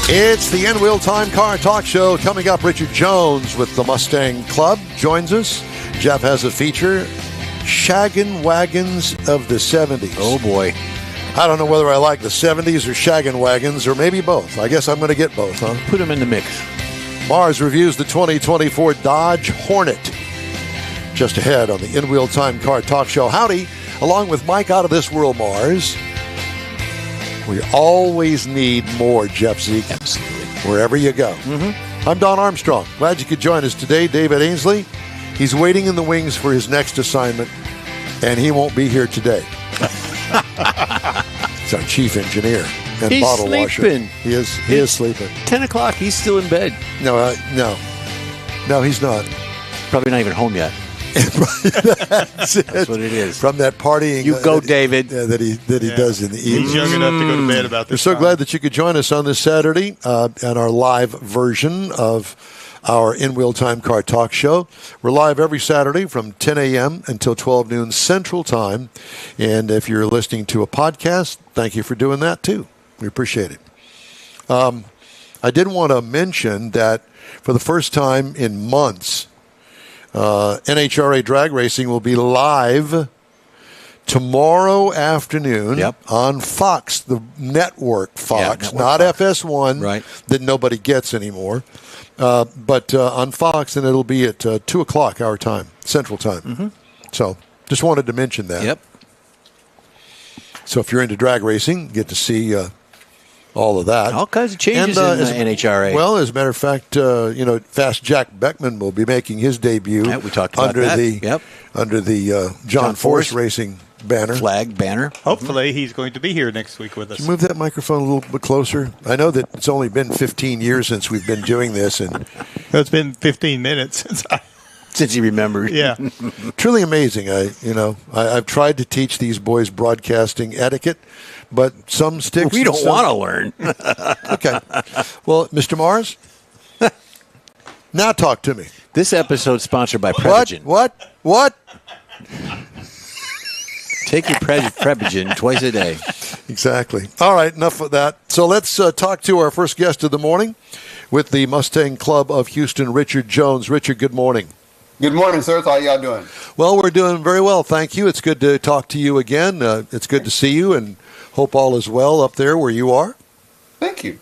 It's the In Wheel Time Car Talk Show. Coming up, Richard Jones with the Mustang Club joins us. Jeff has a feature, Shaggin' Wagons of the 70s. Oh, boy. I don't know whether I like the 70s or Shaggin' Wagons, or maybe both. I guess I'm going to get both, huh? Put them in the mix. Mars reviews the 2024 Dodge Hornet. Just ahead on the In Wheel Time Car Talk Show. Howdy, along with Mike Out of This World, Mars. We always need more, Jeff Zeke. Absolutely. Wherever you go. Mm-hmm. I'm Don Armstrong. Glad you could join us today. David Ainsley, he's waiting in the wings for his next assignment, and he won't be here today. He's our chief engineer and He's bottle sleeping. washer. He is sleeping. 10 o'clock, he's still in bed. No, he's not. Probably not even home yet. That's what it is. From that partying. You go, David. That he does in the evening. He's young enough to go to bed about this. We're so glad that you could join us on this Saturday at our live version of our In Wheel Time Car Talk Show. We're live every Saturday from 10 a.m. until 12 noon Central Time. And if you're listening to a podcast, thank you for doing that too. We appreciate it. I did want to mention that for the first time in months, NHRA Drag Racing will be live tomorrow afternoon on Fox, the network Fox, not Fox. FS1 right. that nobody gets anymore, but on Fox, and it'll be at 2 o'clock our time, Central Time. Mm-hmm. So just wanted to mention that. Yep. So if you're into drag racing, get to see all of that. All kinds of changes in NHRA. Well, as a matter of fact, Fast Jack Beckman will be making his debut we talked about under the John Force Racing banner. Flag banner. Hopefully he's going to be here next week with us. Can you move that microphone a little bit closer? I know that it's only been 15 years since we've been doing this. And it's been 15 minutes since he remembers. Yeah. Truly amazing. I've tried to teach these boys broadcasting etiquette, but some sticks. We don't want to learn. Okay. Well, Mr. Mars, now talk to me. This episode sponsored by Prevagen. What? Take your Prevagen twice a day. Exactly. All right, enough of that. So let's talk to our first guest of the morning with the Mustang Club of Houston, Richard Jones. Richard, good morning. Good morning, sir. How y'all doing? Well, we're doing very well, thank you. It's good to talk to you again. It's good to see you, and hope all is well up there where you are. Thank you.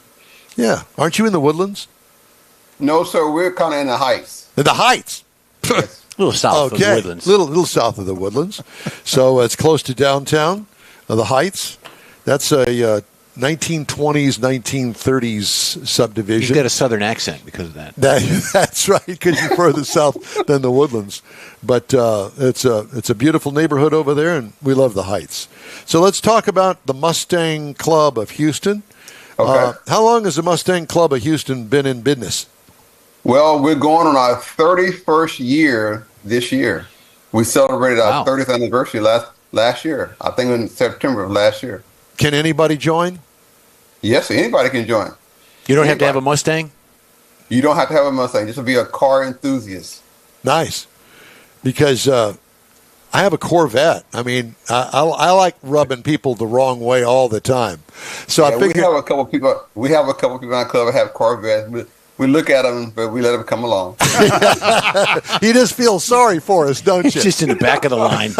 Yeah. Aren't you in the Woodlands? No, sir. We're kind of in the Heights. In the Heights? Yes. A little south of the Woodlands. Little south of the Woodlands. So it's close to downtown, the Heights. That's a 1920s, 1930s subdivision. You've got a southern accent because of that. That's right, because you're further south than the Woodlands. But it's a beautiful neighborhood over there, and we love the Heights. So let's talk about the Mustang Club of Houston. Okay. How long has the Mustang Club of Houston been in business? Well, we're going on our 31st year this year. We celebrated our 30th anniversary last year. I think in September of last year. Can anybody join? Yes, anybody can join. You don't have to have a Mustang? You don't have to have a Mustang. Just to be a car enthusiast. Nice. Because I have a Corvette. I mean, I like rubbing people the wrong way all the time. So I figured we have a couple people. We have a couple people in our club that have Corvettes. We look at them, but we let them come along. You just feel sorry for us, don't you? It's just in the back of the line.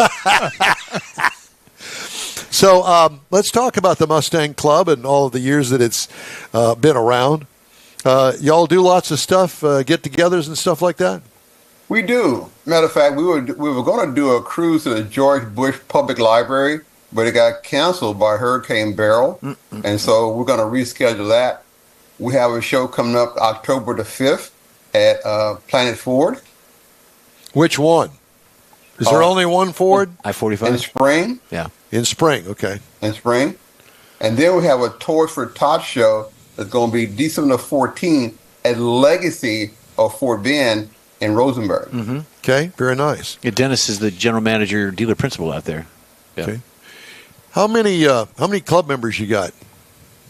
So let's talk about the Mustang Club and all of the years that it's been around. Y'all do lots of stuff, get-togethers and stuff like that? We do. Matter of fact, we were going to do a cruise to the George Bush Public Library, but it got canceled by Hurricane Beryl, and so we're going to reschedule that. We have a show coming up October the 5th at Planet Ford. Which one? Is there only one Ford? I-45? In spring. Yeah. In spring, okay. In spring. And then we have a Toys for Tots show that's going to be December 14th at Legacy of Fort Bend in Rosenberg. Mm-hmm. Okay, very nice. Yeah, Dennis is the general manager, dealer principal out there. Yeah. Okay. How many club members you got?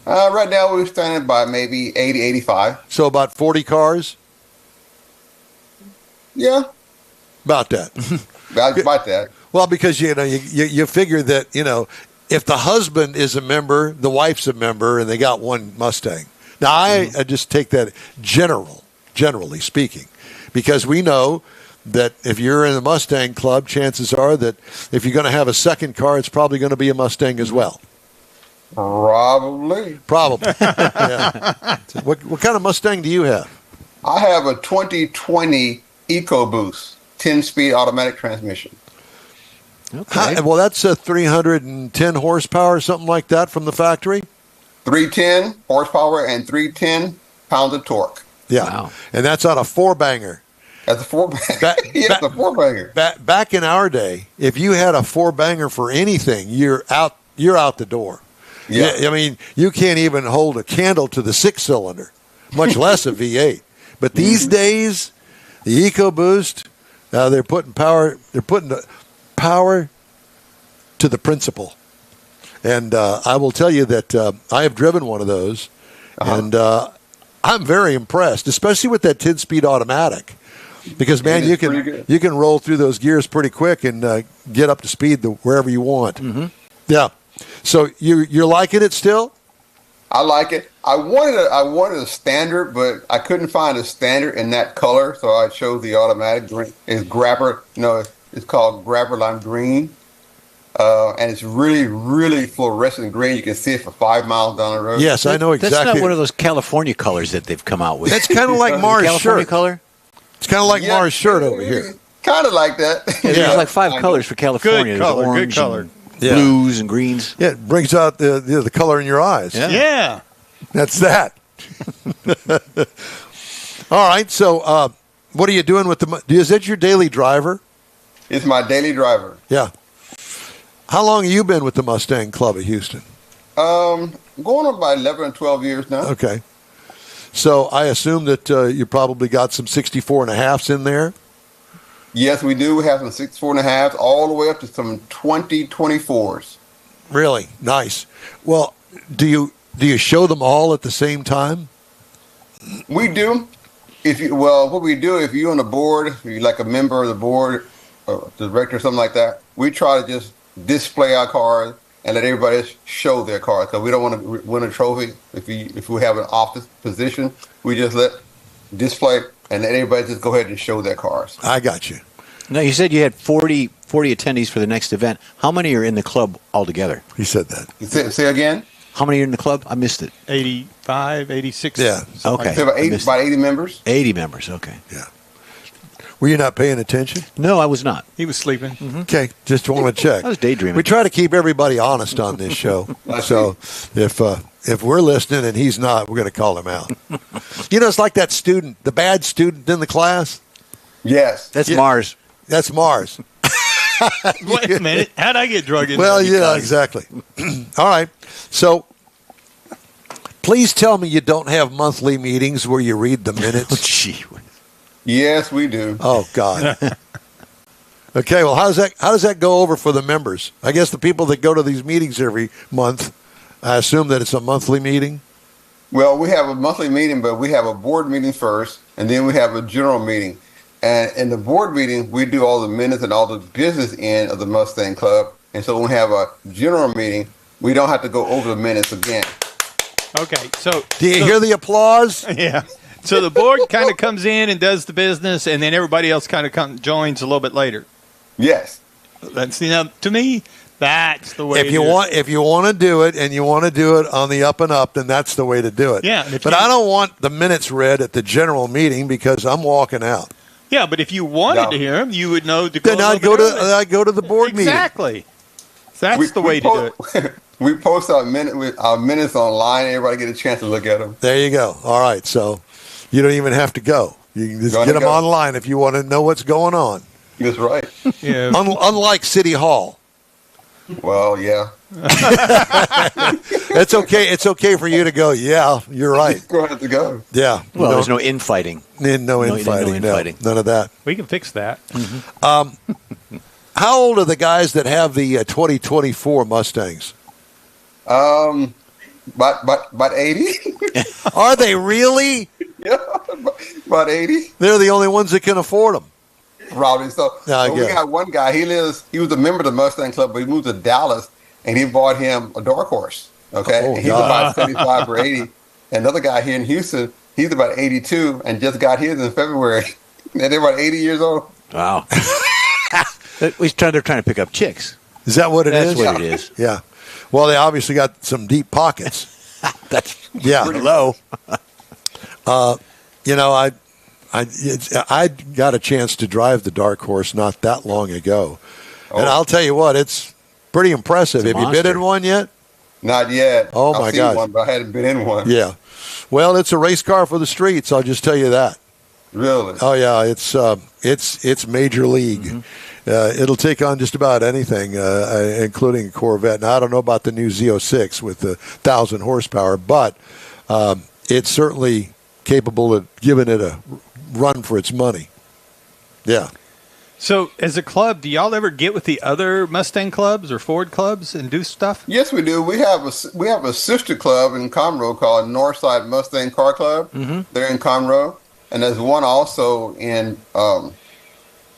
Right now we're standing by maybe 80, 85. So about 40 cars? Yeah. About that. About that. Well, because you figure that if the husband is a member, the wife's a member, and they got one Mustang. Now, I just take that generally speaking, because we know that if you're in the Mustang Club, chances are that if you're going to have a second car, it's probably going to be a Mustang as well. Probably. Yeah. What kind of Mustang do you have? I have a 2020 EcoBoost 10-speed automatic transmission. Okay. Well, that's a 310 horsepower or something like that from the factory. 310 horsepower and 310 pounds of torque. Yeah, Wow. And that's on a four-banger. That's a four-banger. Ba- Yeah, ba- it's a four-banger. Back in our day, if you had a four-banger for anything, you're out the door. Yeah. I mean, you can't even hold a candle to the six-cylinder, much less a V8. But these days, the EcoBoost, they're putting power. They're putting the power to the principle. And I will tell you that I have driven one of those, and I'm very impressed, especially with that 10-speed automatic. Because man, It is pretty good. you can roll through those gears pretty quick and get up to speed wherever you want. Mm-hmm. Yeah. So you're liking it still? I like it. I wanted a standard, but I couldn't find a standard in that color, so I chose the automatic green. It's grabber, it's called grabber lime green, and it's really, really fluorescent green. You can see it for 5 miles down the road. Yes, I know exactly. That's not one of those California colors that they've come out with. That's kind of like Mars California shirt. color? It's kind of like Mars shirt over here. Kind of like that. Yeah, there's like 5 colors for California. Good There's color, good orange color. and Yeah. blues and greens. Yeah, it brings out the color in your eyes. Yeah. Yeah. That's that. All right. So, what are you doing with is that your daily driver? It's my daily driver. Yeah. How long have you been with the Mustang Club of Houston? Going on about 11 or 12 years now. Okay. So I assume that you probably got some 64 and a halves in there. Yes, we do. We have some 64.5s all the way up to some 2024s. Really nice. Well, do you show them all at the same time? We do. What we do, if you're on the board, if you're like a member of the board, or the director or something like that, we try to just display our cars and let everybody else show their cars, because we don't want to win a trophy. If we have an office position, we just let display and let everybody just go ahead and show their cars. I got you. Now, you said you had 40 attendees for the next event. How many are in the club altogether? He said that. Say again? How many are in the club? I missed it. 85, 86. Yeah. something Okay. like Say that. about 80 members. 80 members. Okay. Yeah. Were you not paying attention? No, I was not. He was sleeping. Okay, just want to check. I was daydreaming. We try to keep everybody honest on this show. So if we're listening and he's not, we're going to call him out. It's like that student, the bad student in the class. Yes. That's Yeah. Mars. That's Mars. Wait a minute. How'd I get drug into Well, it? yeah, exactly. All right. So please tell me you don't have monthly meetings where you read the minutes. Gee. Yes, we do. Oh God. Okay. Well, how does that go over for the members? I guess the people that go to these meetings every month, I assume that it's a monthly meeting. Well, we have a monthly meeting, but we have a board meeting first, and then we have a general meeting. And in the board meeting, we do all the minutes and all the business end of the Mustang Club. And so when we have a general meeting, we don't have to go over the minutes again. Okay. So Do you hear the applause? Yeah. So the board kind of comes in and does the business, and then everybody else kind of joins a little bit later. Yes. That's to me, that's the way. If it you is. if you want to do it and you want to do it on the up and up, then that's the way to do it. Yeah, and if But you- I don't want the minutes read at the general meeting because I'm walking out. Yeah, but if you wanted No. to hear them, you would know to go. Then a I'd little go bit to early. I'd go to the board meeting. Exactly. That's the way to do it. We post our minutes online. Everybody get a chance to look at them. There you go. All right, so you don't even have to go. You can just Gotta get them go. online if you want to know what's going on. That's right. Yeah. Unlike City Hall, Well, yeah. it's okay. It's okay for you to go. Yeah, you're right. Go ahead to go. Yeah. Well, there's no infighting. no infighting. No, infighting. none of that. We can fix that. How old are the guys that have the 2024 Mustangs? About 80. Are they really? Yeah, about 80. They're the only ones that can afford them. Probably. So, Yeah, I so we guess. got one guy. He was a member of the Mustang Club, but he moved to Dallas, and he bought him a dark horse. Okay, Oh, and he's God. about 75 or 80. Another guy here in Houston, he's about 82 and just got his in February. And they're about 80 years old. Wow. They're trying to pick up chicks. Is that what it is? That's what it is. Yeah. Well, they obviously got some deep pockets. That's Yeah. pretty low. You know, I got a chance to drive the Dark Horse not that long ago, and I'll tell you what, it's pretty impressive. It's a Have you been in monster. one yet? Not yet. Oh, I've my seen God. one, but I hadn't been in one. Yeah. Well, it's a race car for the streets. I'll just tell you that. Really? Oh yeah, it's major league. It'll take on just about anything, including a Corvette. Now I don't know about the new Z06 with the 1,000 horsepower, but it's certainly capable of giving it a run for its money. Yeah. So, as a club, do y'all ever get with the other Mustang clubs or Ford clubs and do stuff? Yes, we do. We have a sister club in Conroe called Northside Mustang Car Club. They're in Conroe, and there's one also in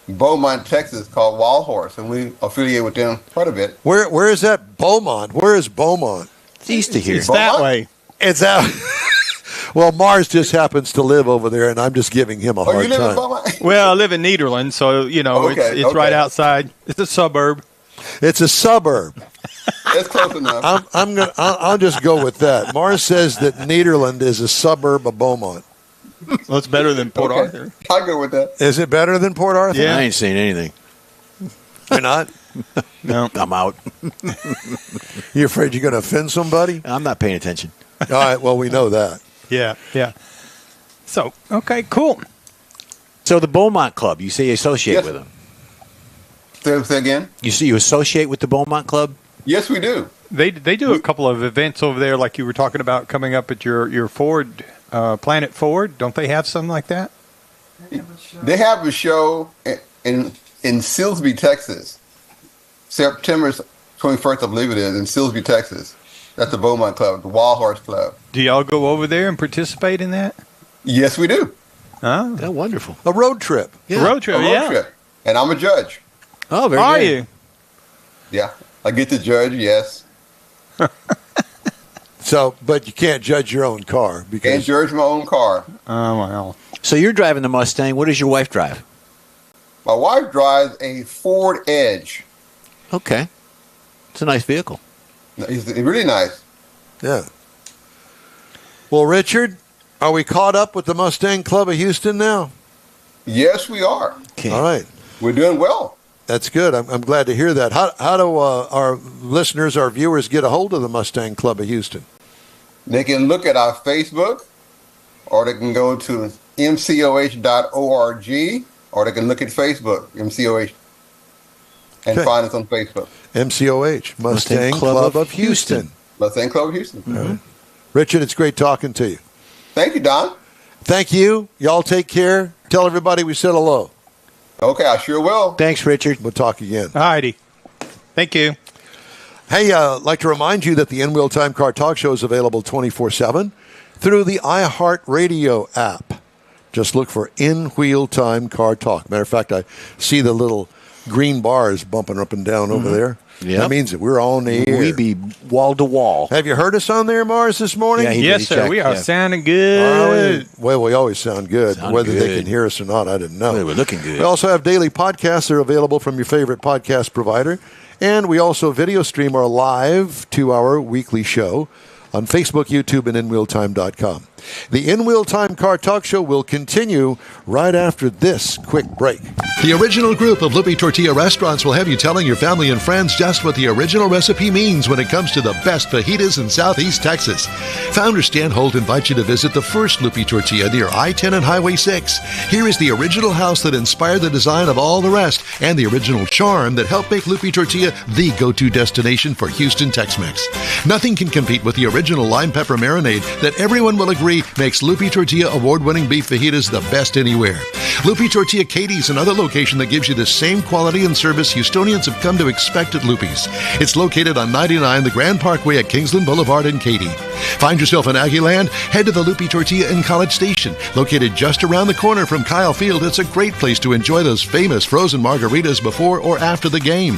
Beaumont, Texas, called Wild Horse, and we affiliate with them quite a bit. Where is that Beaumont? Where is Beaumont? It's east of here. It's that Beaumont? way. It's out. Well, Mars just happens to live over there, and I'm just giving him a Oh, you hard live in time. Beaumont? Well, I live in Nederland, so, Okay, it's right okay. outside. It's a suburb. It's a suburb. That's close enough. I'll just go with that. Mars says that Nederland is a suburb of Beaumont. Well, it's better than Port Okay. Arthur. I'll go with that. Is it better than Port Arthur? Yeah. I ain't saying anything. You're not? No. I'm out. You afraid you're going to offend somebody? I'm not paying attention. All right, well, we know that. Yeah. So, okay, cool. So the Beaumont Club, you say you associate Yes. with them. Say again? You see you associate with the Beaumont Club? Yes, we do. They do a couple of events over there, like you were talking about coming up at your Ford, Planet Ford. Don't they have something like that? They have a show in Silsbee, Texas. September 21st, I believe it is, in Silsbee, Texas. That's the Beaumont Club, the Wild Horse Club. Do y'all go over there and participate in that? Yes, we do. Huh? Oh, wonderful. A road trip. Road trip, A road trip. And I'm a judge. Oh, very Are good. you? Yeah, I get to judge, yes. So, but you can't judge your own car And because judge my own car. Oh, well. So you're driving the Mustang. What does your wife drive? My wife drives a Ford Edge. Okay. It's a nice vehicle. It's really nice. yeah. Well, Richard, are we caught up with the Mustang Club of Houston now? Yes, we are. Okay. All right. We're doing well. That's good. I'm glad to hear that. How do our listeners, our viewers, get a hold of the Mustang Club of Houston? They can look at our Facebook, or they can go to mcoh.org, or they can look at Facebook, MCOH, and Okay. find us on Facebook. MCOH, Mustang Club of Houston. Mustang Club of Houston. All right. Richard, it's great talking to you. Thank you, Don. Thank you. Y'all take care. Tell everybody we said hello. Okay, I sure will. Thanks, Richard. We'll talk again. All righty. Thank you. Hey, I'd like to remind you that the In-Wheel Time Car Talk Show is available 24/7 through the iHeartRadio app. Just look for In-Wheel Time Car Talk. Matter of fact, I see the little green bars bumping up and down over there. Yep. That means that we're on the air. We be wall to wall. Have you heard us on there, Mars, this morning? Yeah, he Yes, did. sir. checked, We are yeah. sounding Oh, good. well, we always sound good. Sound Whether they good. can hear us or not, I didn't know. Well, we're looking good. We also have daily podcasts that are available from your favorite podcast provider. And we also video stream our live 2-hour weekly show on Facebook, YouTube, and InWheelTime.com. The In-Wheel Time Car Talk Show will continue right after this quick break. The original group of Lupe Tortilla restaurants will have you telling your family and friends just what the original recipe means when it comes to the best fajitas in Southeast Texas. Founder Stan Holt invites you to visit the first Lupe Tortilla near I-10 and Highway 6. Here is the original house that inspired the design of all the rest and the original charm that helped make Lupe Tortilla the go-to destination for Houston Tex-Mex. Nothing can compete with the original lime pepper marinade that everyone will agree makes Lupe Tortilla award-winning beef fajitas the best anywhere. Lupe Tortilla Katie's another location that gives you the same quality and service Houstonians have come to expect at Lupe's. It's located on 99 the Grand Parkway at Kingsland Boulevard in Katy. Find yourself in Aggieland? Head to the Lupe Tortilla in College Station. Located just around the corner from Kyle Field, it's a great place to enjoy those famous frozen margaritas margaritas before or after the game.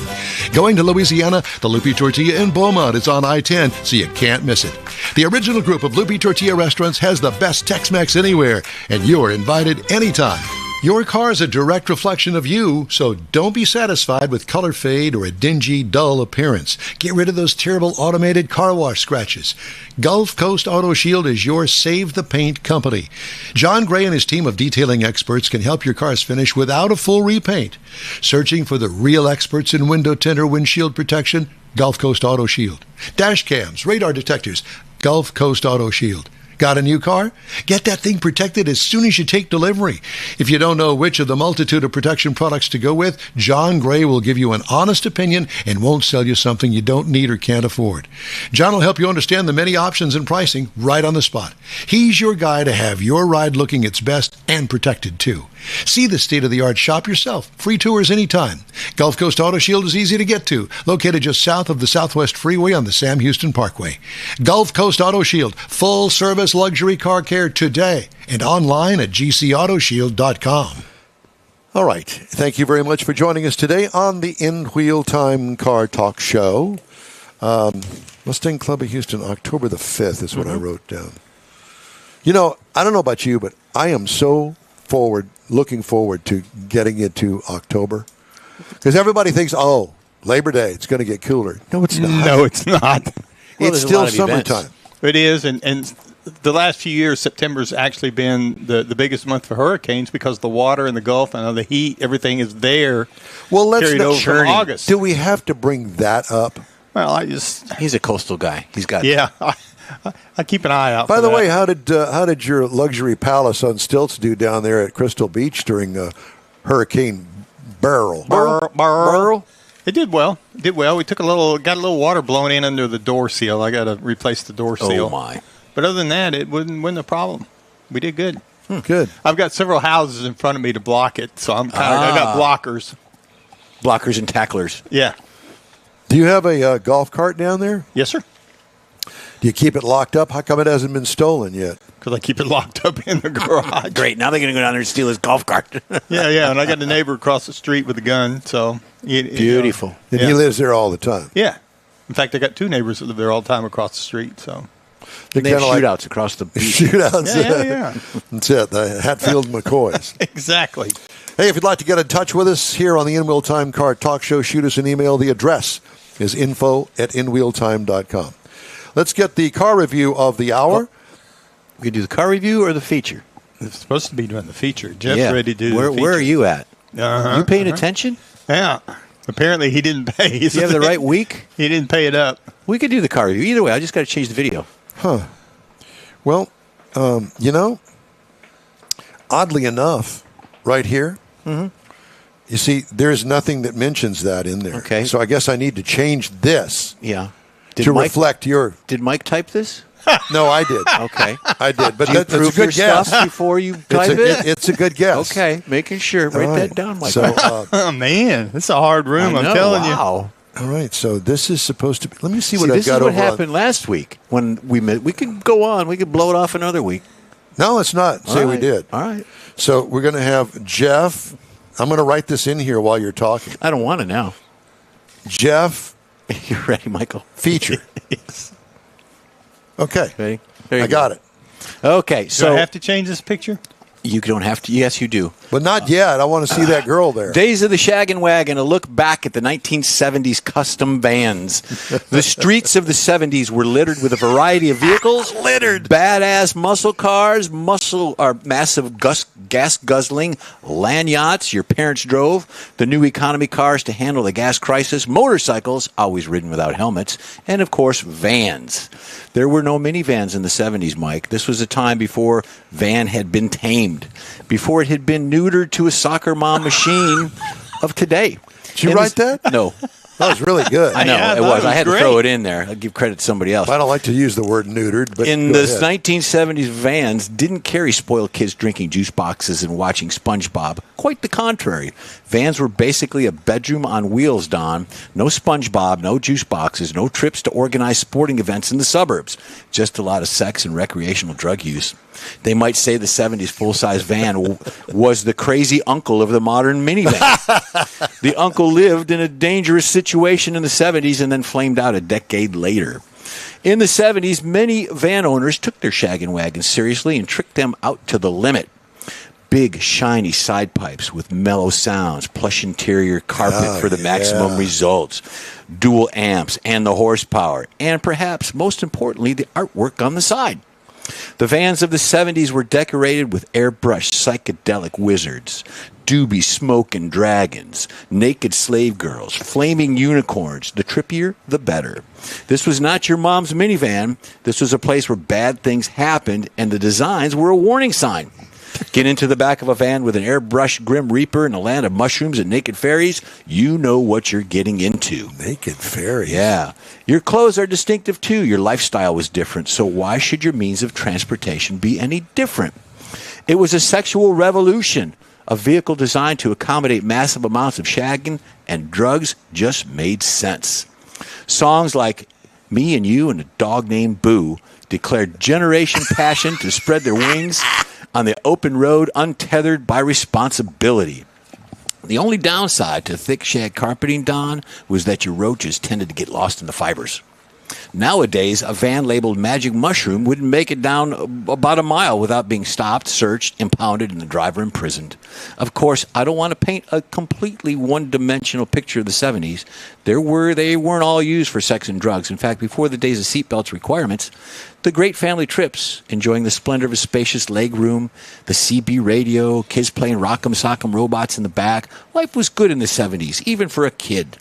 Going to Louisiana, the Lupe Tortilla in Beaumont is on I-10, so you can't miss it. The original group of Lupe Tortilla restaurants has the best Tex-Mex anywhere, and you're invited anytime. Your car is a direct reflection of you, so don't be satisfied with color fade or a dingy, dull appearance. Get rid of those terrible automated car wash scratches. Gulf Coast Auto Shield is your Save the Paint company. John Gray and his team of detailing experts can help your cars finish without a full repaint. Searching for the real experts in window tint or windshield protection? Gulf Coast Auto Shield. Dash cams, radar detectors, Gulf Coast Auto Shield. Got a new car? Get that thing protected as soon as you take delivery. If you don't know which of the multitude of protection products to go with, John Gray will give you an honest opinion and won't sell you something you don't need or can't afford. John will help you understand the many options and pricing right on the spot. He's your guy to have your ride looking its best and protected too. See the state-of-the-art shop yourself. Free tours anytime. Gulf Coast Auto Shield is easy to get to, located just south of the Southwest Freeway on the Sam Houston Parkway. Gulf Coast Auto Shield, full-service luxury car care today, and online at gcautoshield.com. All right. Thank you very much for joining us today on the In Wheel Time Car Talk Show. Mustang Club of Houston, October the 5th is what I wrote down. You know, I don't know about you, but I am so looking forward to getting into October. Because everybody thinks, oh, Labor Day, it's going to get cooler. No, it's not. No, it's not. Well, It's there's a still lot of events. summertime. It is, and the last few years, September's actually been the biggest month for hurricanes because the water in the Gulf and the heat, everything is there. Well, let's carried not- over from August. Do we have to bring that up? Well, He's a coastal guy. He's got yeah, I keep an eye out. By for the that. way, how did your luxury palace on stilts do down there at Crystal Beach during Hurricane Beryl? Burl. It did well. We got a little water blown in under the door seal. I got to replace the door seal. Oh, my. But other than that, it wasn't a problem. We did good. Good. I've got several houses in front of me to block it, so I got blockers. Blockers and tacklers. Yeah. Do you have a golf cart down there? Yes, sir. Do you keep it locked up? How come it hasn't been stolen yet? Because I keep it locked up in the garage. Great. Now they're going to go down there and steal his golf cart. Yeah. And I got a neighbor across the street with a gun. So Beautiful. And Yeah. he lives there all the time. Yeah. In fact, I got two neighbors that live there all the time across the street. So They're They have kinda like shootouts across the beach. shootouts. yeah. That's it. The Hatfield McCoys. Exactly. Hey, if you'd like to get in touch with us here on the In Wheel Time Car Talk Show, shoot us an email. The address is info@inwheeltime.com. Let's get the car review of the hour. We could do the car review or the feature. It's supposed to be doing the feature. Jeff's ready to do the feature. Where are you at? Uh-huh, You paying attention? Yeah. Apparently, he didn't pay. Do you have the right week? He didn't pay it up. We could do the car review. Either way, I just got to change the video. Well, oddly enough, right here, you see, there's nothing that mentions that in there. Okay. So I guess I need to change this Yeah. to reflect your. Did Mike type this? No, I did. Okay. I did. But Do you that's a proof good your guess. stuff before you It's type it? it's a good guess. Okay, making sure. All Write right. that down, Mike. So, Oh, man. It's a hard room, I know, I'm telling you. wow. all right. So this is supposed to be. Let me see what See, I've this is got what over on. happened last week when we met. We could go on. We could blow it off another week. No, it's not. Say All we right. did. All right. So we're going to have Jeff. I'm going to write this in here while you're talking. I don't want it now. Jeff You ready, Michael? feature. Yes. Okay. Ready? There you I got it. Okay, Do so I have to change this picture? you don't have to. Yes, you do. But not yet. I want to see that girl there. Days of the Shag and Wagon, a look back at the 1970s custom vans. The streets of the 70s were littered with a variety of vehicles. Littered. Badass muscle cars, massive gas guzzling land yachts your parents drove, the new economy cars to handle the gas crisis, motorcycles, always ridden without helmets, and of course, vans. There were no minivans in the 70s, Mike. This was a time before van had been tamed, before it had been neutered to a soccer mom machine of today. Did you And write that? No. That was really good. I know, Yeah, I it thought was. it I was had to great. throw it in there. I'll give credit to somebody else. I don't like to use the word neutered, but In go the ahead. 1970s, vans didn't carry spoiled kids drinking juice boxes and watching SpongeBob. Quite the contrary. Vans were basically a bedroom on wheels, Don. No SpongeBob, no juice boxes, no trips to organized sporting events in the suburbs. Just a lot of sex and recreational drug use. They might say the 70s full-size van was the crazy uncle of the modern minivan. The uncle lived in a dangerous situation in the 70s and then flamed out a decade later. In the 70s, many van owners took their shaggin' wagons seriously and tricked them out to the limit. Big, shiny side pipes with mellow sounds, plush interior carpet for the maximum results, dual amps and the horsepower, and perhaps most importantly, the artwork on the side. The vans of the 70s were decorated with airbrushed psychedelic wizards, doobie smoking dragons, naked slave girls, flaming unicorns. The trippier, the better. This was not your mom's minivan. This was a place where bad things happened, and the designs were a warning sign. Get into the back of a van with an airbrushed Grim Reaper in a land of mushrooms and naked fairies, you know what you're getting into. Naked fairies. Yeah. Your clothes are distinctive too. Your lifestyle was different. So why should your means of transportation be any different? It was a sexual revolution. A vehicle designed to accommodate massive amounts of shagging and drugs just made sense. Songs like Me and You and a Dog Named Boo declared generation passion to spread their wings on the open road, untethered by responsibility. The only downside to thick shag carpeting, Don, was that your roaches tended to get lost in the fibers. Nowadays, a van labeled Magic Mushroom wouldn't make it down about a mile without being stopped, searched, impounded, and the driver imprisoned. Of course, I don't want to paint a completely one-dimensional picture of the 70s. They weren't all used for sex and drugs. In fact, before the days of seatbelts requirements, the great family trips, enjoying the splendor of a spacious legroom, the CB radio, kids playing Rock'em Sock'em robots in the back, life was good in the 70s, even for a kid.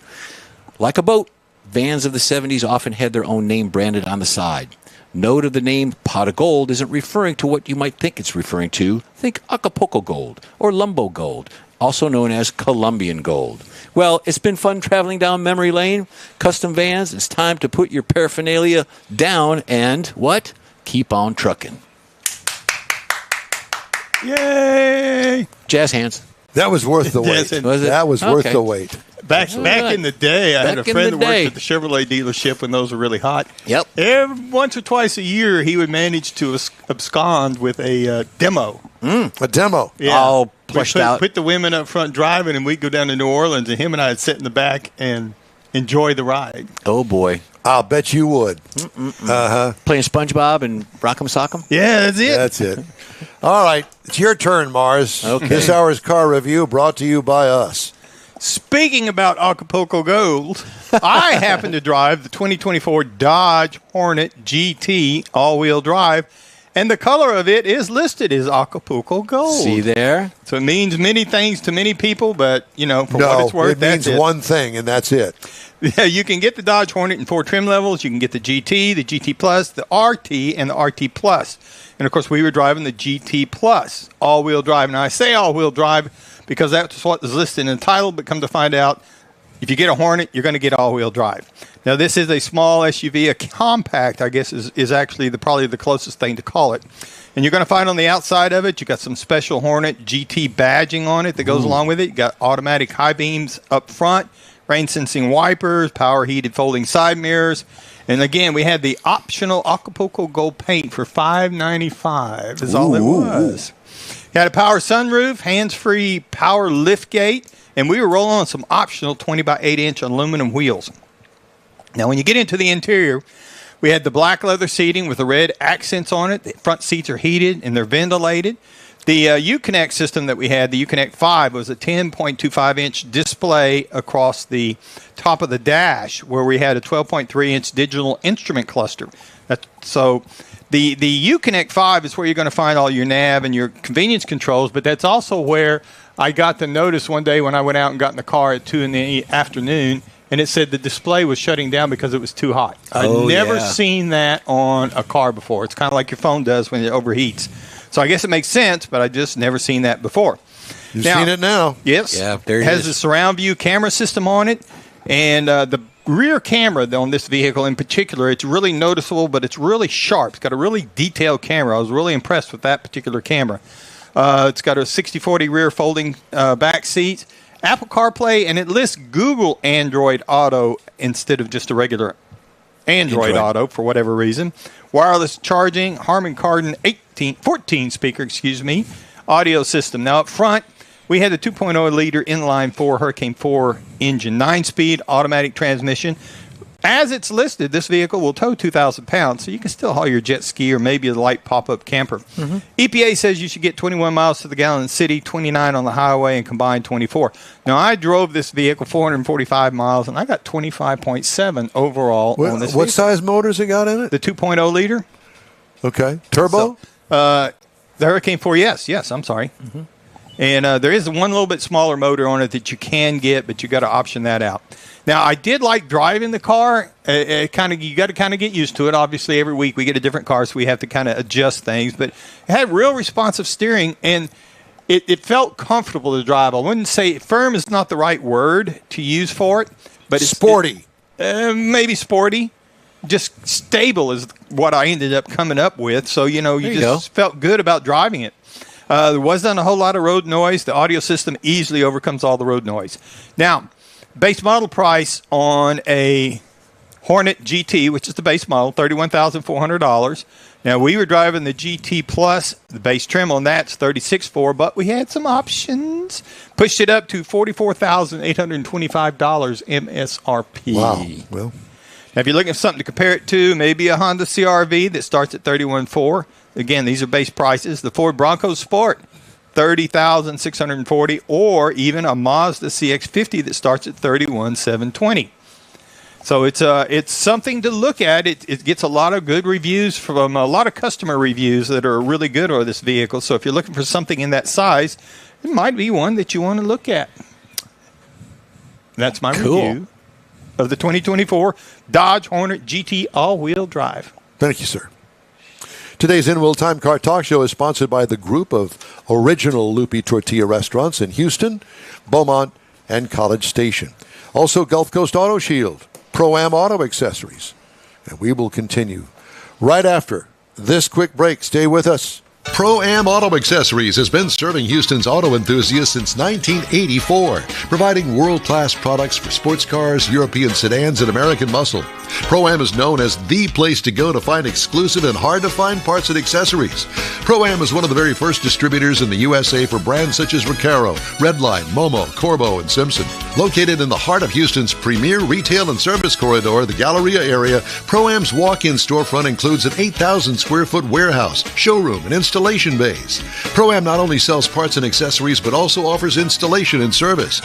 Like a boat, vans of the 70s often had their own name branded on the side. Note of the name Pot of Gold isn't referring to what you might think it's referring to. Think Acapulco Gold or Lumbo Gold, also known as Colombian Gold. Well, it's been fun traveling down memory lane. Custom vans, it's time to put your paraphernalia down and, what? Keep on trucking. Yay! Jazz hands. That was worth the wait. Yes, Was it? That was worth Okay. the wait. Back in the day, I had a Back in friend the that worked day. at the Chevrolet dealership when those were really hot. Yep. Once or twice a year, he would manage to abscond with a demo. A demo. All We plushed out. Put the women up front driving, and we'd go down to New Orleans, and him and I would sit in the back and enjoy the ride. Oh, boy. I'll bet you would. Playing SpongeBob and Rock'em Sock'em? Yeah, that's it. That's it. All right. It's your turn, Mars. Okay. This hour's car review brought to you by us. Speaking about Acapulco Gold, I happen to drive the 2024 Dodge Hornet GT all-wheel drive, and the color of it is listed as Acapulco Gold. See there? So it means many things to many people, but, for what No, it's worth, it means that's it. one thing, and that's it. Yeah, you can get the Dodge Hornet in 4 trim levels. You can get the GT, the GT Plus, the RT, and the RT Plus. And, of course, we were driving the GT Plus all-wheel drive. Now, I say all-wheel drive because that's what is listed in the title, but come to find out, if you get a Hornet, you're going to get all-wheel drive. Now, this is a small SUV. A compact, I guess, is actually probably the closest thing to call it. And you're going to find on the outside of it, you got some special Hornet GT badging on it that goes along with it. You got automatic high beams up front, rain-sensing wipers, power-heated folding side mirrors. And again, we had the optional Acapulco Gold paint for $595 is all it was. You had a power sunroof, hands-free power liftgate, and we were rolling on some optional 20 by 8-inch aluminum wheels. Now, when you get into the interior, we had the black leather seating with the red accents on it. The front seats are heated and they're ventilated. The Uconnect system that we had, the Uconnect 5, was a 10.25-inch display across the top of the dash where we had a 12.3-inch digital instrument cluster. So the Uconnect 5 is where you're going to find all your nav and your convenience controls, but that's also where I got the notice one day when I went out and got in the car at 2 in the afternoon, and it said the display was shutting down because it was too hot. I've never seen that on a car before. It's kind of like your phone does when it overheats. So I guess it makes sense, but I just never seen that before. You've seen it now. Yes. Yeah, there it has is. a surround view camera system on it. And the rear camera on this vehicle in particular, it's really noticeable, but it's really sharp. It's got a really detailed camera. I was really impressed with that particular camera. It's got a 60/40 rear folding back seat, Apple CarPlay, and it lists Google Android Auto instead of just a regular Android Auto for whatever reason. Wireless charging, Harman Kardon 14 speaker, audio system. Now up front, we had the 2.0 liter inline 4 Hurricane 4 engine, 9-speed automatic transmission. As it's listed, this vehicle will tow 2,000 pounds, so you can still haul your jet ski or maybe a light pop-up camper. EPA says you should get 21 miles to the gallon in the city, 29 on the highway, and combined 24. Now, I drove this vehicle 445 miles, and I got 25.7 overall on this vehicle. What size motors it got in it? The 2.0 liter. Okay. Turbo? The Hurricane 4, yes, I'm sorry. And there is one little bit smaller motor on it that you can get, but you got to option that out. Now, I did like driving the car. You got to kind of get used to it. Obviously, every week we get a different car, so we have to kind of adjust things. But it had real responsive steering, and it felt comfortable to drive. I wouldn't say firm is not the right word to use for it, but it's sporty. Maybe sporty. Just stable is what I ended up coming up with. So, you just felt good about driving it. There wasn't a whole lot of road noise. The audio system easily overcomes all the road noise. Now, base model price on a Hornet GT, which is the base model, $31,400. Now, we were driving the GT Plus. The base trim on that's $36,400, but we had some options. Pushed it up to $44,825 MSRP. Wow. Well, now, if you're looking for something to compare it to, maybe a Honda CR-V that starts at $31,400. Again, these are base prices. The Ford Bronco Sport, $30,640, or even a Mazda CX-50 that starts at $31,720. So it's something to look at. It gets a lot of good reviews from a lot of customer reviews that are really good on this vehicle. So if you're looking for something in that size, it might be one that you want to look at. That's my review of the 2024 Dodge Hornet GT all-wheel drive. Thank you, sir. Today's In Will Time Car Talk Show is sponsored by the group of original Lupi Tortilla restaurants in Houston, Beaumont, and College Station. Also, Gulf Coast Auto Shield, Pro-Am Auto Accessories. And we will continue right after this quick break. Stay with us. Pro-Am Auto Accessories has been serving Houston's auto enthusiasts since 1984, providing world-class products for sports cars, European sedans, and American muscle. Pro-Am is known as the place to go to find exclusive and hard-to-find parts and accessories. Pro-Am is one of the very first distributors in the USA for brands such as Recaro, Redline, Momo, Corbo, and Simpson. Located in the heart of Houston's premier retail and service corridor, the Galleria area, Pro-Am's walk-in storefront includes an 8,000-square-foot warehouse, showroom, and installation bays. Pro-Am not only sells parts and accessories, but also offers installation and service.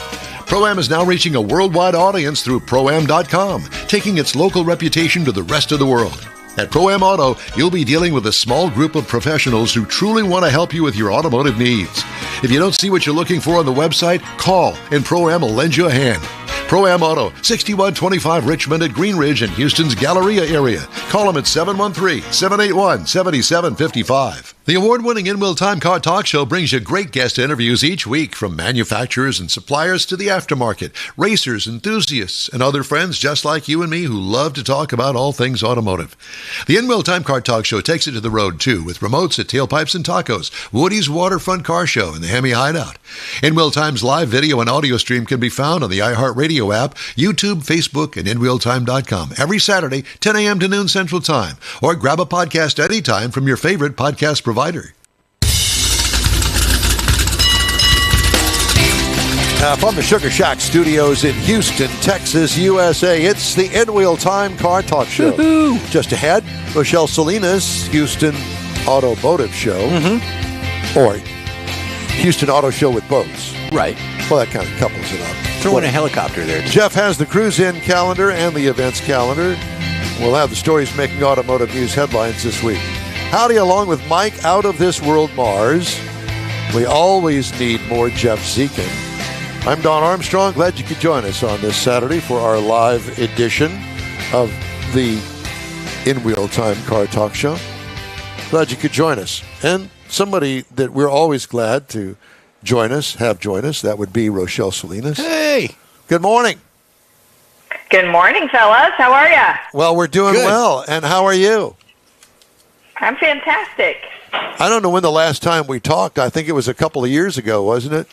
Pro-Am is now reaching a worldwide audience through Pro-Am.com, taking its local reputation to the rest of the world. At Pro-Am Auto, you'll be dealing with a small group of professionals who truly want to help you with your automotive needs. If you don't see what you're looking for on the website, call and Pro-Am will lend you a hand. Pro-Am Auto, 6125 Richmond at Green Ridge in Houston's Galleria area. Call them at 713-781-7755. The award-winning In Will Time Car Talk Show brings you great guest interviews each week from manufacturers and suppliers to the aftermarket, racers, enthusiasts, and other friends just like you and me who love to talk about all things automotive. The In Will Time Car Talk Show takes it to the road, too, with remotes at Tailpipes and Tacos, Woody's Waterfront Car Show, and the Hemi Hideout. In Will Time's live video and audio stream can be found on the iHeartRadio app, YouTube, Facebook, and InWheelTime.com every Saturday, 10 a.m. to noon Central Time, or grab a podcast anytime from your favorite podcast provider. From the Sugar Shack Studios in Houston, Texas, USA, it's the In Wheel Time Car Talk Show. Woo-hoo. Just ahead, Rochelle Salinas, Houston Automotive Show, or Houston Auto Show with boats. Right. Well, that kind of couples it up. Throw in a helicopter there. Jeff has the cruise-in calendar and the events calendar. We'll have the stories making automotive news headlines this week. Howdy, along with Mike Out of This World Mars. We always need more Jeff Zekin. I'm Don Armstrong. Glad you could join us on this Saturday for our live edition of the In Wheel Time Car Talk Show. Glad you could join us. And somebody that we're always glad to join us, that would be Rochelle Salinas. Hey! Good morning. Good morning, fellas. How are ya? Well, we're doing Good. well. And how are you? I'm fantastic. I don't know when the last time we talked. I think it was a couple of years ago, wasn't it?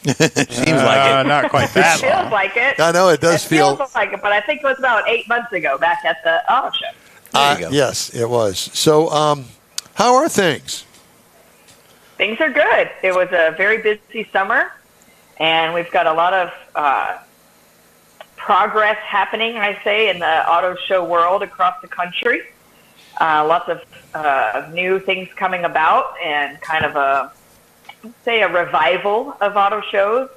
Seems like it. Not quite that Feels long. like it. I know it does feel. Feels like it, but I think it was about 8 months ago back at the auto show. There you go. Yes, it was. So, how are things? Things are good. It was a very busy summer, and we've got a lot of progress happening, I say, in the auto show world across the country. Lots of new things coming about, and kind of a revival of auto shows,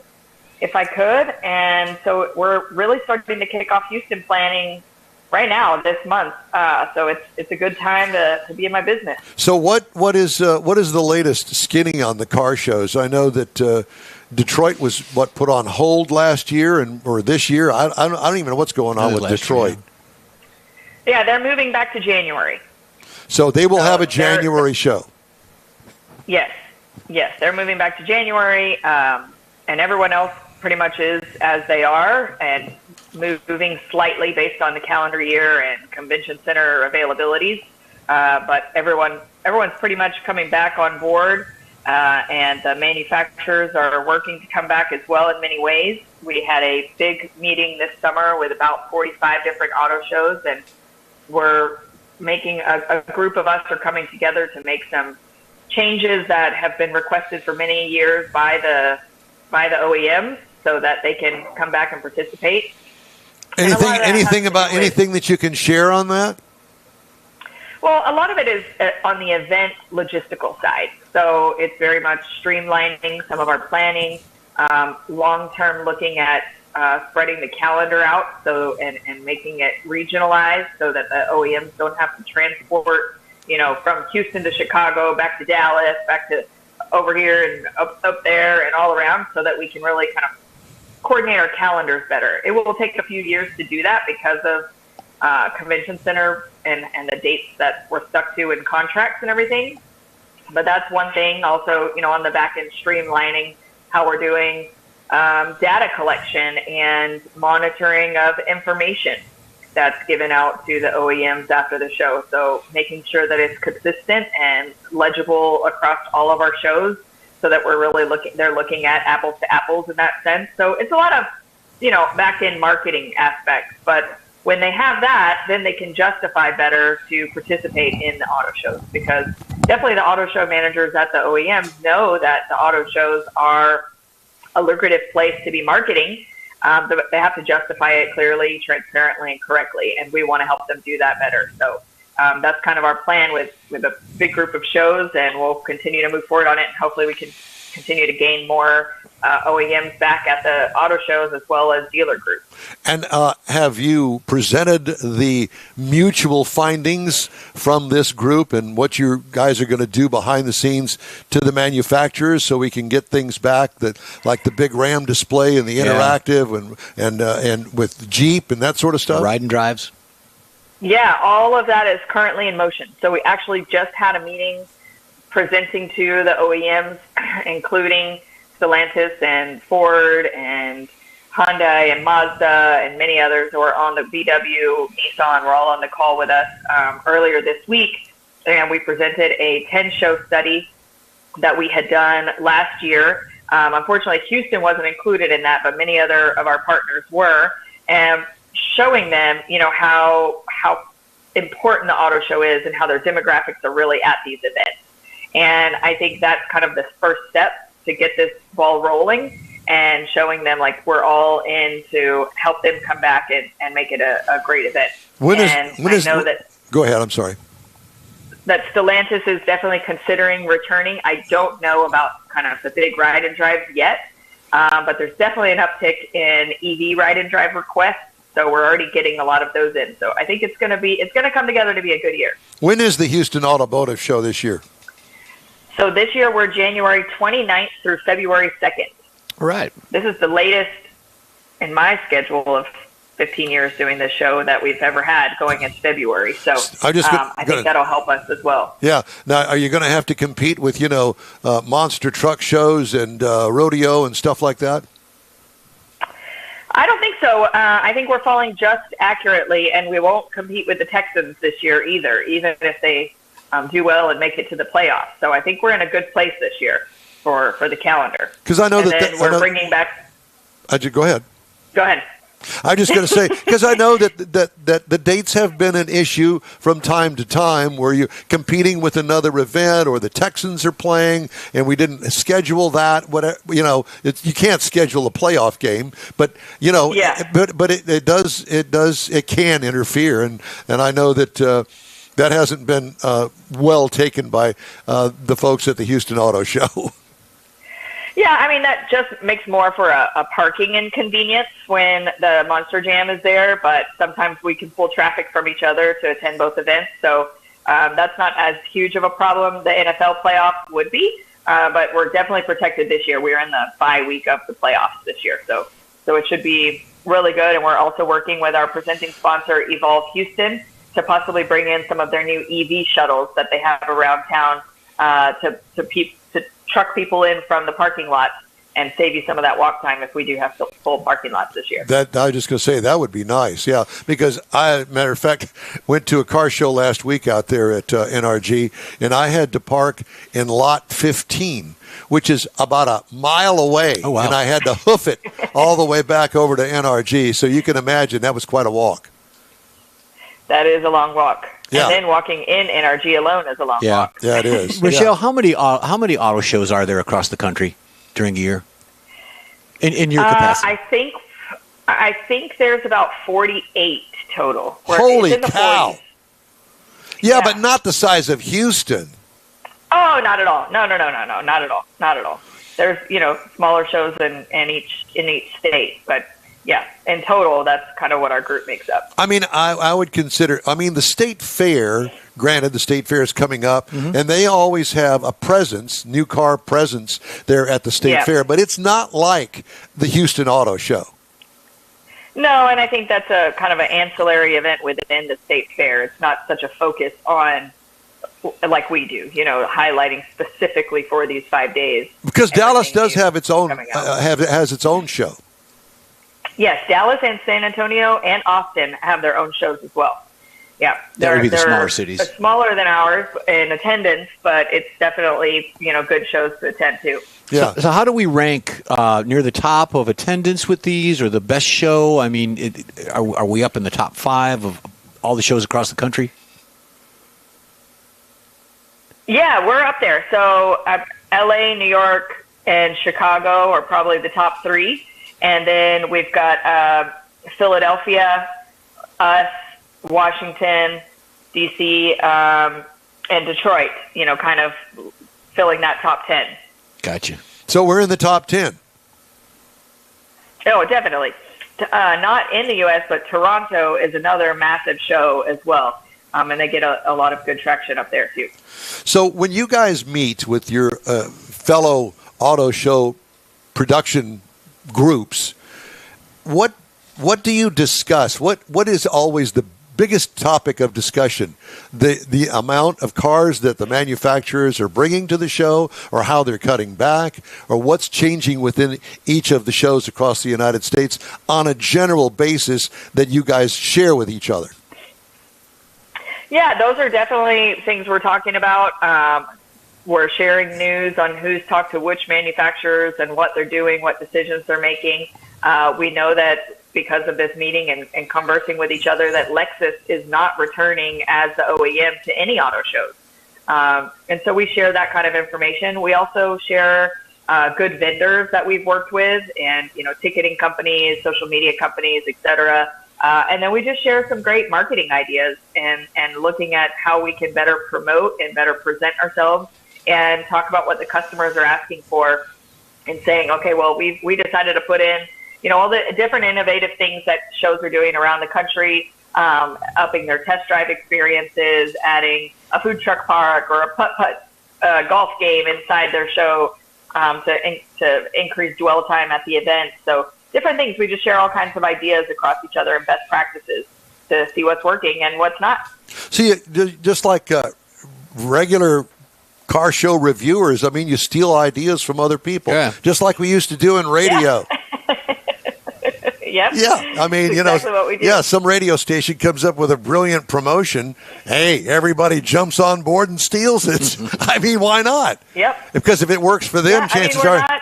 if I could. And so we're really starting to kick off Houston planning right now this month. So it's a good time to be in my business. So, what is the latest skinny on the car shows? I know that Detroit was put on hold last year or this year. I don't even know what's going on with Detroit. Yeah, they're moving back to January. So they will have a they're- January show. Yes, they're moving back to January, and everyone else pretty much is as they are, and moving slightly based on the calendar year and convention center availabilities. But everyone's pretty much coming back on board, and the manufacturers are working to come back as well in many ways. We had a big meeting this summer with about 45 different auto shows, and we're making a group of us are coming together to make some changes that have been requested for many years by the OEMs, so that they can come back and participate. Anything that you can share on that? Well, a lot of it is on the event logistical side. So it's very much streamlining some of our planning, long-term looking at spreading the calendar out, and making it regionalized so that the OEMs don't have to transport, from Houston to Chicago, back to Dallas, back to over here and up there and all around, so that we can really kind of coordinate our calendars better. It will take a few years to do that because of convention center and the dates that we're stuck to in contracts and everything. But that's one thing. Also, on the back end, streamlining how we're doing data collection and monitoring of information that's given out to the OEMs after the show. So making sure that it's consistent and legible across all of our shows, so that we're really looking at apples to apples in that sense. So it's a lot of, back end marketing aspects. But when they have that, then they can justify better to participate in the auto shows, because definitely the auto show managers at the OEMs know that the auto shows are a lucrative place to be marketing. But they have to justify it clearly, transparently, and correctly, and we want to help them do that better. So that's kind of our plan with a big group of shows, and we'll continue to move forward on it. And hopefully we can continue to gain more OEMs back at the auto shows, as well as dealer groups. And have you presented the mutual findings from this group and what you guys are going to do behind the scenes to the manufacturers, so we can get things back, that like the big RAM display and the interactive and with Jeep and that sort of stuff? Ride and drives. Yeah, all of that is currently in motion. So we actually just had a meeting presenting to the OEMs, including Stellantis and Ford and Hyundai and Mazda and many others who are on the VW, Nissan, were all on the call with us earlier this week. And we presented a 10-show study that we had done last year. Unfortunately, Houston wasn't included in that, but many other of our partners were, and showing them, how important the auto show is and how their demographics are really at these events. And I think that's kind of the first step to get this ball rolling, and showing them like we're all in to help them come back and make it a great event. Go ahead, I'm sorry. That Stellantis is definitely considering returning. I don't know about kind of the big ride and drives yet, but there's definitely an uptick in EV ride and drive requests. So we're already getting a lot of those in. So I think it's going to come together to be a good year. When is the Houston Automotive Show this year? So this year we're January 29th through February 2nd. Right. This is the latest in my schedule of 15 years doing this show that we've ever had, going in February. So I think that'll help us as well. Yeah. Now, are you going to have to compete with, monster truck shows and rodeo and stuff like that? I don't think so. I think we're falling just accurately, and we won't compete with the Texans this year either, even if they do well and make it to the playoffs. So I think we're in a good place this year for the calendar. Because I know and that then we're bringing back. Go ahead. Go ahead. I'm just going to say, because I know that the dates have been an issue from time to time where you're competing with another event or the Texans are playing and we didn't schedule that. Whatever, you can't schedule a playoff game, but, but it can interfere. And I know that that hasn't been well taken by the folks at the Houston Auto Show. Yeah, I mean, that just makes more for a parking inconvenience when the Monster Jam is there, but sometimes we can pull traffic from each other to attend both events. So that's not as huge of a problem the NFL playoffs would be, but we're definitely protected this year. We're in the bye week of the playoffs this year, so it should be really good. And we're also working with our presenting sponsor, Evolve Houston, to possibly bring in some of their new EV shuttles that they have around town to truck people in from the parking lot and save you some of that walk time if we do have full parking lots this year. I was just going to say that would be nice, yeah. Because matter of fact, went to a car show last week out there at NRG, and I had to park in lot 15, which is about a mile away. Oh, wow. And I had to hoof it all the way back over to NRG. So you can imagine that was quite a walk. That is a long walk. Yeah. And then walking in NRG alone is a long walk. Yeah, it is. Rochelle, how many auto shows are there across the country during a year? In your capacity? I think there's about 48 total. Holy it's in the cow! 40s. Yeah, but not the size of Houston. Oh, not at all. No, not at all. There's smaller shows in each state, but. Yeah, in total, that's kind of what our group makes up. I mean, I would consider, the state fair, granted the state fair is coming up, and they always have a presence, new car presence there at the state fair, but it's not like the Houston Auto Show. No, and I think that's a kind of an ancillary event within the state fair. It's not such a focus on, like we do, highlighting specifically for these 5 days. Because Dallas does have its own, has its own show. Yes, Dallas and San Antonio and Austin have their own shows as well. Yeah, that would be the smaller cities. Smaller than ours in attendance, but it's definitely good shows to attend to. Yeah. So how do we rank near the top of attendance with these, or the best show? I mean, are we up in the top 5 of all the shows across the country? Yeah, we're up there. So L.A., New York, and Chicago are probably the top 3. And then we've got Philadelphia, us, Washington, D.C., and Detroit, kind of filling that top 10. Gotcha. So we're in the top 10. Oh, definitely. Not in the U.S., but Toronto is another massive show as well. And they get a lot of good traction up there, too. So when you guys meet with your fellow auto show production groups, what do you discuss? What is always the biggest topic of discussion? The amount of cars that the manufacturers are bringing to the show, or how they're cutting back, or what's changing within each of the shows across the United States on a general basis that you guys share with each other? Yeah, those are definitely things we're talking about. We're sharing news on who's talked to which manufacturers and what they're doing, what decisions they're making. We know that because of this meeting and conversing with each other, that Lexus is not returning as the OEM to any auto shows. And so we share that kind of information. We also share good vendors that we've worked with, and ticketing companies, social media companies, et cetera. And then we just share some great marketing ideas and looking at how we can better promote and better present ourselves, and talk about what the customers are asking for, and saying, okay, well, we decided to put in, all the different innovative things that shows are doing around the country, upping their test drive experiences, adding a food truck park or a putt-putt golf game inside their show to increase dwell time at the event. So different things. We just share all kinds of ideas across each other and best practices to see what's working and what's not. See, just like regular car show reviewers, you steal ideas from other people, just like we used to do in radio. Yep. Yeah, I mean, Exactly what we do. yeah, some radio station comes up with a brilliant promotion. Hey, everybody jumps on board and steals it. I mean, why not? Yep. Because if it works for them, Yeah, chances we're are. not.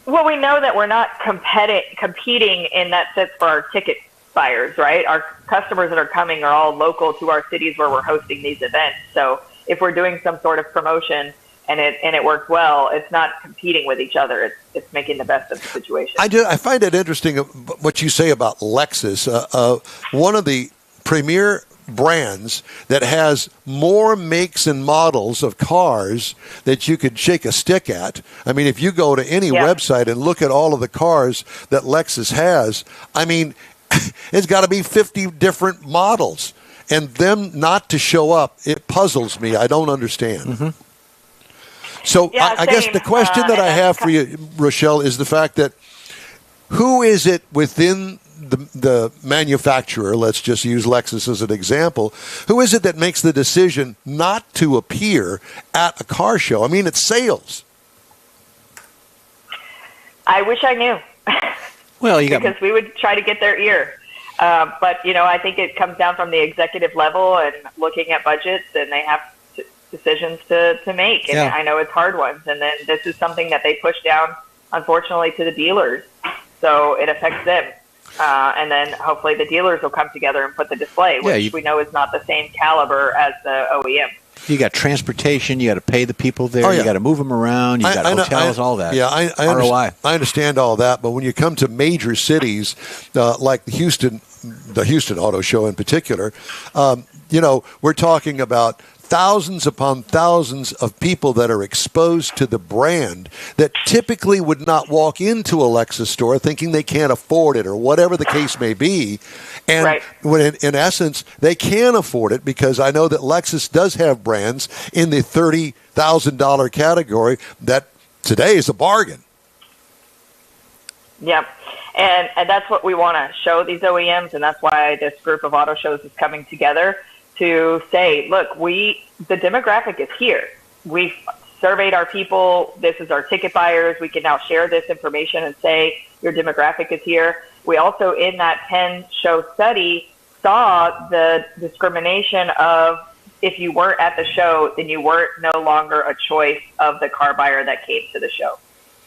Well, we know that we're not competing in that sense for our ticket buyers, right? Our customers that are coming are all local to our cities where we're hosting these events. So if we're doing some sort of promotion and it works well, it's not competing with each other. It's making the best of the situation. I find it interesting what you say about Lexus. One of the premier brands that has more makes and models of cars that you could shake a stick at. I mean, if you go to any website and look at all of the cars that Lexus has, I mean, it's got to be 50 different models. And them not to show up, it puzzles me. I don't understand. Mm-hmm. So I guess the question that I have for you, Rochelle, is the fact that who is it within the manufacturer, let's just use Lexus as an example, who is it that makes the decision not to appear at a car show? I mean, it's sales. I wish I knew. Well, because we would try to get their ear. But, I think it comes down from the executive level and looking at budgets, and they have decisions to make. And I know it's hard ones. And then this is something that they push down, unfortunately, to the dealers. So it affects them. And then hopefully the dealers will come together and put the display, which we know is not the same caliber as the OEM. You got transportation. You got to pay the people there. You got to move them around. You got hotels, all that. Yeah, I understand all that. But when you come to major cities like the Houston Auto Show in particular, we're talking about thousands upon thousands of people that are exposed to the brand that typically would not walk into a Lexus store thinking they can't afford it or whatever the case may be. And when in essence, they can afford it because I know that Lexus does have brands in the $30,000 category that today is a bargain. Yep. And that's what we want to show these OEMs, and that's why this group of auto shows is coming together to say, look, the demographic is here. We've surveyed our people. This is our ticket buyers. We can now share this information and say your demographic is here. We also, in that 10-show study, saw the discrimination of if you weren't at the show, then you weren't no longer a choice of the car buyer that came to the show.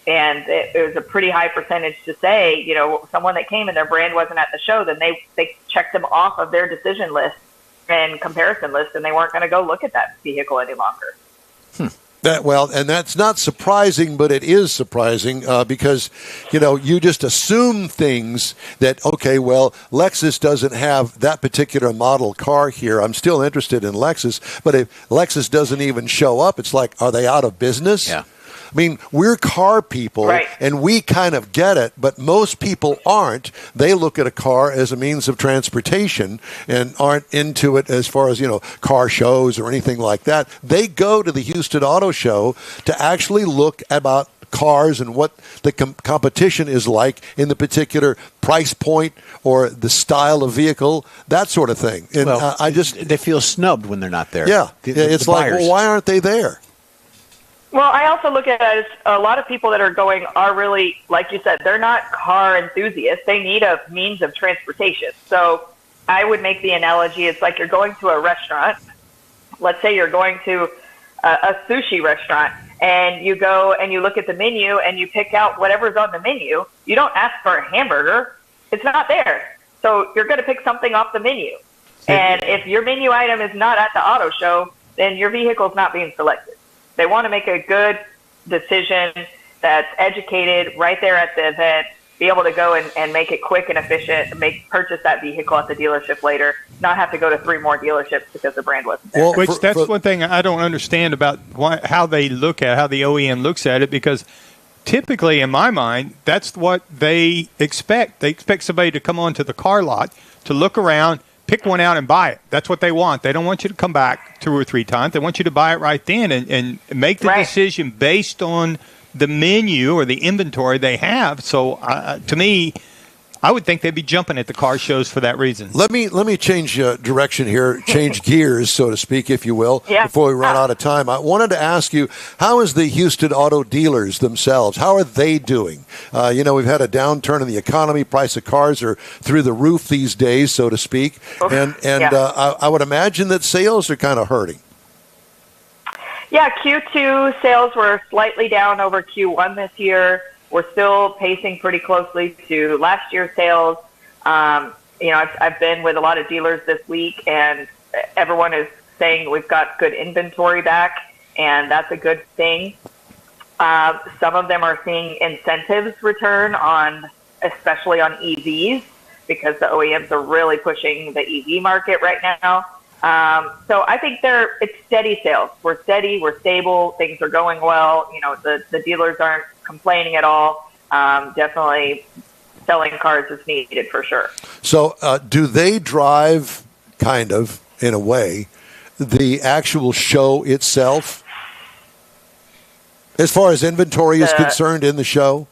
And it was a pretty high percentage to say, someone that came and their brand wasn't at the show, then they checked them off of their decision list and comparison list, and they weren't going to go look at that vehicle any longer. And that's not surprising, but it is surprising because, you just assume things that, okay, well, Lexus doesn't have that particular model car here. I'm still interested in Lexus, but if Lexus doesn't even show up, it's like, are they out of business? Yeah. I mean, we're car people, and we kind of get it, but most people aren't. They look at a car as a means of transportation and aren't into it as far as, car shows or anything like that. They go to the Houston Auto Show to actually look about cars and what the competition is like in the particular price point or the style of vehicle, that sort of thing. And they feel snubbed when they're not there. Yeah. It's like, well, why aren't they there? Well, I also look at it as a lot of people that are going are really, like you said, they're not car enthusiasts. They need a means of transportation. So I would make the analogy, it's like you're going to a restaurant. Let's say you're going to a sushi restaurant, and you go and you look at the menu and you pick out whatever's on the menu. You don't ask for a hamburger. It's not there. So you're going to pick something off the menu. And if your menu item is not at the auto show, then your vehicle is not being selected. They want to make a good decision that's educated right there at the event, be able to go and make it quick and efficient, purchase that vehicle at the dealership later, not have to go to 3 more dealerships because the brand wasn't there. Well, that's one thing I don't understand about how they look at, how the OEM looks at it, because typically in my mind, that's what they expect. They expect somebody to come onto the car lot, to look around, pick one out and buy it. That's what they want. They don't want you to come back 2 or 3 times. They want you to buy it right then and make the decision based on the menu or the inventory they have. So to me, I would think they'd be jumping at the car shows for that reason. Let me change direction here, change gears, so to speak, if you will, Yeah. before we run out of time. I wanted to ask you, how is the Houston auto dealers themselves? How are they doing? We've had a downturn in the economy. Price of cars are through the roof these days, so to speak. And I would imagine that sales are kind of hurting. Yeah, Q2 sales were slightly down over Q1 this year. We're still pacing pretty closely to last year's sales. I've been with a lot of dealers this week, and everyone is saying we've got good inventory back, and that's a good thing. Some of them are seeing incentives return especially on EVs, because the OEMs are really pushing the EV market right now. So I think it's steady sales. We're steady, we're stable, things are going well. The dealers aren't complaining at all. Definitely selling cars is needed for sure. So do they drive, kind of, in a way, the actual show itself? As far as inventory is concerned in the show?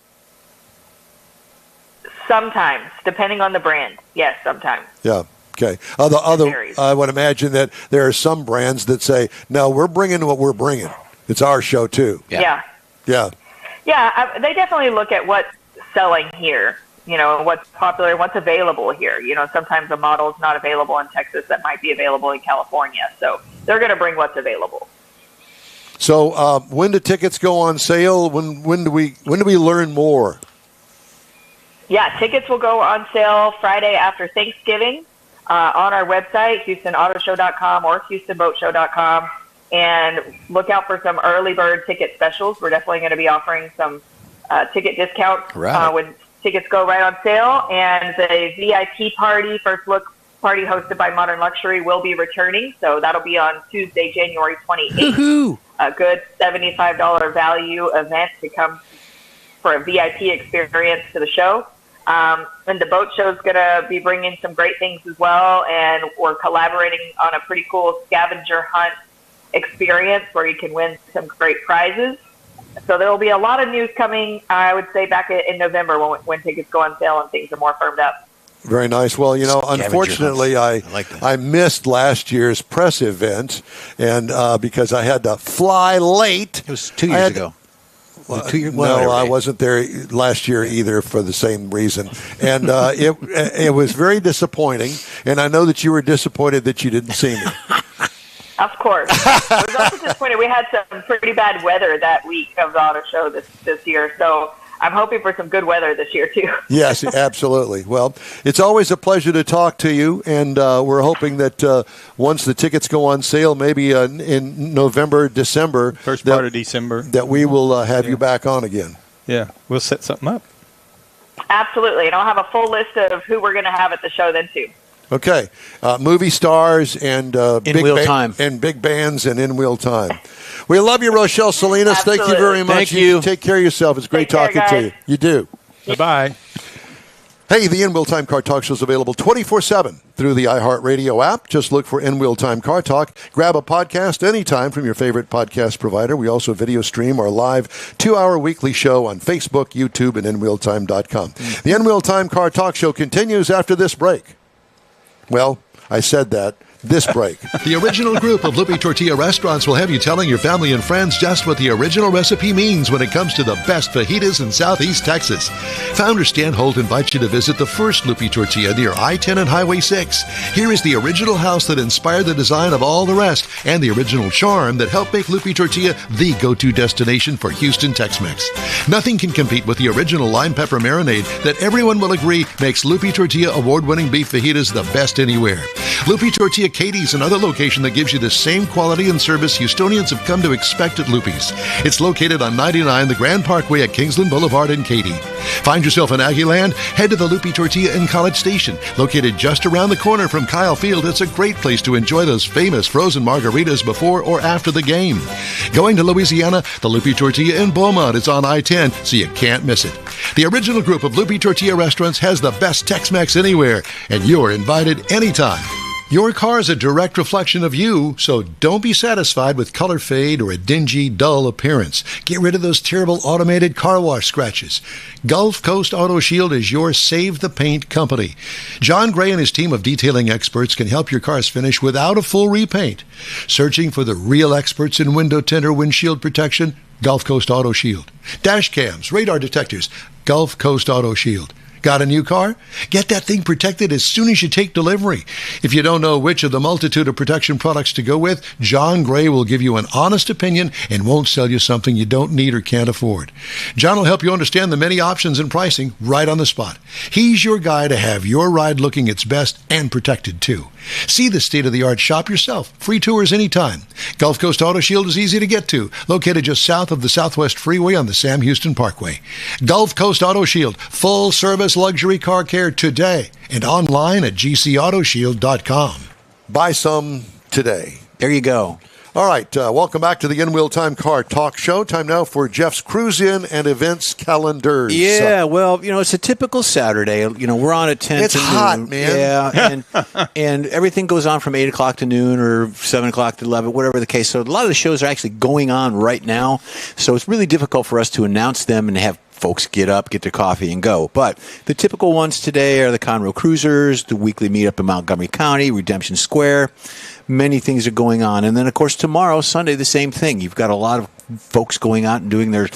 Sometimes, depending on the brand. Yes, sometimes. Yeah. Okay. I would imagine that there are some brands that say, no, we're bringing what we're bringing. It's our show, too. Yeah. Yeah. Yeah, they definitely look at what's selling here, what's popular, what's available here. Sometimes a model is not available in Texas that might be available in California. So they're going to bring what's available. So when do tickets go on sale? When do we learn more? Yeah, tickets will go on sale Friday after Thanksgiving on our website, HoustonAutoShow.com or HoustonBoatShow.com. And look out for some early bird ticket specials. We're definitely going to be offering some ticket discounts when tickets go right on sale. And the VIP party, first look party hosted by Modern Luxury, will be returning. So that'll be on Tuesday, January 28th. Woo-hoo. A good $75 value event to come for a VIP experience to the show. And the boat show is going to be bringing some great things as well. And we're collaborating on a pretty cool scavenger hunt experience where you can win some great prizes. So there will be a lot of news coming, I would say, back in November when tickets go on sale and things are more firmed up. Very nice. Well, unfortunately, I missed last year's press event, and because I had to fly late. It was 2 years ago. I wasn't there last year either for the same reason. And it was very disappointing, and I know that you were disappointed that you didn't see me. Of course. I was also disappointed. We had some pretty bad weather that week of the auto show this year, so I'm hoping for some good weather this year, too. Yes, absolutely. Well, it's always a pleasure to talk to you, and we're hoping that once the tickets go on sale, maybe in November, December, first part of December, that we will have you back on again. Yeah, we'll set something up. Absolutely, and I'll have a full list of who we're going to have at the show then, too. Okay, movie stars and in-wheel time and big bands and in-wheel time. We love you, Rochelle Salinas. Absolutely. Thank you very much. Thank you. Take care of yourself. It's great talking to you. You do. Bye-bye. Hey, the In-Wheel Time Car Talk Show is available 24/7 through the iHeartRadio app. Just look for In-Wheel Time Car Talk. Grab a podcast anytime from your favorite podcast provider. We also video stream our live 2-hour weekly show on Facebook, YouTube, and InWheelTime.com. The In-Wheel Time Car Talk Show continues after this break. Well, I said that. This break. The original group of Lupe Tortilla restaurants will have you telling your family and friends just what the original recipe means when it comes to the best fajitas in Southeast Texas. Founder Stan Holt invites you to visit the first Lupe Tortilla near I-10 and Highway 6. Here is the original house that inspired the design of all the rest and the original charm that helped make Lupe Tortilla the go-to destination for Houston Tex-Mex. Nothing can compete with the original lime pepper marinade that everyone will agree makes Lupe Tortilla award-winning beef fajitas the best anywhere. Lupe Tortilla Katie's another location that gives you the same quality and service Houstonians have come to expect at Lupe's. It's located on 99 the Grand Parkway at Kingsland Boulevard in Katy. Find yourself in Aggieland? Head to the Lupe Tortilla in College Station. Located just around the corner from Kyle Field, it's a great place to enjoy those famous frozen margaritas before or after the game. Going to Louisiana? The Lupe Tortilla in Beaumont is on I-10, so you can't miss it. The original group of Lupe Tortilla restaurants has the best Tex-Mex anywhere, and you're invited anytime. Your car is a direct reflection of you, so don't be satisfied with color fade or a dingy, dull appearance. Get rid of those terrible automated car wash scratches. Gulf Coast Auto Shield is your Save the Paint company. John Gray and his team of detailing experts can help your car's finish without a full repaint. Searching for the real experts in window tint or windshield protection? Gulf Coast Auto Shield. Dash cams, radar detectors, Gulf Coast Auto Shield. Got a new car? Get that thing protected as soon as you take delivery. If you don't know which of the multitude of protection products to go with, John Gray will give you an honest opinion and won't sell you something you don't need or can't afford. John will help you understand the many options and pricing right on the spot. He's your guy to have your ride looking its best and protected too. See the state-of-the-art shop yourself. Free tours anytime. Gulf Coast Auto Shield is easy to get to, located just south of the Southwest Freeway on the Sam Houston Parkway. Gulf Coast Auto Shield, full-service luxury car care today, and online at gcautoshield.com. Buy some today. There you go. All right, welcome back to the In Wheel Time Car Talk Show. Time now for Jeff's Cruise In and Events Calendars. Yeah, well, it's a typical Saturday. We're on at 10 It's to hot, noon. man. Yeah, and everything goes on from 8 o'clock to noon or 7 o'clock to 11, whatever the case. So a lot of the shows are actually going on right now. So it's really difficult for us to announce them and have folks get up, get their coffee, and go. But the typical ones today are the Conroe Cruisers, the weekly meetup in Montgomery County, Redemption Square. Many things are going on. And then, of course, tomorrow, Sunday, the same thing. You've got a lot of folks going out and doing their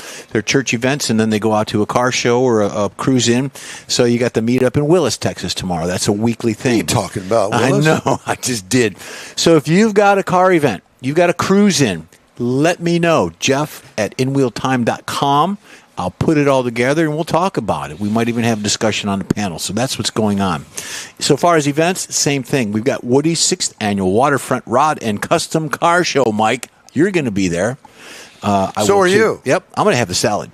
church events, and then they go out to a car show or a cruise in. So you got the meetup in Willis, Texas tomorrow. That's a weekly thing. What are you talking about, Willis? I know. I just did. So if you've got a car event, you've got a cruise in, let me know. Jeff at inwheeltime.com. I'll put it all together and we'll talk about it. We might even have a discussion on the panel. So that's what's going on. So far as events, same thing. We've got Woody's 6th Annual Waterfront Rod and Custom Car Show, Mike. You're going to be there. So are you. Yep. I'm going to have the salad.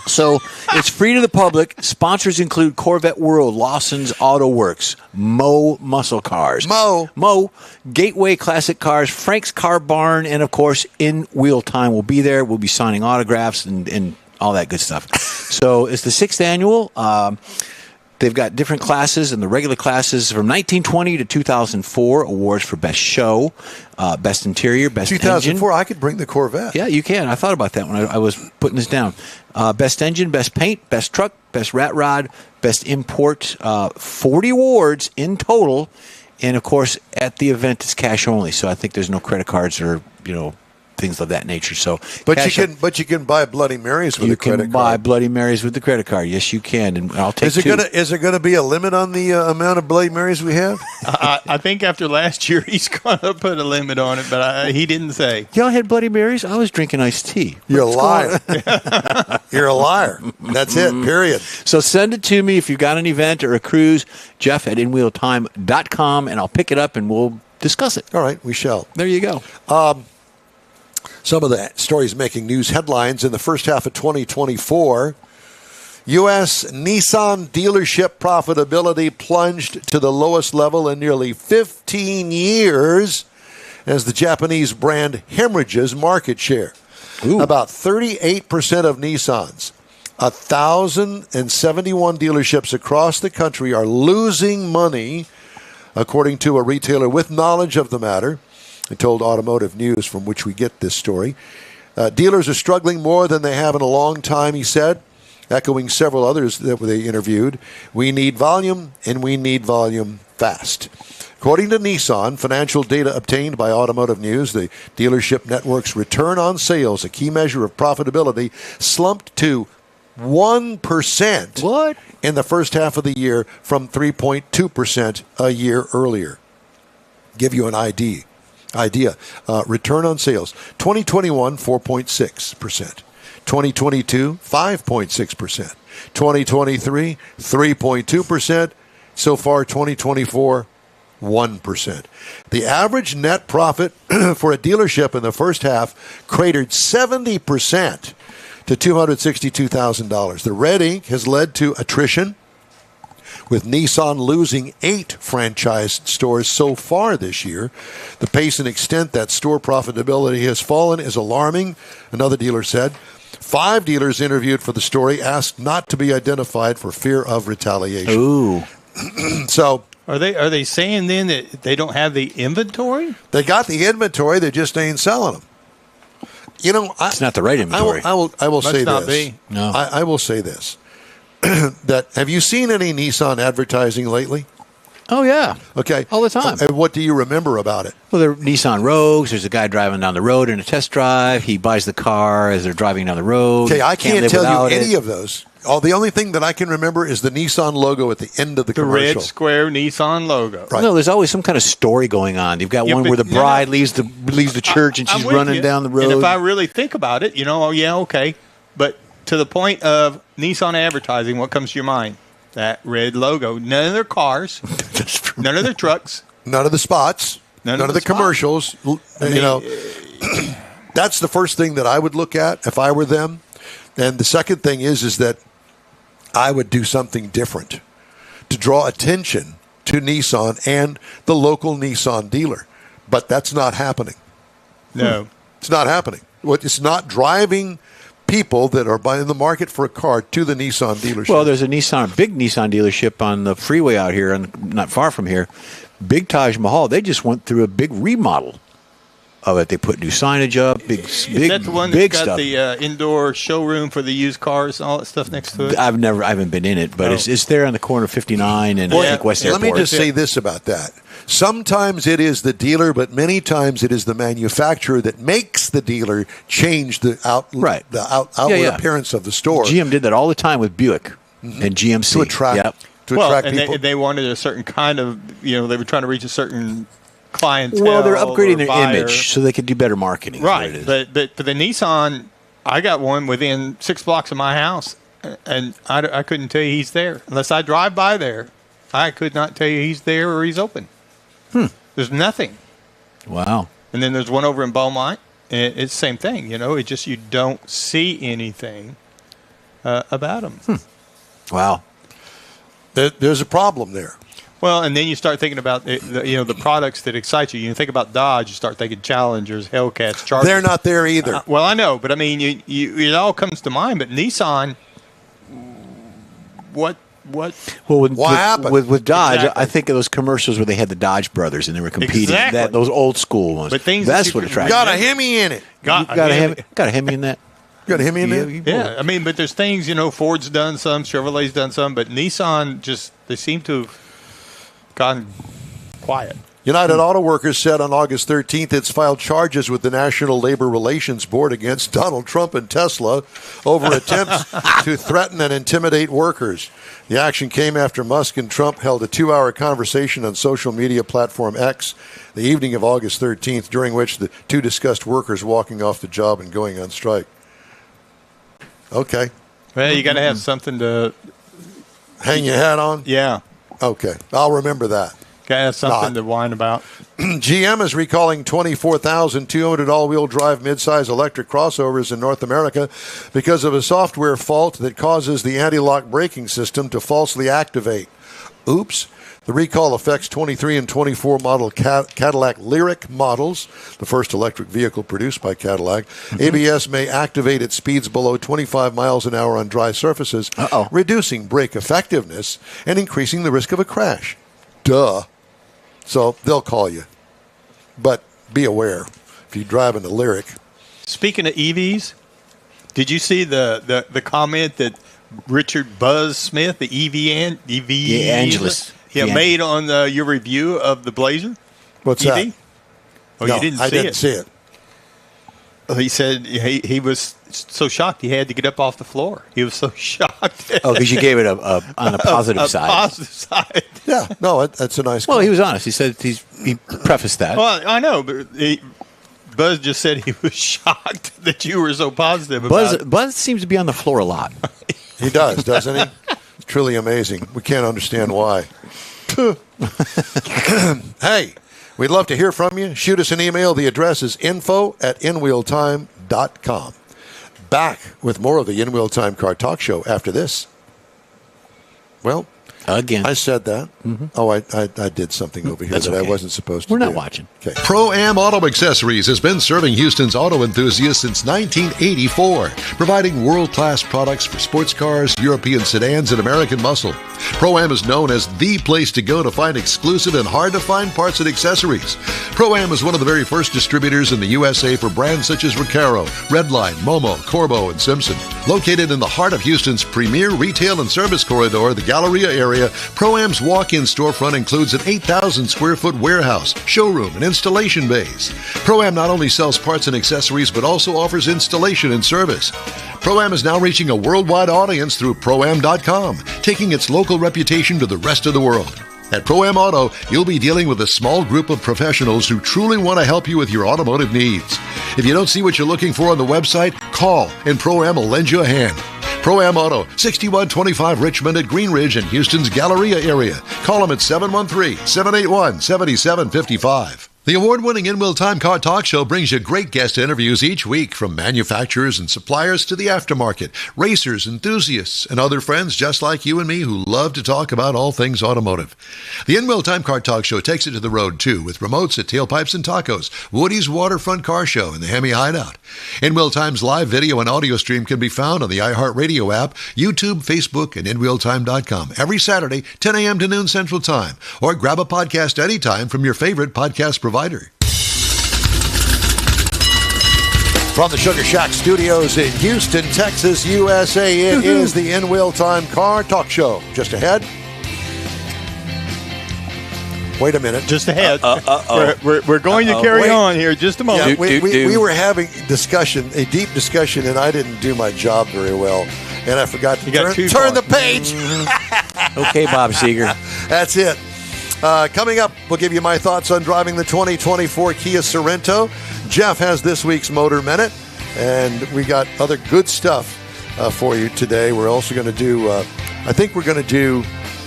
So it's free to the public. Sponsors include Corvette World, Lawson's Auto Works, Mo Muscle Cars, Mo Gateway Classic Cars, Frank's Car Barn, and of course, In Wheel Time will be there. We'll be signing autographs and all that good stuff. So it's the 6th annual. They've got different classes, and the regular classes from 1920 to 2004, awards for Best Show, Best Interior, Best 2004, Engine. I could bring the Corvette. Yeah, you can. I thought about that when I was putting this down. Best Engine, Best Paint, Best Truck, Best Rat Rod, Best Import, 40 awards in total. And, of course, at the event, it's cash only. So I think there's no credit cards or, things of that nature. So, But you can buy Bloody Marys with a credit card. You can buy Bloody Marys with the credit card. Yes, you can, and I'll take two. Is there going to be a limit on the amount of Bloody Marys we have? I think after last year he's going to put a limit on it, but he didn't say. Y'all had Bloody Marys? I was drinking iced tea. You're a liar. You're a liar. That's it, period. So send it to me if you've got an event or a cruise, Jeff at inwheeltime.com, and I'll pick it up and we'll discuss it. All right, we shall. There you go. Some of the stories making news headlines in the first half of 2024. U.S. Nissan dealership profitability plunged to the lowest level in nearly 15 years as the Japanese brand hemorrhages market share. Ooh. About 38% of Nissans, 1,071 dealerships across the country are losing money, according to a retailer with knowledge of the matter. He told Automotive News, from which we get this story. Dealers are struggling more than they have in a long time, he said, echoing several others that they interviewed. We need volume, and we need volume fast. According to Nissan, financial data obtained by Automotive News, the dealership network's return on sales, a key measure of profitability, slumped to 1% What? in the first half of the year from 3.2% a year earlier. Give you an idea. Return on sales, 2021, 4.6%. 2022, 5.6%. 2023, 3.2%. So far, 2024, 1%. The average net profit for a dealership in the first half cratered 70% to $262,000. The red ink has led to attrition, with Nissan losing 8 franchise stores so far this year. The pace and extent that store profitability has fallen is alarming, another dealer said. 5 dealers interviewed for the story asked not to be identified for fear of retaliation. Ooh. So Are they saying then that they don't have the inventory? They got the inventory, they just ain't selling them. You know, It's not the right inventory. I will say not this. be. No. I will say this. That have you seen any Nissan advertising lately? Oh, yeah. Okay. All the time. And what do you remember about it? Well, they're Nissan Rogues. There's a guy driving down the road in a test drive. He buys the car as they're driving down the road. Okay, I can't live tell you without any it. of those. The only thing that I can remember is the Nissan logo at the end of the The commercial. red square Nissan logo. Right. No, there's always some kind of story going on. You've got Yeah, one but where the no, no. bride leaves the church and I'm she's with running you. down the road. And if I really think about it, oh yeah, okay. But to the point of Nissan advertising, what comes to your mind? That red logo. None of their cars, none of their trucks. None of the spots, none of the spots. commercials. That's the first thing that I would look at if I were them. And the second thing is that I would do something different to draw attention to Nissan and the local Nissan dealer. But that's not happening. No. It's not happening. It's not driving people that are in the market for a car to the Nissan dealership. Well, there's a big Nissan dealership on the freeway out here, and not far from here. Big Taj Mahal. They just went through a big remodel of it. They put new signage up, big Is that the one that's big got stuff. the indoor showroom for the used cars and all that stuff next to it? I haven't been in it, but Oh. it's there on the corner of 59 and Well, I think West let Airport. me just say this about that. Sometimes it is the dealer, but many times it is the manufacturer that makes the dealer change the outward Yeah. appearance of the store GM did that all the time with Buick and GMC. to attract Yep. And people. they wanted a certain kind of, they were trying to reach a certain clientele. Well, they're upgrading or their buyer. image so they could do better marketing. is what Right. it is. But for the Nissan, I got one within 6 blocks of my house, and I couldn't tell you he's there. Unless I drive by there, I could not tell you he's there or he's open. There's nothing. Wow. And then there's one over in Beaumont. And it's the same thing, It just you don't see anything about them. Wow. There's a problem there. Well, and then you start thinking about the products that excite you. You think about Dodge, you start thinking Challengers, Hellcats, Chargers. They're not there either. Well, I know, but I mean, it all comes to mind. But Nissan, what? Well, What happened? with Dodge, Exactly. I think of those commercials where they had the Dodge brothers and they were competing. Exactly. Those old school ones. But things that That's you what can attracted Got me. a Hemi in it. Got a Hemi in that. Got a Hemi in there. Yeah, I mean, but there's things, Ford's done some, Chevrolet's done some, but Nissan they seem to have gone quiet. United Auto Workers said on August 13th it's filed charges with the National Labor Relations Board against Donald Trump and Tesla over attempts to threaten and intimidate workers. The action came after Musk and Trump held a 2-hour conversation on social media platform X the evening of August 13th, during which the two discussed workers walking off the job and going on strike. Okay. Well, you got to have something to, Hang your hat on? yeah, Okay. I'll remember that. got to have something Not. to whine about. GM is recalling 24,200 all-wheel drive midsize electric crossovers in North America because of a software fault that causes the anti-lock braking system to falsely activate. Oops. The recall affects 23 and 24 model Cadillac Lyric models, the first electric vehicle produced by Cadillac. ABS may activate at speeds below 25 miles an hour on dry surfaces, reducing brake effectiveness and increasing the risk of a crash. Duh. So they'll call you. But be aware, if you're driving the Lyric. Speaking of EVs, did you see the comment that Richard Buzz Smith, the EV Angelus. made on your review of the Blazer? What's EV? that? Oh, No, you didn't see I didn't it. see it. He said he was so shocked he had to get up off the floor. He was so shocked. Oh, because you gave it on a positive a side. positive side. Yeah, no, that's a nice Well, comment. he was honest. He said he prefaced that. Well, I know, but Buzz just said he was shocked that you were so positive about it. Buzz seems to be on the floor a lot. He does, doesn't he? It's truly amazing. We can't understand why. Hey, we'd love to hear from you. Shoot us an email. The address is info@inwheeltime.com. Back with more of the In Wheel Time Car Talk Show after this. Well, Again. I said that. Oh, I did something over here That's that I okay. wasn't supposed to We're do. not watching. Okay. Pro-Am Auto Accessories has been serving Houston's auto enthusiasts since 1984, providing world-class products for sports cars, European sedans, and American muscle. Pro-Am is known as the place to go to find exclusive and hard-to-find parts and accessories. Pro-Am is one of the very first distributors in the USA for brands such as Recaro, Redline, Momo, Corbo, and Simpson. Located in the heart of Houston's premier retail and service corridor, the Galleria area, Pro-Am's walk-in storefront includes an 8,000 square foot warehouse, showroom, and installation bays. Pro-Am not only sells parts and accessories, but also offers installation and service. Pro-Am is now reaching a worldwide audience through Pro-Am.com, taking its local reputation to the rest of the world. At Pro-Am Auto, you'll be dealing with a small group of professionals who truly want to help you with your automotive needs. If you don't see what you're looking for on the website, call and Pro-Am will lend you a hand. Pro-Am Auto, 6125 Richmond at Green Ridge in Houston's Galleria area. Call them at 713-781-7755. The award-winning In Will Time Car Talk Show brings you great guest interviews each week from manufacturers and suppliers to the aftermarket, racers, enthusiasts, and other friends just like you and me who love to talk about all things automotive. The In Will Time Car Talk Show takes it to the road, too, with remotes at Tailpipes and Tacos, Woody's Waterfront Car Show, and the Hemi Hideout. In Will Time's live video and audio stream can be found on the iHeartRadio app, YouTube, Facebook, and InWheelTime.com every Saturday, 10 a.m. to noon Central Time, or grab a podcast anytime from your favorite podcast provider. From the Sugar Shack Studios in Houston, Texas, USA, it is the In Wheel Time Car Talk Show. Just ahead. Wait a minute. Just ahead. We're going to carry Wait. on here just a moment. Yeah, we were having discussion, a deep discussion, and I didn't do my job very well. And I forgot to turn the page. Okay, Bob Seeger. That's it. Coming up, we'll give you my thoughts on driving the 2024 Kia Sorento. Jeff has this week's Motor Minute, and we got other good stuff for you today. We're also going to do, I think we're going to do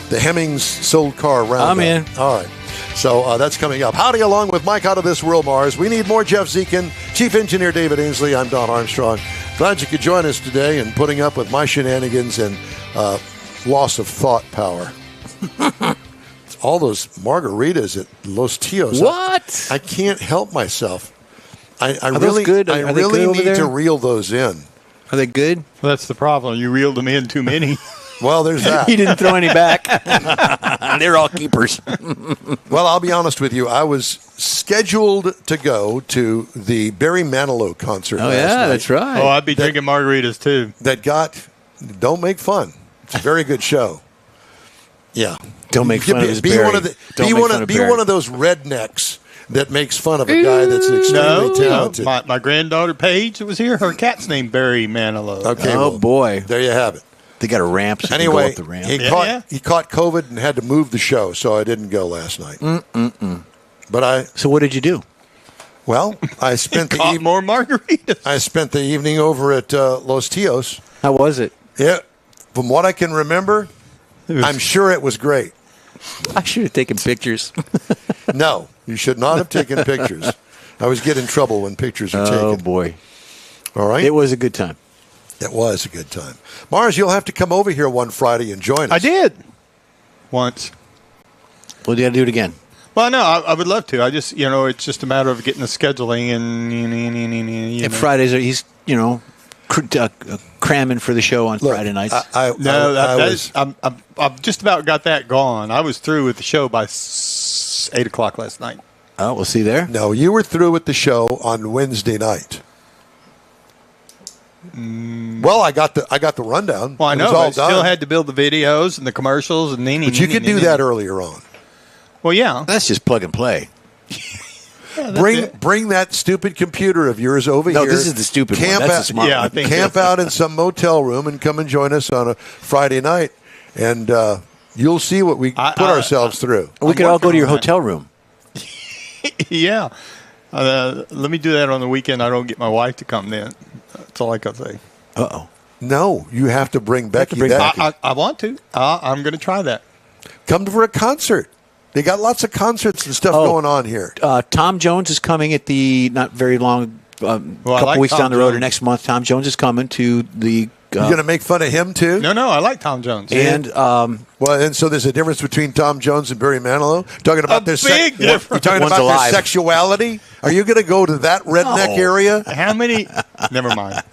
the Hemmings Sold Car Roundup. I'm in. All right. So that's coming up. Howdy, along with Mike Out of This World Mars. We need more Jeff Zekin, Chief Engineer David Ainsley. I'm Don Armstrong. Glad you could join us today and putting up with my shenanigans and loss of thought power. All those margaritas at Los Tios. What? I can't help myself. I Are really, those good? I Are they really good over need there? to reel those in. Are they good? Well, that's the problem. You reeled them in too many. Well, there's that. He didn't throw any back. They're all keepers. Well, I'll be honest with you. I was scheduled to go to the Barry Manilow concert Oh, last yeah, night. that's right. Oh, I'd be drinking margaritas too. That got, don't make fun. It's a very good show. Yeah. Don't make fun of his be Barry. one of the, Don't be make one fun of, of be Barry. one of those rednecks that makes fun of a guy that's extremely talented. My granddaughter Paige that was here, her cat's named Barry Manilow. Okay. Oh, well, boy. There you have it. They got a ramp. So you can go Anyway, up the ramp. he caught COVID and had to move the show, so I didn't go last night. But So what did you do? I spent the Caught more margaritas. I spent the evening over at Los Tios. How was it? Yeah, from what I can remember, I'm sure it was great. I should have taken pictures. No, you should not have taken pictures. I always get in trouble when pictures are taken. Oh, boy. All right? It was a good time. It was a good time. Mars, you'll have to come over here one Friday and join us. I did once. Well, you got to do it again. Well, no, I would love to. I just, it's just a matter of getting the scheduling and. And Fridays, he's, cramming for the show on Friday nights. I've just about got that gone. I was through with the show by 8 o'clock last night. Oh, we'll see there. No, you were through with the show on Wednesday night. Well, I got the rundown. Well, I It know. was all I still done. had to build the videos and the commercials and But you could do that earlier on. Well, yeah. That's just plug and play. Bring that stupid computer of yours over here. No, this is the stupid one. That's the smart Yeah, I one. think Camp out in some motel room and come and join us on a Friday night, and you'll see what we put ourselves through. We could all go to your hotel room. Yeah. Let me do that on the weekend. I don't get my wife to come then. That's all I can say. Uh-oh. No, you have to bring Becky bring back. I want to. I'm going to try that. Come for a concert. They got lots of concerts and stuff Oh. going on here. Tom Jones is coming at the not very long, I couple like weeks Tom down the road or Jones. next month. Tom Jones is coming to the You're going to make fun of him too? No, I like Tom Jones. And Well, and so there's a difference between Tom Jones and Barry Manilow. Talking about their big difference. You're talking One's about alive. their sexuality. Are you going to go to that redneck area? How many? Never mind.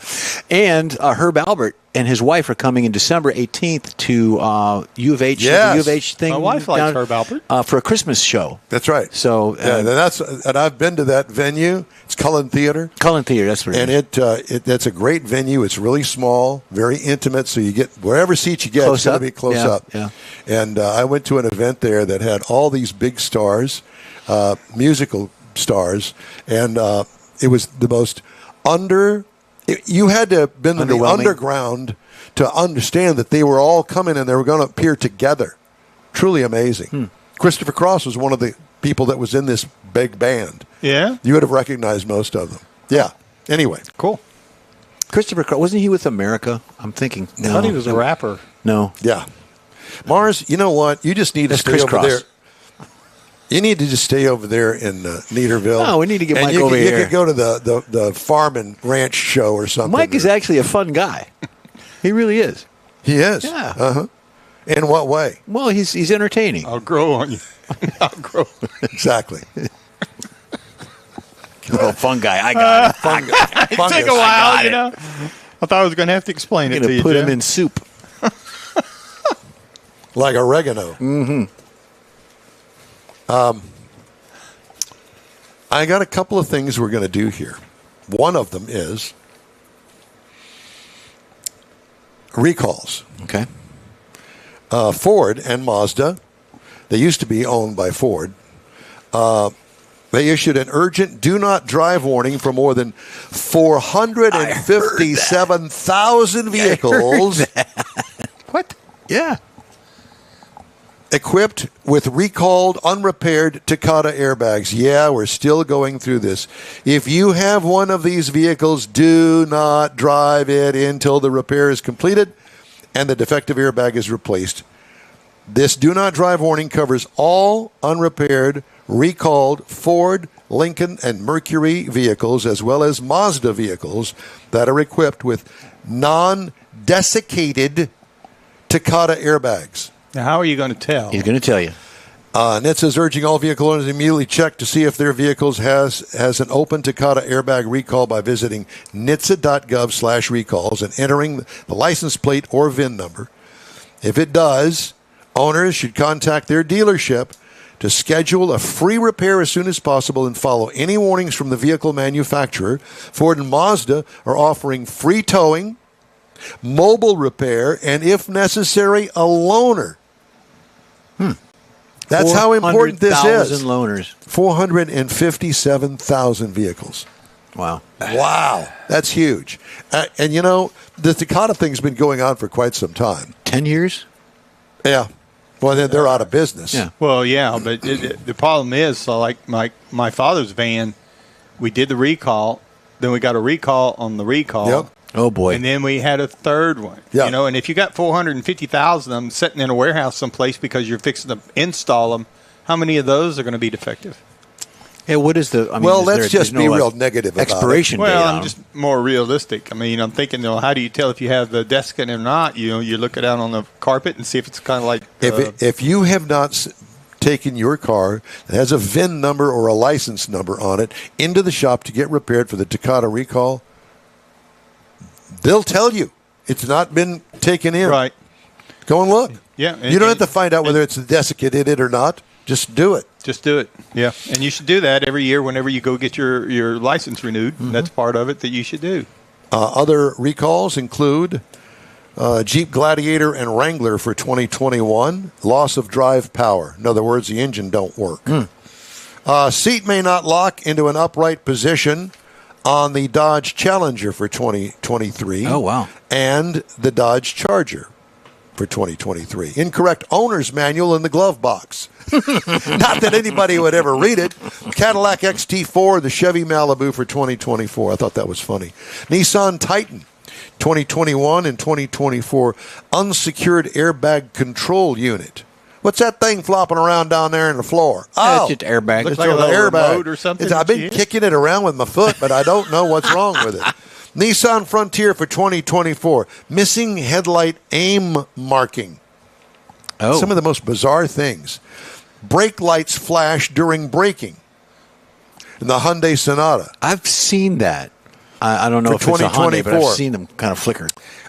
And Herb Albert and his wife are coming in December 18th to U of H. Yes. The U of H thing. My wife likes Herb Albert. For a Christmas show. That's right. So and I've been to that venue. It's Cullen Theater. Cullen Theater, that's what it And is. that's a great venue. It's really small, very intimate. So you get wherever seat you get, Close it's going up? to be close Yeah, up. yeah. And I went to an event there that had all these big stars, musical stars, and it was the most you had to have been in the Underwhelming. underground to understand that they were all coming and they were going to appear together. Truly amazing. Christopher Cross was one of the people that was in this big band. Yeah. You would have recognized most of them. Yeah. Anyway. Cool. Christopher Cross, wasn't he with America? I'm thinking. I thought he was a rapper. No. Yeah. Mars, you know what? You just need to That's stay Chris over Cross. there. You need to just stay over there in Neaterville. No, we need to get And Mike you over could, here. You could go to the farm and ranch show or something. Mike is actually a fun guy. He really is. He is. Yeah. Uh-huh. In what way? Well, he's entertaining. I'll grow on you. I'll grow. Exactly. Oh, fun guy. I got it. Fungus. Take a while, you know. I thought I was going to have to explain I'm it going to to you. put Jim. him in soup. Like oregano. Mm-hmm. I got a couple of things we're going to do here. One of them is recalls. Okay. Ford and Mazda, they used to be owned by Ford. They issued an urgent do not drive warning for more than 457,000 vehicles What? Yeah. equipped with recalled, unrepaired Takata airbags. Yeah, we're still going through this. If you have one of these vehicles, do not drive it until the repair is completed and the defective airbag is replaced. This do not drive warning covers all unrepaired, recalled Ford, Lincoln, and Mercury vehicles, as well as Mazda vehicles that are equipped with non-desiccated Takata airbags. Now, how are you going to tell? He's going to tell you. NHTSA is urging all vehicle owners to immediately check to see if their vehicles has an open Takata airbag recall by visiting NHTSA.gov/recalls and entering the license plate or VIN number. If it does, owners should contact their dealership to schedule a free repair as soon as possible and follow any warnings from the vehicle manufacturer. Ford and Mazda are offering free towing, mobile repair, and if necessary, a loaner. That's how important this is. 400,000 loaners. 457,000 vehicles. Wow. Wow. That's huge. And you know, the Takata thing's been going on for quite some time. 10 years? Yeah. Well, they're out of business. Yeah. Well, yeah, but the problem is, so like my father's van, we did the recall, then we got a recall on the recall. Yep. Oh, boy. And then we had a third one. Yeah. You know, and if you got 450,000 of them sitting in a warehouse someplace because you're fixing to install them, how many of those are going to be defective? Yeah, what is the... I mean, Well, is let's just there's be no, real negative about it. expiration date Well, on I'm them. just more realistic. I mean, I'm thinking, how do you tell if you have the desiccant or not? You look it out on the carpet and see if it's kind of like... If you have not taken your car that has a VIN number or a license number on it into the shop to get repaired for the Takata recall, they'll tell you it's not been taken in. Right. Go and look. Yeah. You don't have to find out whether it's a desiccant in it or not. Just do it. Just do it. Yeah. And you should do that every year whenever you go get your license renewed. Mm-hmm. That's part of it that you should do. Other recalls include Jeep Gladiator and Wrangler for 2021. Loss of drive power. In other words, the engine don't work. Seat may not lock into an upright position on the Dodge Challenger for 2023. Oh, wow. And the Dodge Charger for 2023. Incorrect owner's manual in the glove box. Not that anybody would ever read it. Cadillac XT4, the Chevy Malibu for 2024. I thought that was funny. Nissan Titan 2021 and 2024 unsecured airbag control unit. What's that thing flopping around down there in the floor? It's just airbag. Looks It's like a an little airbag. remote or something. I've been kicking it around with my foot, but I don't know what's wrong with it. Nissan Frontier for 2024. Missing headlight aim marking. Oh, Some of the most bizarre things. Brake lights flash during braking. In the Hyundai Sonata. I've seen that. I don't know For if it's a Hyundai, but 2024. I've seen them kind of flicker.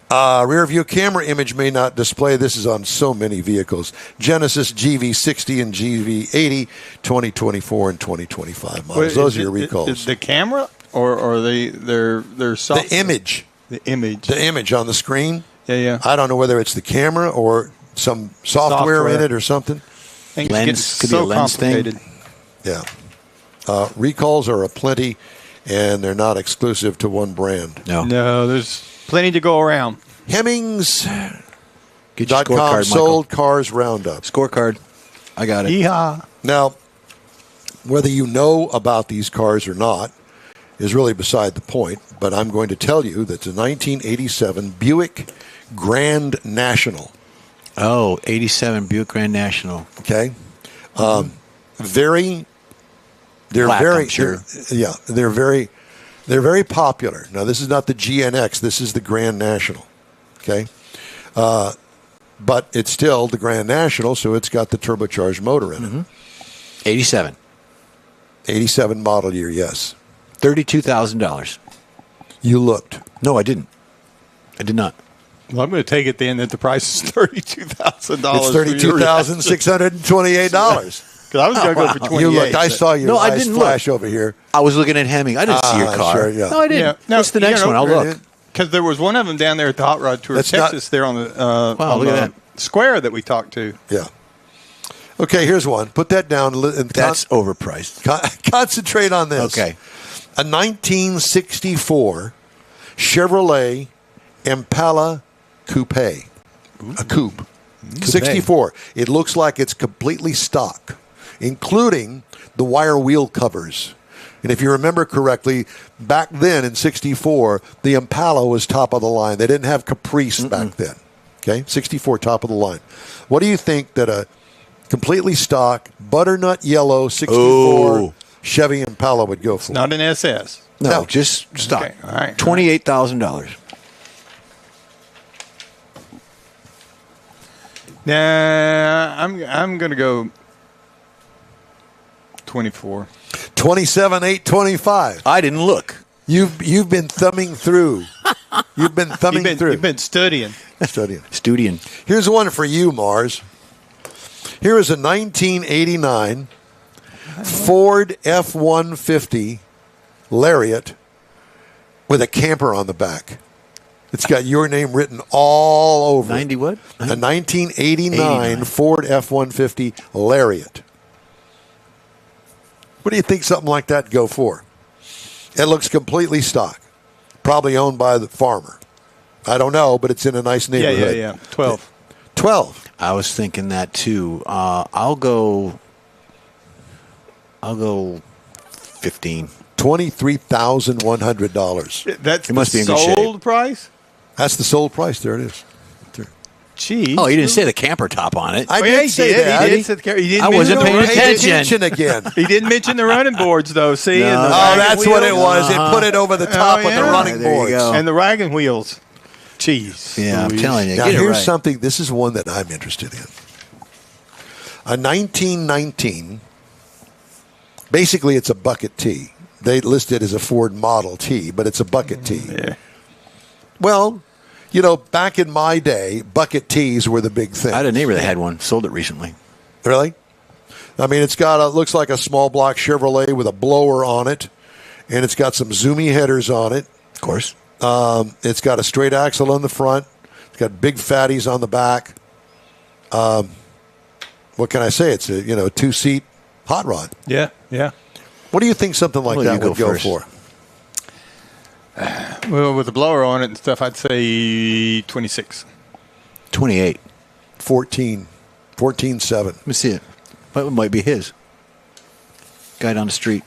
Rear view camera image may not display. This is on so many vehicles. Genesis GV60 and GV80, 2024 and 2025 models. Wait, Those is are your it- recalls. is the camera or their software? The image. The image. The image on the screen. Yeah. I don't know whether it's the camera or some software in Software. it or something. Things Lens, get could be a so lens thing. complicated. Yeah. Recalls are aplenty, and they're not exclusive to one brand. No. No, there's plenty to go around. Hemmings.com Get your scorecard, Michael. sold cars roundup. Scorecard. I got it. Yeehaw. Now, whether you know about these cars or not is really beside the point, but I'm going to tell you that the 1987 Buick Grand National, Oh, 87 Buick Grand National. okay? They're Black, very, I'm sure. they're very popular. Now, this is not the GNX, this is the Grand National, okay? But it's still the Grand National, so it's got the turbocharged motor in it. 87. 87 model year, yes. $32,000. You looked. No, I didn't. I did not. Well, I'm going to take it then that the price is $32,000. It's $32,628. Because I was going to go for 28. You looked. I saw your No, I eyes didn't flash over here. I was looking at Hemming. I didn't see your car. Sure, yeah. No, I didn't. Yeah. No, What's the next you know, one? I'll look. Because there was one of them down there at the Hot Rod Tour That's Texas there on the, on look at the square that we talked to. Yeah. Okay, here's one. Put that down and That's overpriced. concentrate on this. Okay. A 1964 Chevrolet Impala Coupe. A coupe. 64. It looks like it's completely stock, including the wire wheel covers. And if you remember correctly, back then in 64, the Impala was top of the line. They didn't have Caprice back then. Okay? 64, top of the line. What do you think that a completely stock, butternut yellow 64 Oh. Chevy Impala would go for? Not an SS. No, No. just stock. Okay, all right. $28,000. Nah, I'm going to go 24. 27,825. I didn't look. You've been thumbing through. You've been thumbing through. You've been studying. Studying. Studian. Here's one for you, Mars. Here is a 1989 Ford F-150 Lariat with a camper on the back. It's got your name written all over. 90 what? A 1989 89. Ford F-150 Lariat. What do you think something like that go for? It looks completely stock. Probably owned by the farmer. I don't know, but it's in a nice neighborhood. Yeah. 12. 12. I was thinking that too. I'll go 15. $23,100. That's It must the be in good shape. sold price? That's the sold price. There it is. Jeez. Oh, you didn't say the camper top on it. I Oh, did yeah, he say did. that. He did. He didn't I wasn't mention paying the- attention. again. He didn't mention the running boards, though. See? No. And the Oh, wagon that's what it wheels. was. It put it over the top of the yeah. running There you boards. go. And the wagon wheels. Jeez. Yeah, I'm Louise. telling you. Now, Get it here's right. something. This is one that I'm interested in. A 1919. Basically, it's a bucket T. They list it as a Ford Model T, but it's a bucket T. Yeah. Well, you know, back in my day, bucket Ts were the big thing. I had a neighbor that had one. Sold it recently. Really? I mean, it's got looks like a small block Chevrolet with a blower on it, and it's got some zoomy headers on it. Of course. It's got a straight axle on the front. It's got big fatties on the back. What can I say? It's a two-seat hot rod. Yeah. What do you think something like Well, that you would go go first. for? Well, with the blower on it and stuff, I'd say 26. 28. 14.7. Let me see it. It might be his. Guy down the street.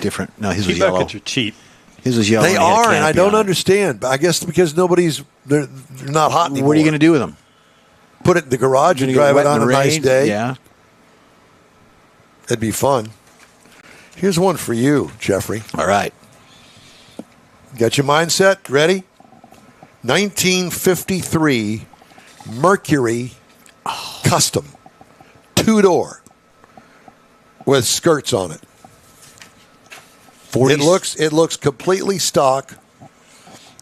Different. No, his was Cheap yellow. buckets are cheap. His was yellow. They and he had a are, and I canopy don't on it. understand. But I guess because they're not hot anymore. What are you going to do with them? Put it in the garage and drive it on a nice day? Yeah. It'd be fun. Here's one for you, Jeffrey. All right. Got your mindset ready? 1953 Mercury Custom. 2-door with skirts on it. 40. It looks completely stock.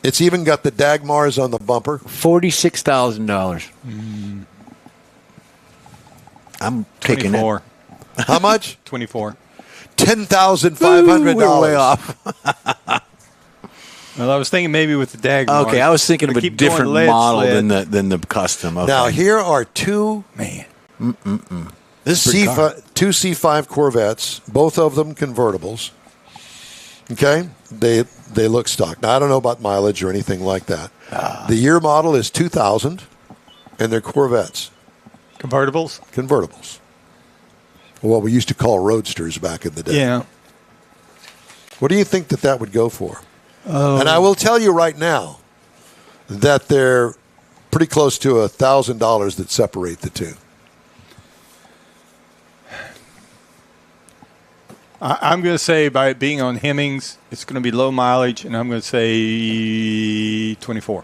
It's even got the Dagmars on the bumper. $46,000. I'm taking it. 24. How much? 24. $10,500. We're way off. Well, I was thinking maybe with the Dagmar. Okay, I was thinking of But a keep going different lead model sled. than the custom. Okay. Now here are two Man. This is a pretty car. two C5 Corvettes, both of them convertibles. Okay, they look stock. Now I don't know about mileage or anything like that. The year model is 2000, and they're Corvettes, Convertibles? convertibles. What we used to call roadsters back in the day. Yeah. What do you think that would go for? And I will tell you right now that they're pretty close to $1,000 that separate the two. I'm going to say by it being on Hemmings, it's going to be low mileage, and I'm going to say 24.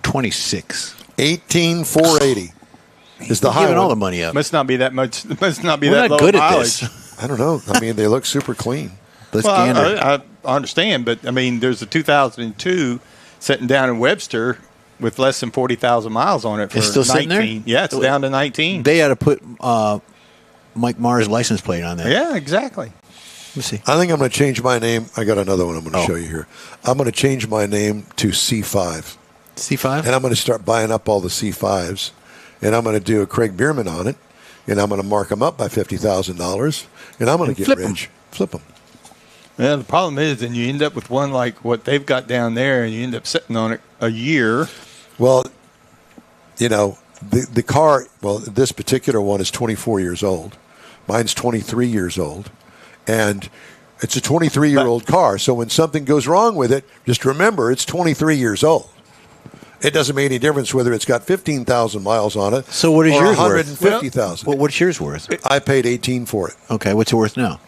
26. 18,480 is the high Giving one. all the money up. Must not be that much. Must not be We're that not low good at mileage. this. I don't know. I mean, they look super clean. Let's Well, gander. I understand, but I mean, there's a 2002 sitting down in Webster with less than 40,000 miles on it for It's still 19. sitting there? Yeah, it's down to 19. They ought to put Mike Mars' license plate on there. Yeah, exactly. Let's see. I think I'm going to change my name. I got another one I'm going to Oh. show you here. I'm going to change my name to C5. C5? And I'm going to start buying up all the C5s. And I'm going to do a Craig Bierman on it. And I'm going to mark them up by $50,000. And I'm going to get flip 'em. rich. Flip them. Yeah, the problem is, then you end up with one like what they've got down there, and you end up sitting on it a year. Well, you know, the car, well, this particular one is 24 years old. Mine's 23 years old. And it's a 23-year-old car. So when something goes wrong with it, just remember it's 23 years old. It doesn't make any difference whether it's got 15,000 miles on it. So what is or yours worth? 150,000. Well, what's yours worth? I paid 18 for it. Okay, what's it worth now?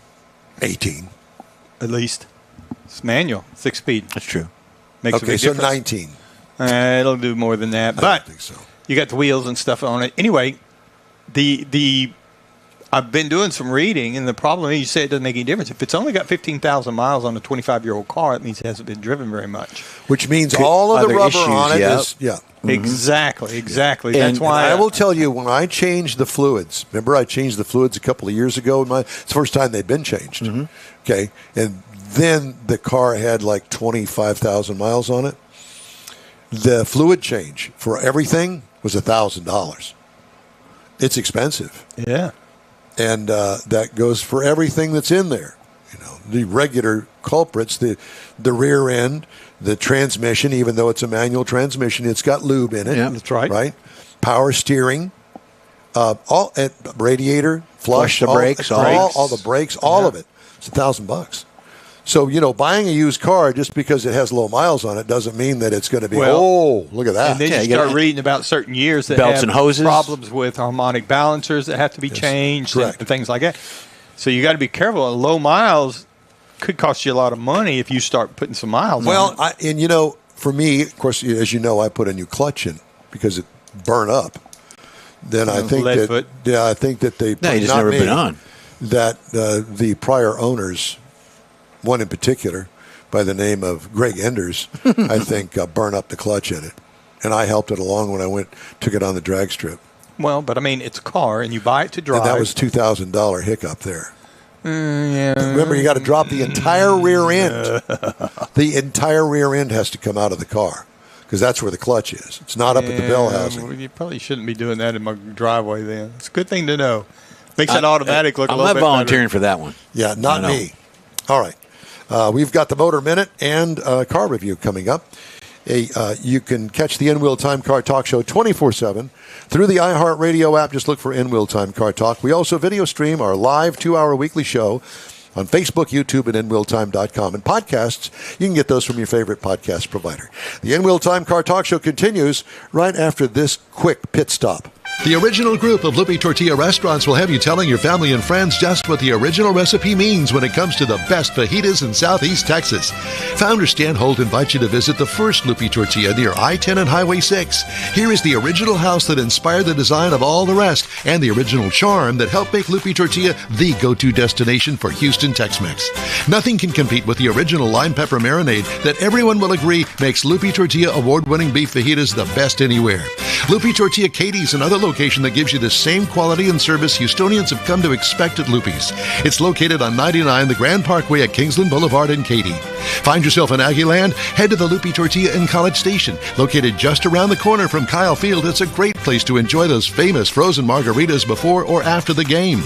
18. At least it's manual, 6-speed. That's true. Makes a Okay, big so difference. 19. It'll do more than that, I but don't think so. you got the wheels and stuff on it. Anyway, the I've been doing some reading, and the problem is you say it doesn't make any difference. If it's only got 15,000 miles on a 25-year-old car, it means it hasn't been driven very much. Which means all of the other rubber issues, on it yeah. is, yeah. Exactly. And That's why I will tell you, when I changed the fluids, remember I changed the fluids a couple of years ago. It's the first time they'd been changed. Okay. And then the car had like 25,000 miles on it. The fluid change for everything was $1,000. It's expensive. Yeah. And that goes for everything that's in there. You know, the regular culprits, the rear end, the transmission, even though it's a manual transmission, it's got lube in it. Yeah, that's right. Right? Power steering, all radiator, flush, the brakes, all the brakes, all of it. It's $1,000. So, you know, buying a used car just because it has low miles on it doesn't mean that it's going to be, Well, look at that. And then Yeah, you you start gotta- reading about certain years that Belts have and hoses. problems with harmonic balancers that have to be changed correct. and things like that. So you got to be careful. Low miles could cost you a lot of money if you start putting some miles on Well, it. and you know, for me, of course, as you know, I put a new clutch in because it burned up. Then I think lead that foot. I think that they No, you just not never me, been on. that the prior owners, one in particular, by the name of Greg Enders, I think burned up the clutch in it, and I helped it along when I took it on the drag strip. Well, but I mean, it's a car, and you buy it to drive. And that was $2,000 hiccup there. yeah. Remember, you got to drop the entire rear end. The entire rear end has to come out of the car because that's where the clutch is. It's not up at the bell housing. Well, you probably shouldn't be doing that in my driveway. Then it's a good thing to know. Makes that automatic look a I'm little not bit volunteering for that one. Yeah, not No. me. All right. We've got the Motor Minute and car review coming up. You can catch the In-Wheel Time Car Talk Show 24/7 through the iHeartRadio app. Just look for In-Wheel Time Car Talk. We also video stream our live 2-hour weekly show on Facebook, YouTube, and InWheelTime.com. And podcasts, you can get those from your favorite podcast provider. The In-Wheel Time Car Talk Show continues right after this quick pit stop. The original group of Lupe Tortilla restaurants will have you telling your family and friends just what the original recipe means when it comes to the best fajitas in Southeast Texas. Founder Stan Holt invites you to visit the first Lupe Tortilla near I-10 and Highway 6. Here is the original house that inspired the design of all the rest and the original charm that helped make Lupe Tortilla the go-to destination for Houston Tex-Mex. Nothing can compete with the original lime pepper marinade that everyone will agree makes Lupe Tortilla award-winning beef fajitas the best anywhere. Lupe Tortilla Katie's another location that gives you the same quality and service Houstonians have come to expect at Lupe's. It's located on 99 the Grand Parkway at Kingsland Boulevard in Katy. Find yourself in Aggieland? Head to the Lupe Tortilla in College Station. Located just around the corner from Kyle Field, it's a great place to enjoy those famous frozen margaritas before or after the game.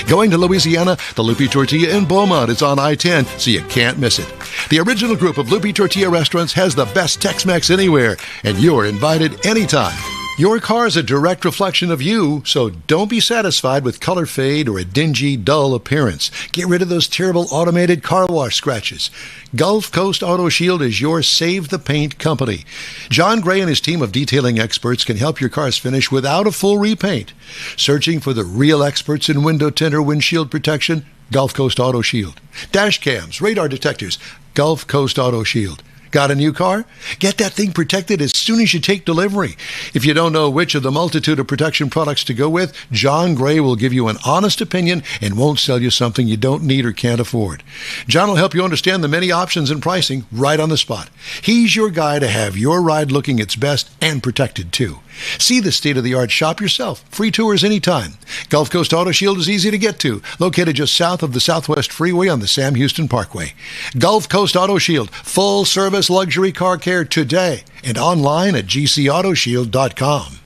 Going to Louisiana, the Lupe Tortilla in Beaumont is on I-10, so you can't miss it. The original group of Lupe Tortilla restaurants has the best Tex-Mex anywhere, and you're invited anytime. Your car is a direct reflection of you, so don't be satisfied with color fade or a dingy, dull appearance. Get rid of those terrible automated car wash scratches. Gulf Coast Auto Shield is your Save the Paint company. John Gray and his team of detailing experts can help your cars finish without a full repaint. Searching for the real experts in window tint or windshield protection? Gulf Coast Auto Shield. Dash cams, radar detectors? Gulf Coast Auto Shield. Got a new car? Get that thing protected as soon as you take delivery. If you don't know which of the multitude of protection products to go with, John Gray will give you an honest opinion and won't sell you something you don't need or can't afford. John will help you understand the many options and pricing right on the spot. He's your guy to have your ride looking its best and protected too. See the state-of-the-art shop yourself. Free tours anytime. Gulf Coast Auto Shield is easy to get to, located just south of the Southwest Freeway on the Sam Houston Parkway. Gulf Coast Auto Shield, full-service luxury car care today, and online at gcautoshield.com.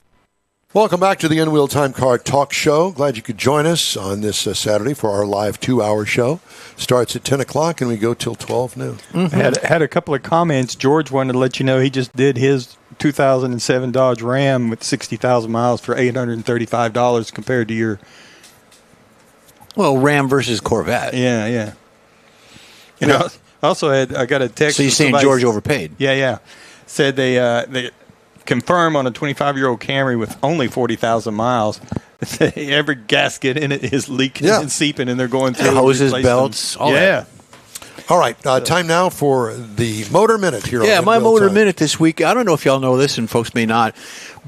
Welcome back to the In Wheel Time Car Talk Show. Glad you could join us on this Saturday for our live 2-hour show. Starts at 10 o'clock and we go till 12 noon. Mm-hmm. Had a couple of comments. George wanted to let you know he just did his 2007 Dodge Ram with 60,000 miles for $835 compared to your... Well, Ram versus Corvette. Yeah. You know, I got a text. So you're saying George overpaid? Yeah. Said they confirm on a 25-year-old Camry with only 40,000 miles, every gasket in it is leaking and seeping, and they're going through hoses, belts, all that. All right, time now for the Motor Minute here. Yeah, my Motor Minute this week. I don't know if y'all know this, and folks may not.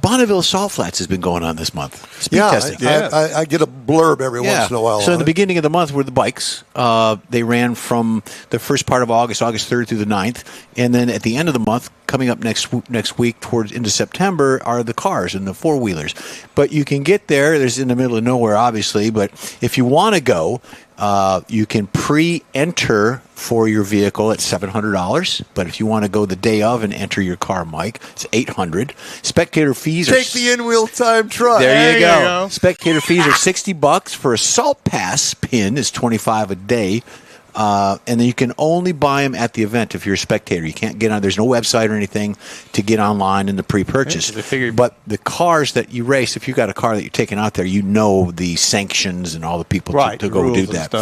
Bonneville Salt Flats has been going on this month. Speed testing. I get a blurb every once in a while. So in the beginning of the month were the bikes. They ran from the first part of August 3rd through the 9th. And then at the end of the month, coming up next week towards into September, are the cars and the four-wheelers. But you can get there. There's in the middle of nowhere, obviously. But if you want to go, you can pre-enter for your vehicle at $700. But if you want to go the day of and enter your car, Mike, it's $800. Spectator fees Take the In-Wheel Time truck. There you go. Spectator fees are $60 for a Salt Pass pin is $25 a day. And then you can only buy them at the event if you're a spectator. You can't get on. There's no website or anything to get online in the pre-purchase. But the cars that you race, if you've got a car that you're taking out there, you know the sanctions and all the people to go do that.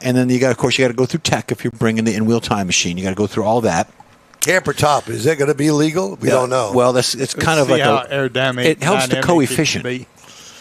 And then you got to go through tech if you're bringing the in-wheel time machine. You got to go through all that. Camper top, is that going to be legal? We don't know. Well, it's kind of like it helps the coefficient. It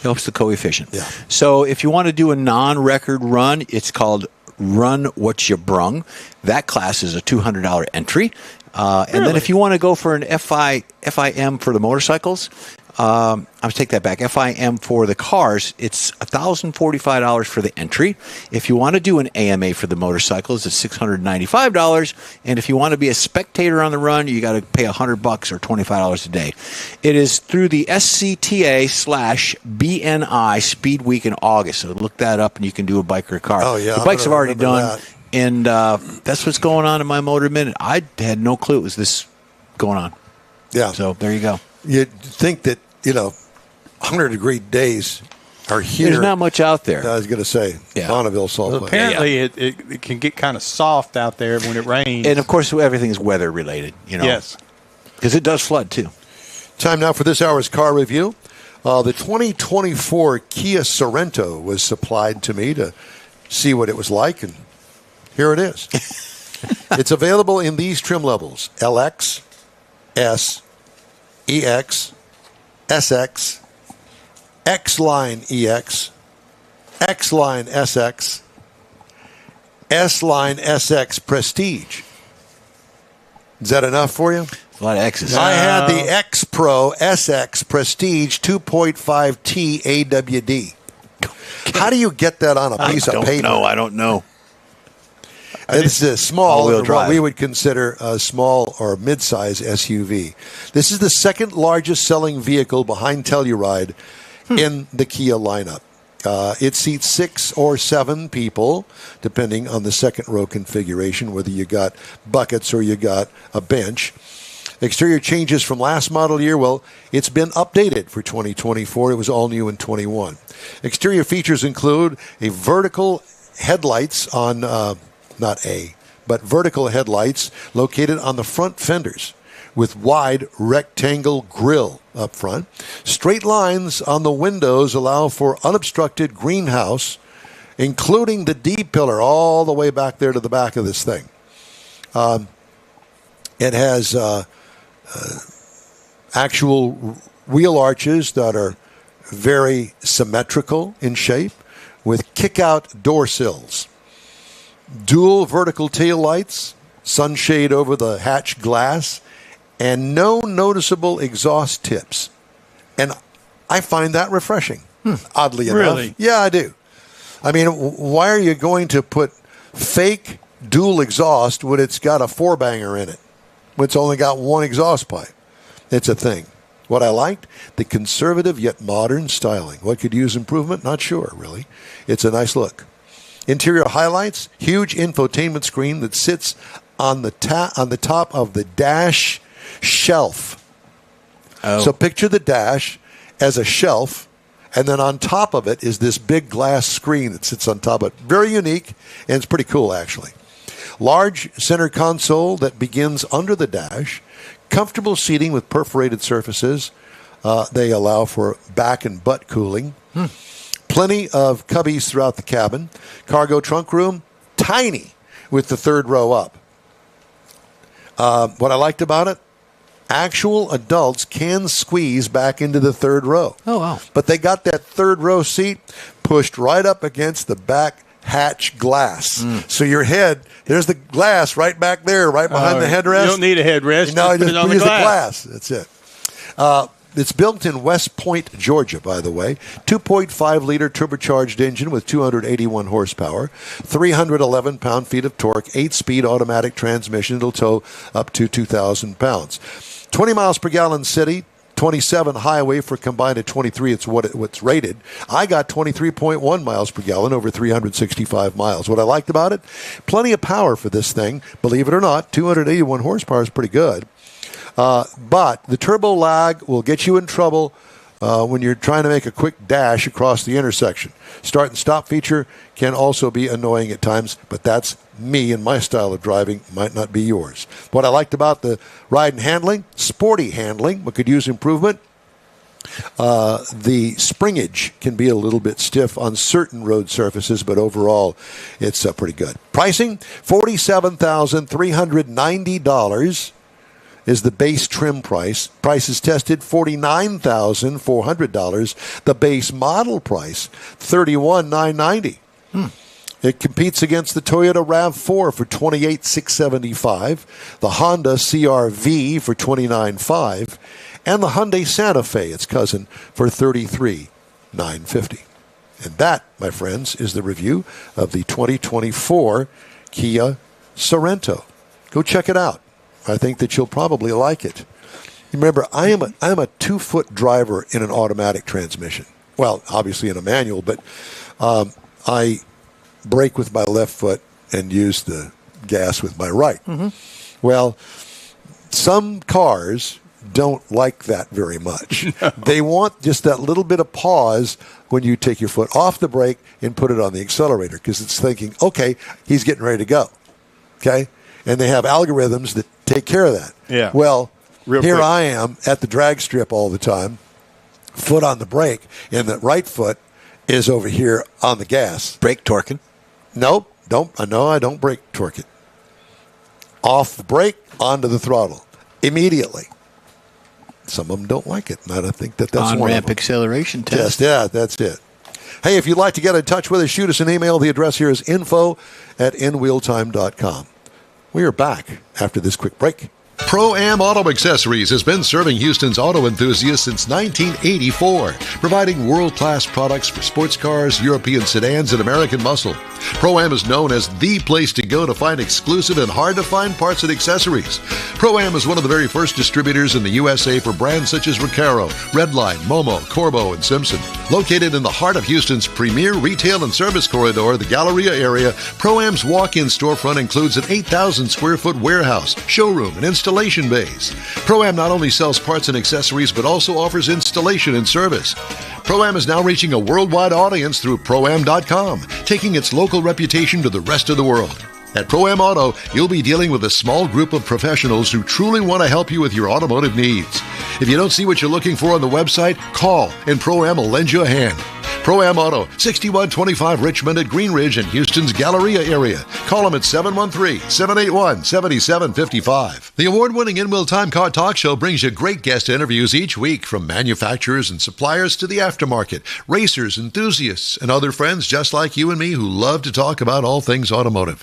helps the coefficient. Yeah. So if you want to do a non-record run, it's called Run What You Brung. That class is a $200 entry. And then if you want to go for an FIM for the motorcycles, I'll take that back. FIM for the cars, it's $1,045 for the entry. If you want to do an AMA for the motorcycles, it's $695. And if you want to be a spectator on the run, you got to pay $100 or $25 a day. It is through the SCTA/BNI Speed Week in August. So look that up and you can do a bike or a car. Oh, yeah. The bikes have already done. And that's what's going on in my Motor Minute. I had no clue it was this going on. Yeah. So there you go. You'd think that, 100-degree days are here. There's not much out there. I was going to say, Bonneville Salt Flats. Apparently, it can get kind of soft out there when it rains. And, of course, everything is weather-related, Yes. Because it does flood, too. Time now for this hour's car review. The 2024 Kia Sorento was supplied to me to see what it was like, and here it is. It's available in these trim levels: LX, S, EX, SX, X-Line EX, X-Line SX, S-Line SX Prestige. Is that enough for you? A lot of X's. I had the X Pro SX Prestige 2.5T AWD. How do you get that on a piece of paper? I don't know. It's a small, All-wheel what drive. we would consider a small or mid-size SUV. This is the second largest selling vehicle behind Telluride in the Kia lineup. It seats 6 or 7 people, depending on the second row configuration, whether you got buckets or you got a bench. Exterior changes from last model year. Well, it's been updated for 2024. It was all new in 21. Exterior features include a vertical headlights on, vertical headlights located on the front fenders with wide rectangle grille up front. Straight lines on the windows allow for unobstructed greenhouse, including the D pillar all the way back there to the back of this thing. It has actual wheel arches that are very symmetrical in shape with kick-out door sills. Dual vertical tail lights, sunshade over the hatch glass, and no noticeable exhaust tips. And I find that refreshing, oddly enough. Really? Yeah, I do. I mean, why are you going to put fake dual exhaust when it's got a 4-banger in it? When it's only got one exhaust pipe. It's a thing. What I liked, the conservative yet modern styling. What could use improvement? Not sure, really. It's a nice look. Interior highlights, huge infotainment screen that sits on the top of the dash shelf. Oh. So picture the dash as a shelf, and then on top of it is this big glass screen that sits on top of it. Very unique, and it's pretty cool, actually. Large center console that begins under the dash. Comfortable seating with perforated surfaces. They allow for back and butt cooling. Plenty of cubbies throughout the cabin. Cargo trunk room, tiny with the third row up. What I liked about it, actual adults can squeeze back into the third row. Oh, wow. But they got that third row seat pushed right up against the back hatch glass. So your head, there's the glass right back there, right behind the headrest. You don't need a headrest. No, just just put it on use the glass. That's it. It's built in West Point, Georgia, by the way. 2.5-liter turbocharged engine with 281 horsepower, 311 pound-feet of torque, 8-speed automatic transmission. It'll tow up to 2,000 pounds. 20 miles per gallon city, 27 highway for combined at 23. It's what's rated. I got 23.1 miles per gallon over 365 miles. What I liked about it, plenty of power for this thing. Believe it or not, 281 horsepower is pretty good. But the turbo lag will get you in trouble when you're trying to make a quick dash across the intersection. Start and stop feature can also be annoying at times, but that's me and my style of driving. Might not be yours. What I liked about the ride and handling, sporty handling, what could use improvement. The springage can be a little bit stiff on certain road surfaces, but overall, it's pretty good. Pricing, $47,390 is the base trim price. Price is tested $49,400. The base model price, $31,990. It competes against the Toyota RAV4 for $28,675, the Honda CR-V for $29,500, and the Hyundai Santa Fe, its cousin, for $33,950. And that, my friends, is the review of the 2024 Kia Sorento. Go check it out. I think that you'll probably like it. Remember, I am a 2-foot driver in an automatic transmission. Well, obviously in a manual, but I brake with my left foot and use the gas with my right. Well, some cars don't like that very much. No. They want just that little bit of pause when you take your foot off the brake and put it on the accelerator, because it's thinking, okay, he's getting ready to go. Okay? And they have algorithms that take care of that. Yeah. Well, Real here quick. I am at the drag strip all the time, foot on the brake, and the right foot is over here on the gas. Brake torquing. Nope, I don't brake torque it. Off the brake, onto the throttle. Immediately. some of them don't like it. And I think that's one of On-ramp them. acceleration test. Yeah, that's it. Hey, if you'd like to get in touch with us, shoot us an email. The address here is info@inwheeltime.com. We are back after this quick break. Pro-Am Auto Accessories has been serving Houston's auto enthusiasts since 1984, providing world-class products for sports cars, European sedans, and American muscle. Pro-Am is known as the place to go to find exclusive and hard-to-find parts and accessories. Pro-Am is one of the very first distributors in the USA for brands such as Recaro, Redline, Momo, Corbo, and Simpson. Located in the heart of Houston's premier retail and service corridor, the Galleria area, Pro-Am's walk-in storefront includes an 8,000-square-foot warehouse, showroom, and installation bays. Pro-Am not only sells parts and accessories, but also offers installation and service. Pro-Am is now reaching a worldwide audience through Pro-Am.com, taking its local reputation to the rest of the world. At Pro-Am Auto, you'll be dealing with a small group of professionals who truly want to help you with your automotive needs. If you don't see what you're looking for on the website, call and Pro-Am will lend you a hand. Pro-Am Auto, 6125 Richmond at Green Ridge in Houston's Galleria area. Call them at 713-781-7755. The award-winning In Wheel Time Car Talk Show brings you great guest interviews each week from manufacturers and suppliers to the aftermarket, racers, enthusiasts, and other friends just like you and me who love to talk about all things automotive.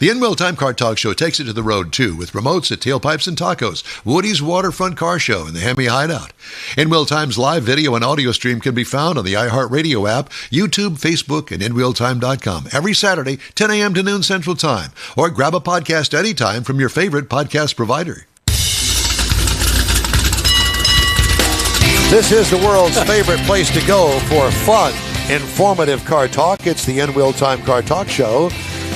The In Wheel Time Car Talk Show takes it to the road, too, with remotes at Tailpipes and Tacos, Woody's Waterfront Car Show, and the Hemi Hideout. In Wheel Time's live video and audio stream can be found on the iHeartRadio app, YouTube, Facebook, and InWheelTime.com every Saturday, 10 a.m. to noon Central Time, or grab a podcast anytime from your favorite podcast provider. This is the world's favorite place to go for fun, informative car talk. It's the In Wheel Time Car Talk Show.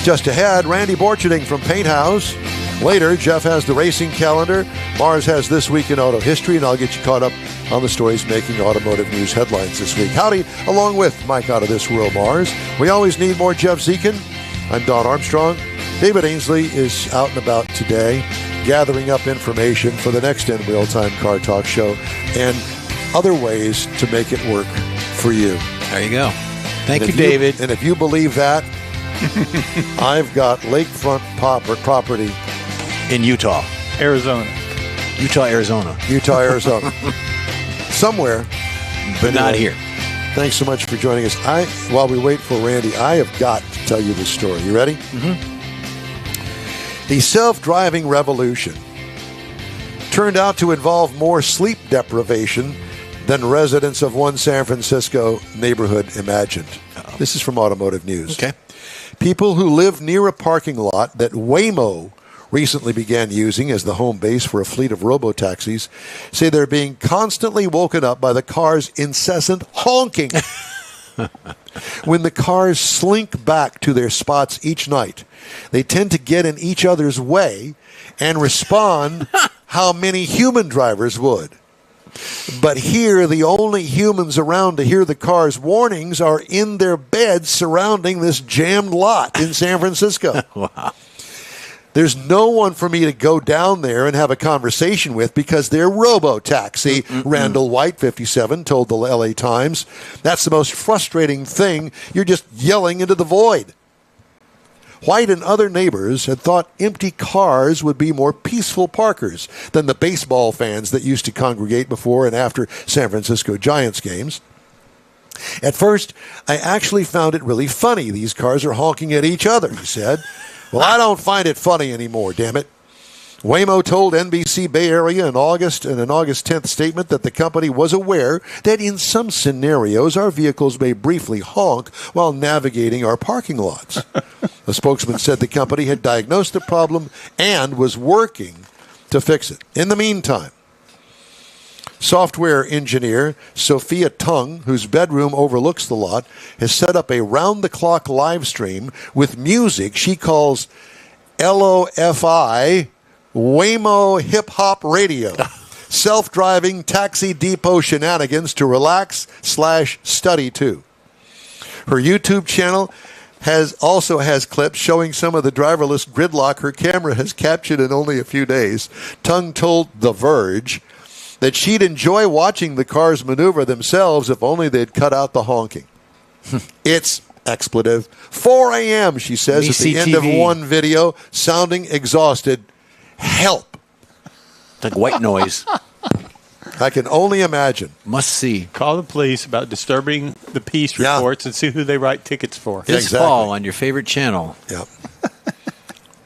Just ahead, Randy Borcherding from Paint House. Later, Jeff has the racing calendar. Mars has This Week in Auto History, and I'll get you caught up on the stories making automotive news headlines this week. Howdy, along with Mike Out of This World, Mars. We always need more Jeff Zekin. I'm Don Armstrong. David Ainsley is out and about today, gathering up information for the next In Wheel Time Car Talk Show and other ways to make it work for you. There you go. Thank you, David. And if you believe that, I've got lakefront property in Utah. Arizona. Utah, Arizona. Somewhere. But not here. Thanks so much for joining us. While we wait for Randy, I have got to tell you this story. You ready? Mm-hmm. The self-driving revolution turned out to involve more sleep deprivation than residents of one San Francisco neighborhood imagined. Uh-oh. This is from Automotive News. Okay. People who live near a parking lot that Waymo recently began using as the home base for a fleet of robo-taxis say they're being constantly woken up by the car's incessant honking. When the cars slink back to their spots each night, they tend to get in each other's way and respond how many human drivers would. But here, the only humans around to hear the car's warnings are in their beds surrounding this jammed lot in San Francisco. Wow. There's no one for me to go down there and have a conversation with because they're robo-taxi. Randall White, 57, told the LA Times. That's the most frustrating thing. You're just yelling into the void. White and other neighbors had thought empty cars would be more peaceful parkers than the baseball fans that used to congregate before and after San Francisco Giants games. At first, I actually found it really funny. These cars are honking at each other, he said. Well, I don't find it funny anymore, damn it. Waymo told NBC Bay Area in an August 10th statement that the company was aware that in some scenarios our vehicles may briefly honk while navigating our parking lots. A spokesman said the company had diagnosed the problem and was working to fix it. In the meantime, software engineer Sophia Tung, whose bedroom overlooks the lot, has set up a round-the-clock live stream with music she calls LOFI, Waymo Hip Hop Radio, self-driving taxi depot shenanigans to relax/study too. Her YouTube channel also has clips showing some of the driverless gridlock her camera has captured in only a few days. Tung told The Verge that she'd enjoy watching the cars maneuver themselves if only they'd cut out the honking. It's expletive. 4 a.m., she says at the end of one video, sounding exhausted. Help. Like white noise. I can only imagine. Must see. Call the police about disturbing the peace Yeah. reports and see who they write tickets for. This Exactly. fall on your favorite channel. Yeah.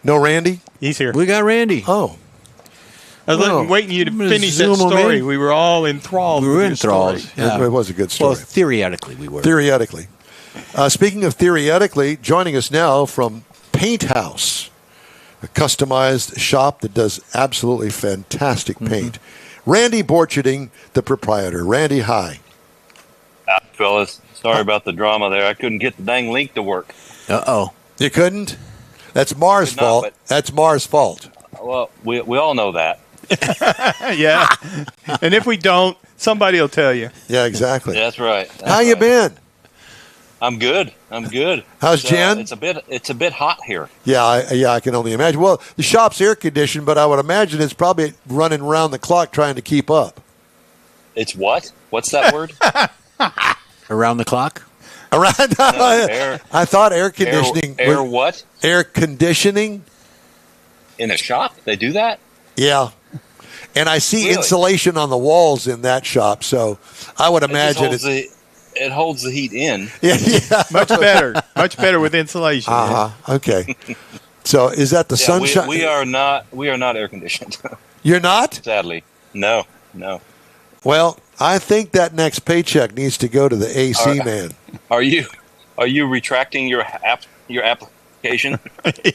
No, Randy? He's here. We got Randy. Oh. I was Well, waiting you to I'm gonna finish that zoom 'em story. in. We were all enthralled. We were with your enthralled. story. Yeah. It was a good story. Well, theoretically, we were. Theoretically. Speaking of theoretically, joining us now from Paint House, a customized shop that does absolutely fantastic paint. Randy Borcherding, the proprietor. Randy, hi. Fellas, sorry about the drama there. I couldn't get the dang link to work. Uh-oh. You couldn't? That's Mars' Could not, fault. but- That's Mars' fault. Well, we all know that. Yeah. And if we don't, somebody will tell you. Yeah, exactly. That's right. How you been? I'm good. How's Jen? It's a bit hot here. Yeah, I can only imagine. Well, the shop's air conditioned, but I would imagine it's probably running around the clock trying to keep up. It's what? What's that word? Around the clock? Around, air- I thought air conditioning. Air what? Air conditioning. In a shop? They do that? Yeah. And I see Really? insulation on the walls in that shop, so I would It just imagine holds it holds the heat in. yeah. Much better. Much better with insulation. Uh-huh. Okay. So is that the Yeah, sunshine? we are not air conditioned. You're not? Sadly. No. Well, I think that next paycheck needs to go to the AC man. Are you retracting your application?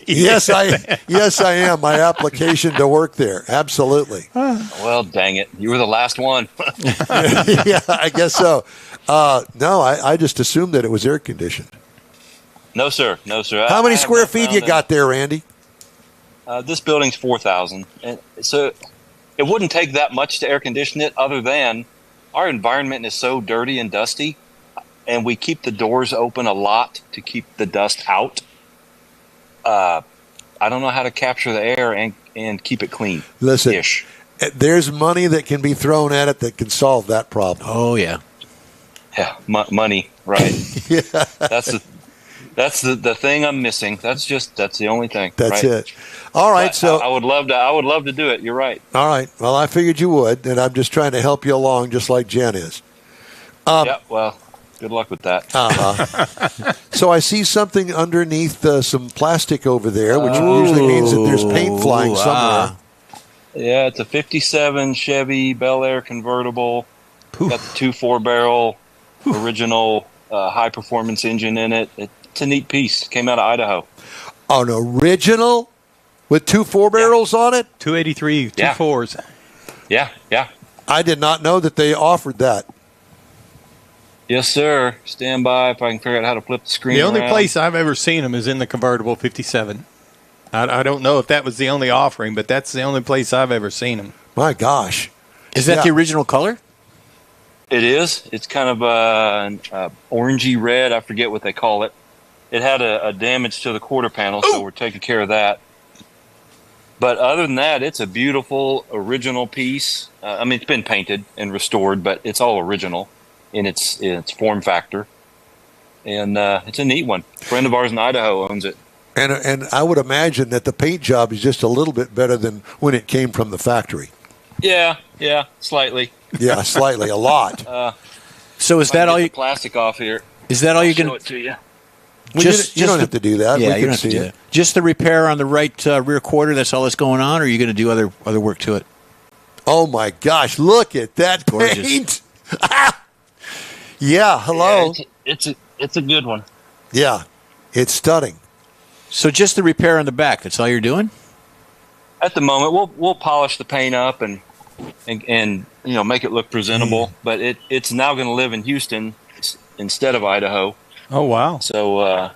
Yes, I am. My application to work there. Absolutely. Well, dang it. You were the last one. Yeah, I guess so. No, I just assumed that it was air conditioned. No, sir. How many square feet you got there, Randy? This building's 4,000. And so it wouldn't take that much to air condition it, other than our environment is so dirty and dusty, and we keep the doors open a lot to keep the dust out. I don't know how to capture the air and keep it clean. Listen, Ish. there's money that can be thrown at it that can solve that problem. Oh, yeah. Yeah, money, right. Yeah. That's the thing I'm missing. That's the only thing. That's right? it. All right, But so I would love to do it. You're right. all right. Well, I figured you would, and I'm just trying to help you along, just like Jen is. Yeah. Well, good luck with that. So I see something underneath some plastic over there, which usually means that there's paint flying somewhere. Yeah, it's a 57 Chevy Bel Air convertible. Got the 2.4 barrel original high performance engine in it. It's a neat piece. Came out of Idaho. An original with 2 4-barrels on it? 283, Yeah. 2.4s. Yeah. I did not know that they offered that. Yes, sir. Stand by if I can figure out how to flip the screen. The only around. place I've ever seen them is in the convertible 57. I don't know if that was the only offering, but that's the only place I've ever seen them. My gosh. Is that Yeah. the original color? It is. It's kind of an orangey red. I forget what they call it. It had a damage to the quarter panel, so we're taking care of that. But other than that, it's a beautiful original piece. I mean, it's been painted and restored, but it's all original in its form factor. And it's a neat one. A friend of ours in Idaho owns it. And I would imagine that the paint job is just a little bit better than when it came from the factory. Yeah, slightly. Yeah, slightly, a lot. So is If I that can all get you? the plastic off here? Is that all you're Show going it to you. Well, you don't have to do that. Yeah, We you can don't have to see do it. that. Just the repair on the right rear quarter. That's all that's going on, or are you going to do other work to it? Oh my gosh! Look at that Gorgeous. paint. Yeah. Hello. Yeah, it's a good one. Yeah, it's stunning. So just the repair on the back. That's all you're doing? At the moment, we'll polish the paint up and make it look presentable. But it's now going to live in Houston instead of Idaho. Oh, wow. So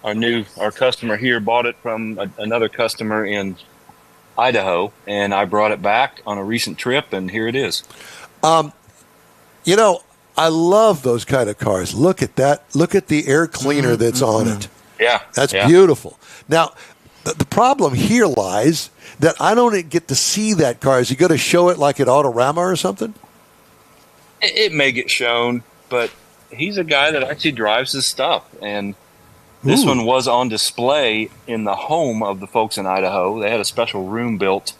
our customer here bought it from another customer in Idaho, and I brought it back on a recent trip, and here it is. You know, I love those kind of cars. Look at that. Look at the air cleaner that's on it. Yeah, That's yeah. beautiful. Now, the problem here lies that I don't get to see that car. Is he going to show it like at Autorama or something? It may get shown, but he's a guy that actually drives his stuff, and this Ooh. one was on display in the home of the folks in Idaho. They had a special room built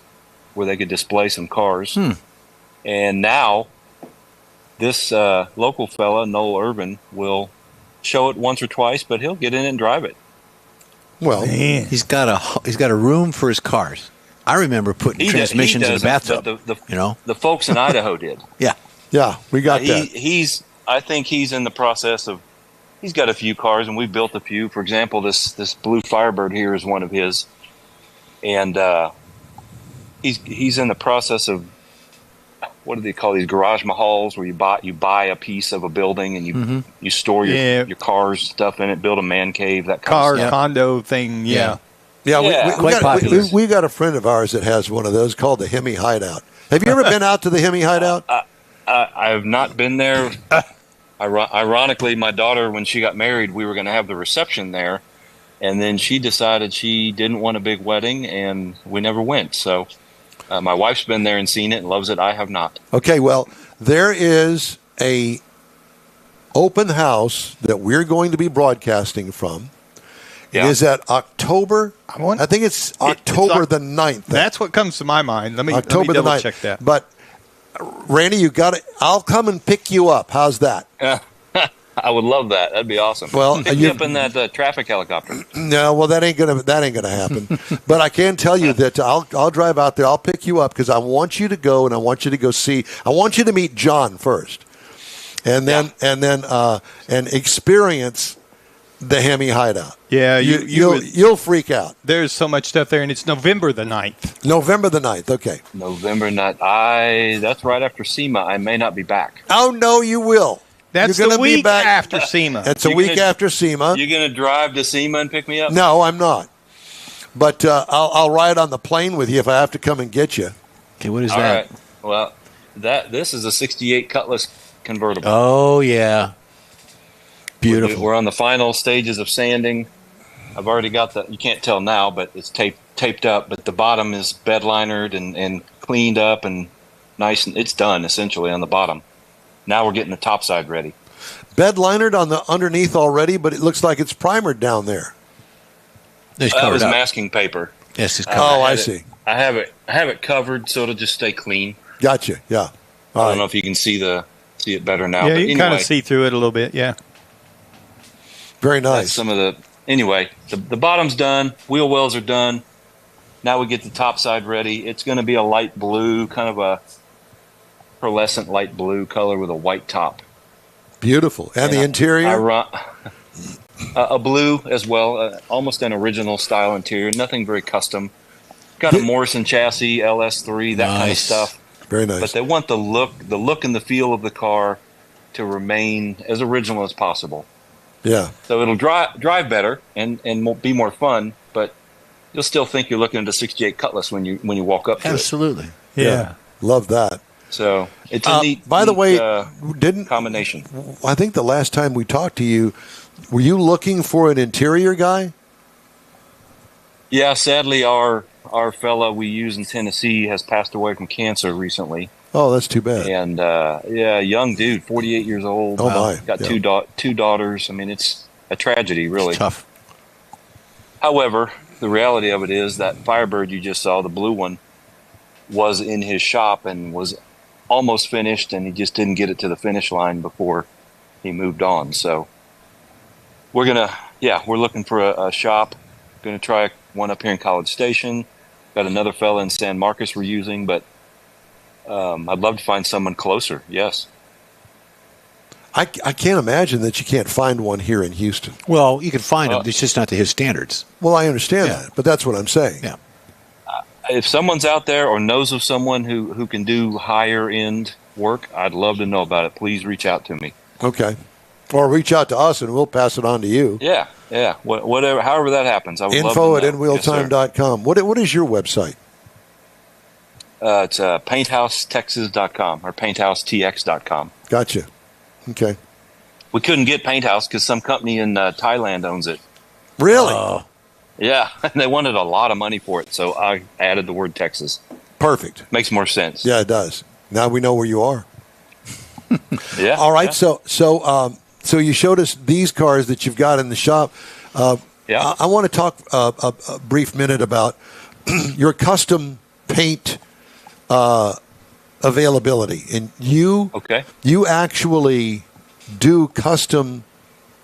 where they could display some cars. And now this local fella, Noel Urban, will show it once or twice, but he'll get in and drive it. Well, Man. He's got a room for his cars. I remember putting transmissions in the doesn't, bathtub. but the folks in Idaho did. yeah, we got that. I think he's in the process of. He's got a few cars, and we built a few. For example, this blue Firebird here is one of his, and he's in the process of, what do they call these, garage mahals, where you buy a piece of a building and you store your cars, stuff in it, build a man cave, that kind of stuff. Condo thing. Yeah. Yeah, Yeah. we got a friend of ours that has one of those called the Hemi Hideout. Have you ever been out to the Hemi Hideout? I have not been there. Ironically, my daughter, when she got married, we were going to have the reception there, and then she decided she didn't want a big wedding, and we never went. So my wife's been there and seen it and loves it. I have not. Okay, well, there is a open house that we're going to be broadcasting from. It Yeah. is at October. I think it's October the 9th. That's what comes to my mind. Let me October the double 9th. check that. But Randy, you got it. I'll come and pick you up. How's that? I would love that. That'd be awesome. Well, pick me up in that traffic helicopter. No, well, that ain't gonna happen. But I can tell you that I'll drive out there. I'll pick you up because I want you to go and I want you to go see. I want you to meet John first, and then and experience the Hemi Hideout. Yeah, you'll freak out. There's so much stuff there, and it's November the 9th. November the 9th. Okay. November 9th. That's right after SEMA. I may not be back. Oh no, you will. That's You're the gonna be week back after SEMA. It's a You week gonna- after SEMA. You going to drive to SEMA and pick me up? No, I'm not. But I'll ride on the plane with you if I have to come and get you. Okay, what is All that? right. Well, this is a 68 Cutlass convertible. Oh, yeah. Beautiful. We're on the final stages of sanding. I've already got you can't tell now, but it's taped up, but the bottom is bed linered and cleaned up and nice, and it's done essentially on the bottom. Now we're getting the top side ready. Bed linered on the underneath already, but it looks like it's primered down there. It's That covered was up. masking paper. Yes, it's I covered. I had see. I have it covered so it'll just stay clean. Gotcha. Yeah. I don't know if you can see it better now. Yeah, but you can anyway, kind of see through it a little bit. Yeah. Very that's nice. some of the. Anyway, the bottom's done. Wheel wells are done. Now we get the top side ready. It's going to be a light blue, kind of a pearlescent light blue color with a white top. Beautiful. And the interior? A blue as well, almost an original style interior. Nothing very custom. Got a Morrison chassis, LS3, that kind of Nice. stuff. Very nice. But they want the look and the feel of the car to remain as original as possible. Yeah. So it'll drive better and be more fun, but you'll still think you're looking at a 68 Cutlass when you walk up to Absolutely. Yeah. Love that. So it's a neat. By the way, neat combination. I think the last time we talked to you, were you looking for an interior guy? Yeah, sadly, our fella we use in Tennessee has passed away from cancer recently. Oh, that's too bad. And young dude, 48 years old. Oh, my. Got Yeah. two daughters. I mean, it's a tragedy, really. It's tough. However, the reality of it is that Firebird you just saw, the blue one, was in his shop and was almost finished, and he just didn't get it to the finish line before he moved on. So we're looking for a shop. Going to try one up here in College Station. Got another fella in San Marcos we're using, but I'd love to find someone closer. Yes. I can't imagine that you can't find one here in Houston. Well, you can find them. It's just not to his standards. Well, I understand Yeah. that, but that's what I'm saying. Yeah. If someone's out there or knows of someone who can do higher end work, I'd love to know about it. Please reach out to me. Okay. Or reach out to us and we'll pass it on to you. Yeah. Whatever, however that happens. I would love to Info at know. InWheelTime.com. What is your website? It's PainthouseTexas.com or PainthouseTX.com. Gotcha. Okay. We couldn't get Paint House because some company in Thailand owns it. Really? Yeah, and they wanted a lot of money for it, so I added the word Texas. Perfect. Makes more sense. Yeah, it does. Now we know where you are. Yeah. All right. Yeah. So you showed us these cars that you've got in the shop. Yeah. I want to talk a brief minute about your custom paint availability, and you actually do custom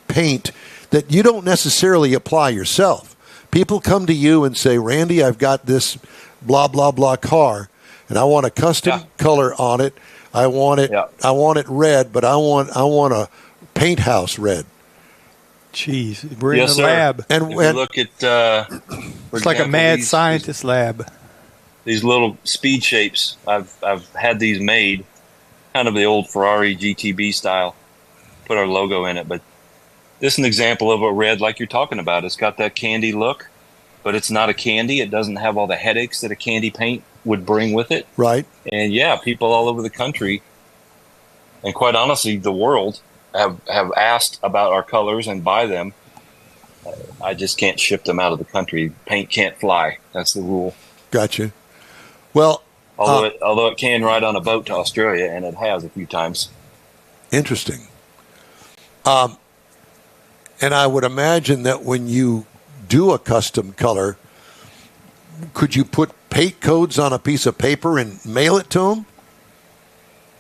paint that you don't necessarily apply yourself. People come to you and say, Randy, I've got this blah, blah, blah car, and I want a custom color on it. I want it red, but I want a paint house red. Jeez, we're in the lab. And if you look at it's like a mad scientist lab. These little speed shapes, I've had these made, kind of the old Ferrari GTB style. Put our logo in it, but this is an example of a red like you're talking about. It's got that candy look, but it's not a candy. It doesn't have all the headaches that a candy paint would bring with it. Right. And people all over the country, and quite honestly, the world, have asked about our colors and buy them. I just can't ship them out of the country. Paint can't fly. That's the rule. Gotcha. Well, although it can ride on a boat to Australia, and it has a few times. Interesting. And I would imagine that when you do a custom color, could you put paint codes on a piece of paper and mail it to them?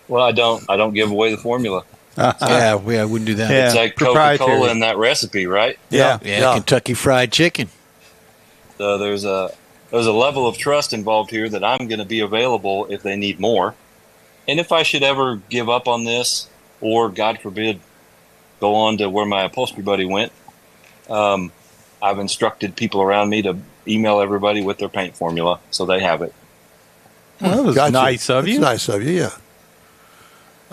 Well, I don't give away the formula. I wouldn't do that. Yeah. It's like Coca-Cola in that recipe, right? Yeah. Kentucky Fried Chicken. So there's a level of trust involved here that I'm going to be available if they need more. And if I should ever give up on this, or God forbid, go on to where my upholstery buddy went, I've instructed people around me to email everybody with their paint formula so they have it. Well, that was nice of you. It's nice of you, yeah.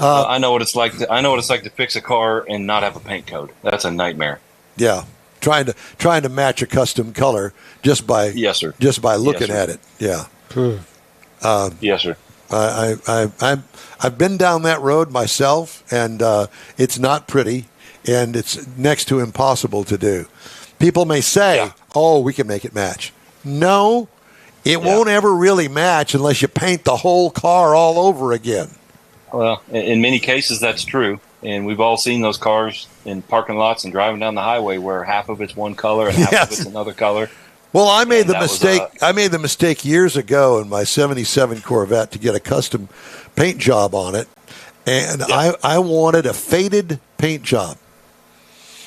I know what it's like. I know what it's like to fix a car and not have a paint code. That's a nightmare. Yeah, trying to match a custom color just by looking at it. Yeah. Yes, sir. I've been down that road myself, and it's not pretty, and it's next to impossible to do. People may say, "Oh, we can make it match." No, it won't ever really match unless you paint the whole car all over again. Well, in many cases, that's true. And we've all seen those cars in parking lots and driving down the highway where half of it's one color and half of it's another color. Well, I made the mistake. I made the mistake years ago in my '77 Corvette to get a custom paint job on it, and I wanted a faded paint job.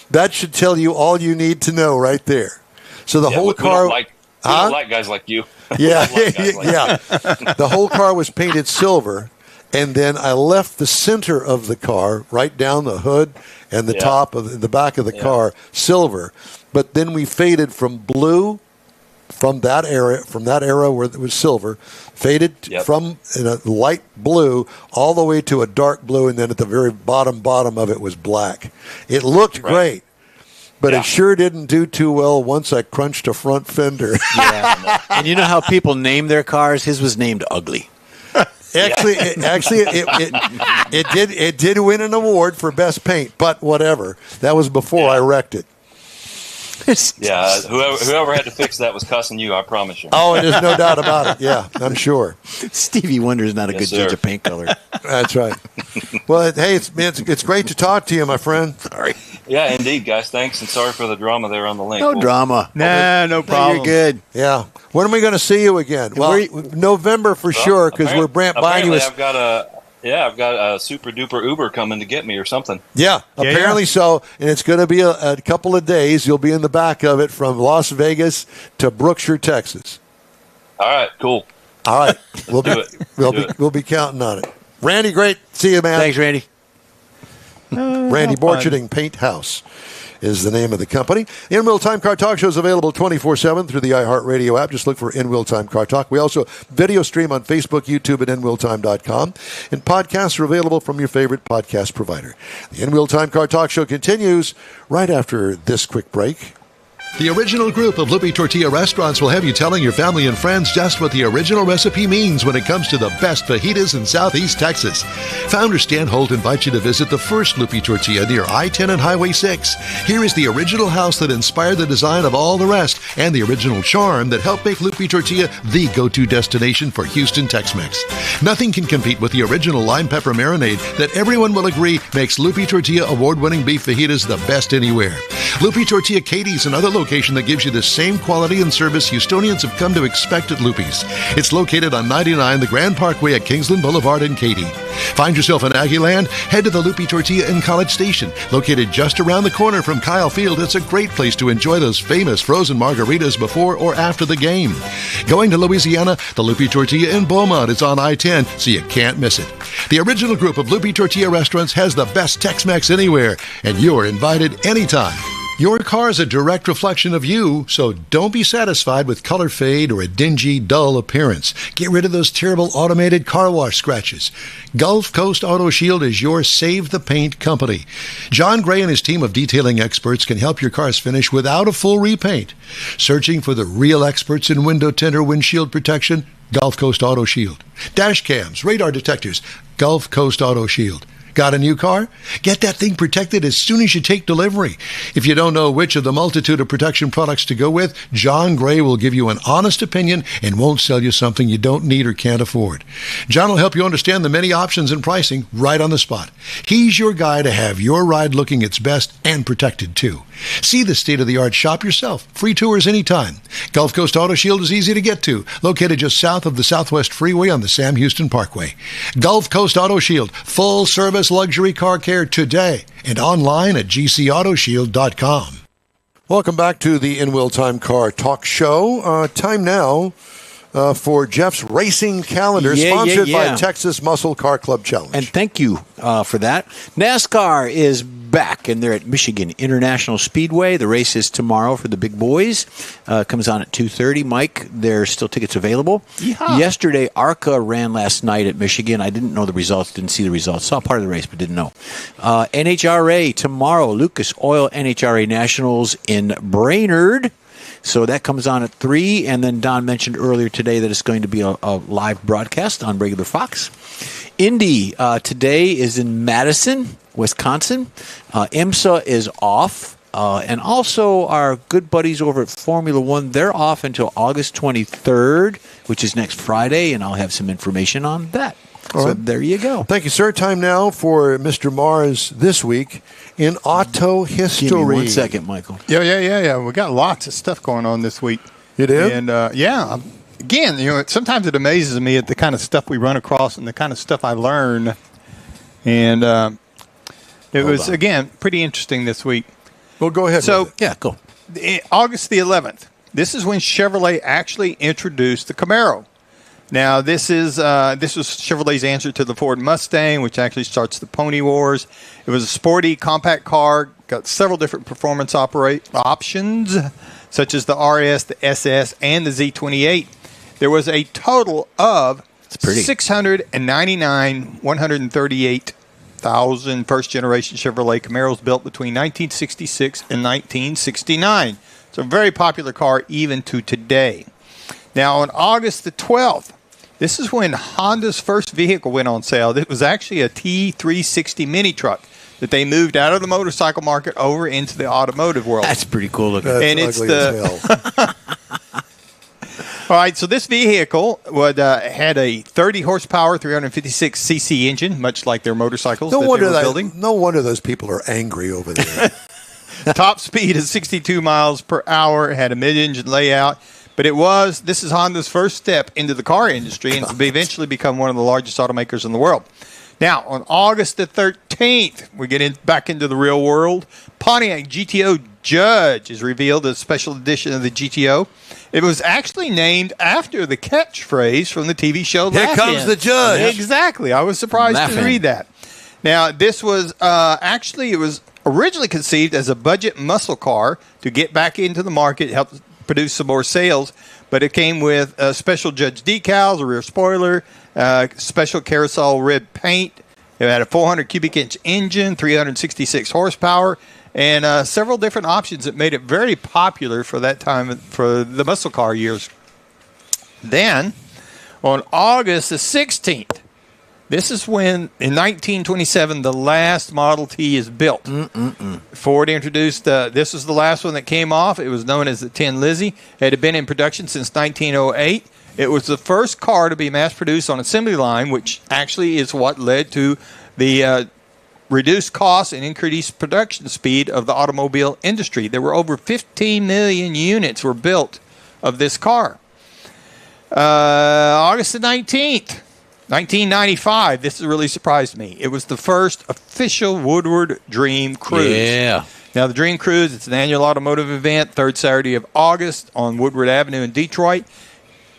That should tell you all you need to know right there. So the whole car. We don't like guys like you. Yeah, The whole car was painted silver. And then I left the center of the car, right down the hood and the top of the back of the car, silver. But then we faded from blue, from that era where it was silver, faded from in a light blue all the way to a dark blue, and then at the very bottom of it was black. It looked great, but it sure didn't do too well once I crunched a front fender. And you know how people name their cars? His was named Ugly. Actually, it did win an award for best paint, but whatever. That was before I wrecked it. Whoever had to fix that was cussing you. I promise you. Oh, there's no doubt about it. Yeah, I'm sure. Stevie Wonder is not a good judge of paint color. That's right. Well, hey, it's great to talk to you, my friend. Sorry. Yeah, indeed, guys. Thanks, and sorry for the drama there on the link. No drama. Nah, no problem. You're good. Yeah. When are we going to see you again? Well, November for sure, because we're buying you I've got a super duper Uber coming to get me or something. Yeah, apparently so. And it's going to be a couple of days. You'll be in the back of it from Las Vegas to Brookshire, Texas. All right, cool. All right. We'll be counting on it. Randy, great. See you, man. Thanks, Randy. Randy Borcherding Paint House is the name of the company. The In Wheel Time Car Talk Show is available 24/7 through the iHeartRadio app. Just look for In Wheel Time Car Talk. We also video stream on Facebook, YouTube, at InWheelTime.com. And podcasts are available from your favorite podcast provider. The In Wheel Time Car Talk Show continues right after this quick break. The original group of Lupe Tortilla restaurants will have you telling your family and friends just what the original recipe means when it comes to the best fajitas in Southeast Texas. Founder Stan Holt invites you to visit the first Lupe Tortilla near I-10 and Highway 6. Here is the original house that inspired the design of all the rest and the original charm that helped make Lupe Tortilla the go-to destination for Houston Tex-Mex. Nothing can compete with the original lime pepper marinade that everyone will agree makes Lupe Tortilla award-winning beef fajitas the best anywhere. Lupe Tortilla Katie's and other location that gives you the same quality and service Houstonians have come to expect at Loopy's. It's located on 99 the Grand Parkway at Kingsland Boulevard in Katy. Find yourself in Aggieland? Head to the Loopy Tortilla in College Station. Located just around the corner from Kyle Field, it's a great place to enjoy those famous frozen margaritas before or after the game. Going to Louisiana? The Loopy Tortilla in Beaumont. It's on I-10, so you can't miss it. The original group of Loopy Tortilla restaurants has the best Tex-Mex anywhere, and you're invited anytime. Your car is a direct reflection of you, so don't be satisfied with color fade or a dingy, dull appearance. Get rid of those terrible automated car wash scratches. Gulf Coast Auto Shield is your Save the Paint company. John Gray and his team of detailing experts can help your car's finish without a full repaint. Searching for the real experts in window tint or windshield protection? Gulf Coast Auto Shield. Dash cams, radar detectors, Gulf Coast Auto Shield. Got a new car? Get that thing protected as soon as you take delivery. If you don't know which of the multitude of protection products to go with, John Gray will give you an honest opinion and won't sell you something you don't need or can't afford. John will help you understand the many options and pricing right on the spot. He's your guy to have your ride looking its best and protected too. See the state-of-the-art shop yourself. Free tours anytime. Gulf Coast Auto Shield is easy to get to, located just south of the Southwest Freeway on the Sam Houston Parkway. Gulf Coast Auto Shield, full-service luxury car care today, and online at gcautoshield.com. Welcome back to the In Wheel Time Car Talk Show. Time now for Jeff's racing calendar, sponsored by Texas Muscle Car Club Challenge. And thank you for that. NASCAR is back, and they're at Michigan International Speedway. The race is tomorrow for the big boys. Comes on at 2:30. Mike, there's still tickets available. Yeehaw. Yesterday, ARCA ran last night at Michigan. I didn't know the results, didn't see the results. Saw part of the race, but didn't know. NHRA tomorrow, Lucas Oil NHRA Nationals in Brainerd. So that comes on at 3, and then Don mentioned earlier today that it's going to be a live broadcast on regular Fox. Indy today is in Madison, Wisconsin. IMSA is off. And also our good buddies over at Formula One, they're off until August 23rd, which is next Friday, and I'll have some information on that. All so right. There you go. Thank you, sir. Time now for Mr. Mars this week in auto history. Give me 1 second, Michael. Yeah. We got lots of stuff going on this week. You did? And again, sometimes it amazes me at the kind of stuff we run across and the kind of stuff I learn. And it was again pretty interesting this week. Well, go ahead. So go. August the 11th. This is when Chevrolet actually introduced the Camaro. Now, this was Chevrolet's answer to the Ford Mustang, which actually starts the Pony Wars. It was a sporty, compact car, got several different performance options, such as the RS, the SS, and the Z28. There was a total of 699,138,000 first-generation Chevrolet Camaros built between 1966 and 1969. It's a very popular car even to today. Now, on August the 12th, this is when Honda's first vehicle went on sale. It was actually a T360 mini truck that they moved out of the motorcycle market over into the automotive world. That's pretty cool looking. That's and it's ugly as hell. All right, so this vehicle had a 30 horsepower, 356 cc engine, much like their motorcycles that they were building. No wonder those people are angry over there. Top speed is 62 miles per hour. It had a mid-engine layout. But this is Honda's first step into the car industry and to eventually become one of the largest automakers in the world. Now, on August the 13th, we get back into the real world. Pontiac GTO Judge is revealed as a special edition of the GTO. It was actually named after the catchphrase from the TV show Here Laugh comes In. the judge. Exactly. I was surprised Laugh to In. read that. Now, this was it was originally conceived as a budget muscle car to get back into the market, help produce some more sales, but it came with special Judge decals, a rear spoiler, special carousel rib paint. It had a 400 cubic inch engine, 366 horsepower, and several different options that made it very popular for that time, for the muscle car years. Then, on August the 16th, this is when, in 1927, the last Model T is built. Ford introduced, this was the last one that came off. It was known as the Tin Lizzie. It had been in production since 1908. It was the first car to be mass-produced on assembly line, which actually is what led to the reduce costs and increase production speed of the automobile industry. There were over 15 million units were built of this car. August the 19th, 1995. This really surprised me. It was the first official Woodward Dream Cruise. Yeah. Now, the Dream Cruise, it's an annual automotive event, third Saturday of August on Woodward Avenue in Detroit.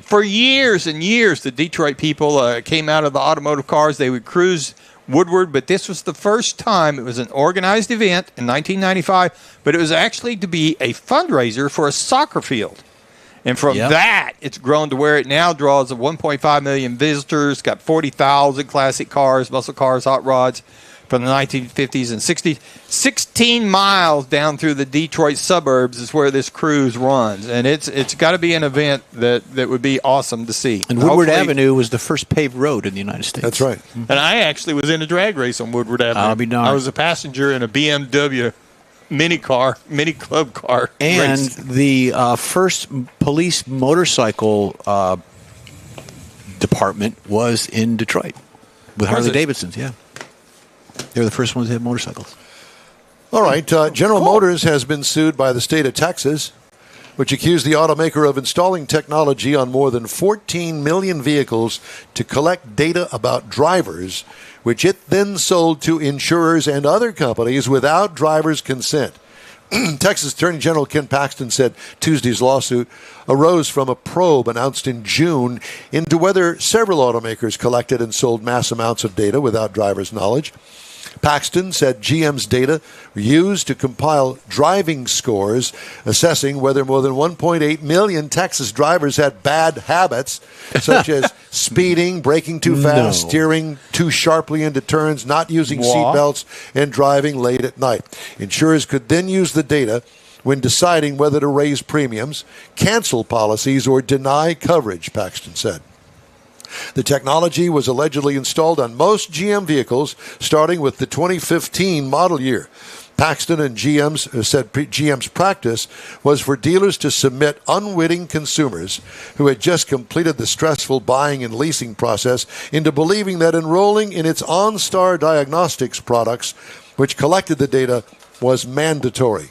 For years and years, the Detroit people came out of the automotive cars. They would cruise Woodward, but this was the first time. It was an organized event in 1995, but it was actually to be a fundraiser for a soccer field. And from that, it's grown to where it now draws 1.5 million visitors, got 40,000 classic cars, muscle cars, hot rods from the 1950s and 60s. 16 miles down through the Detroit suburbs is where this cruise runs. And it's got to be an event that would be awesome to see. And Woodward Avenue was the first paved road in the United States. That's right. And I actually was in a drag race on Woodward Avenue. I'll be darned. I was a passenger in a BMW mini club car. And race. the first police motorcycle department was in Detroit with Harley Davidsons. Yeah, they were the first ones to have motorcycles. All right. General Motors has been sued by the state of Texas, which accused the automaker of installing technology on more than 14 million vehicles to collect data about drivers, which it then sold to insurers and other companies without drivers' consent. Texas Attorney General Ken Paxton said Tuesday's lawsuit arose from a probe announced in June into whether several automakers collected and sold mass amounts of data without drivers' knowledge. Paxton said GM's data were used to compile driving scores, assessing whether more than 1.8 million Texas drivers had bad habits, such as speeding, braking too fast, steering too sharply into turns, not using seatbelts, and driving late at night. Insurers could then use the data when deciding whether to raise premiums, cancel policies, or deny coverage, Paxton said. The technology was allegedly installed on most GM vehicles, starting with the 2015 model year. Paxton and GM's practice was for dealers to submit unwitting consumers who had just completed the stressful buying and leasing process into believing that enrolling in its OnStar Diagnostics products, which collected the data, was mandatory.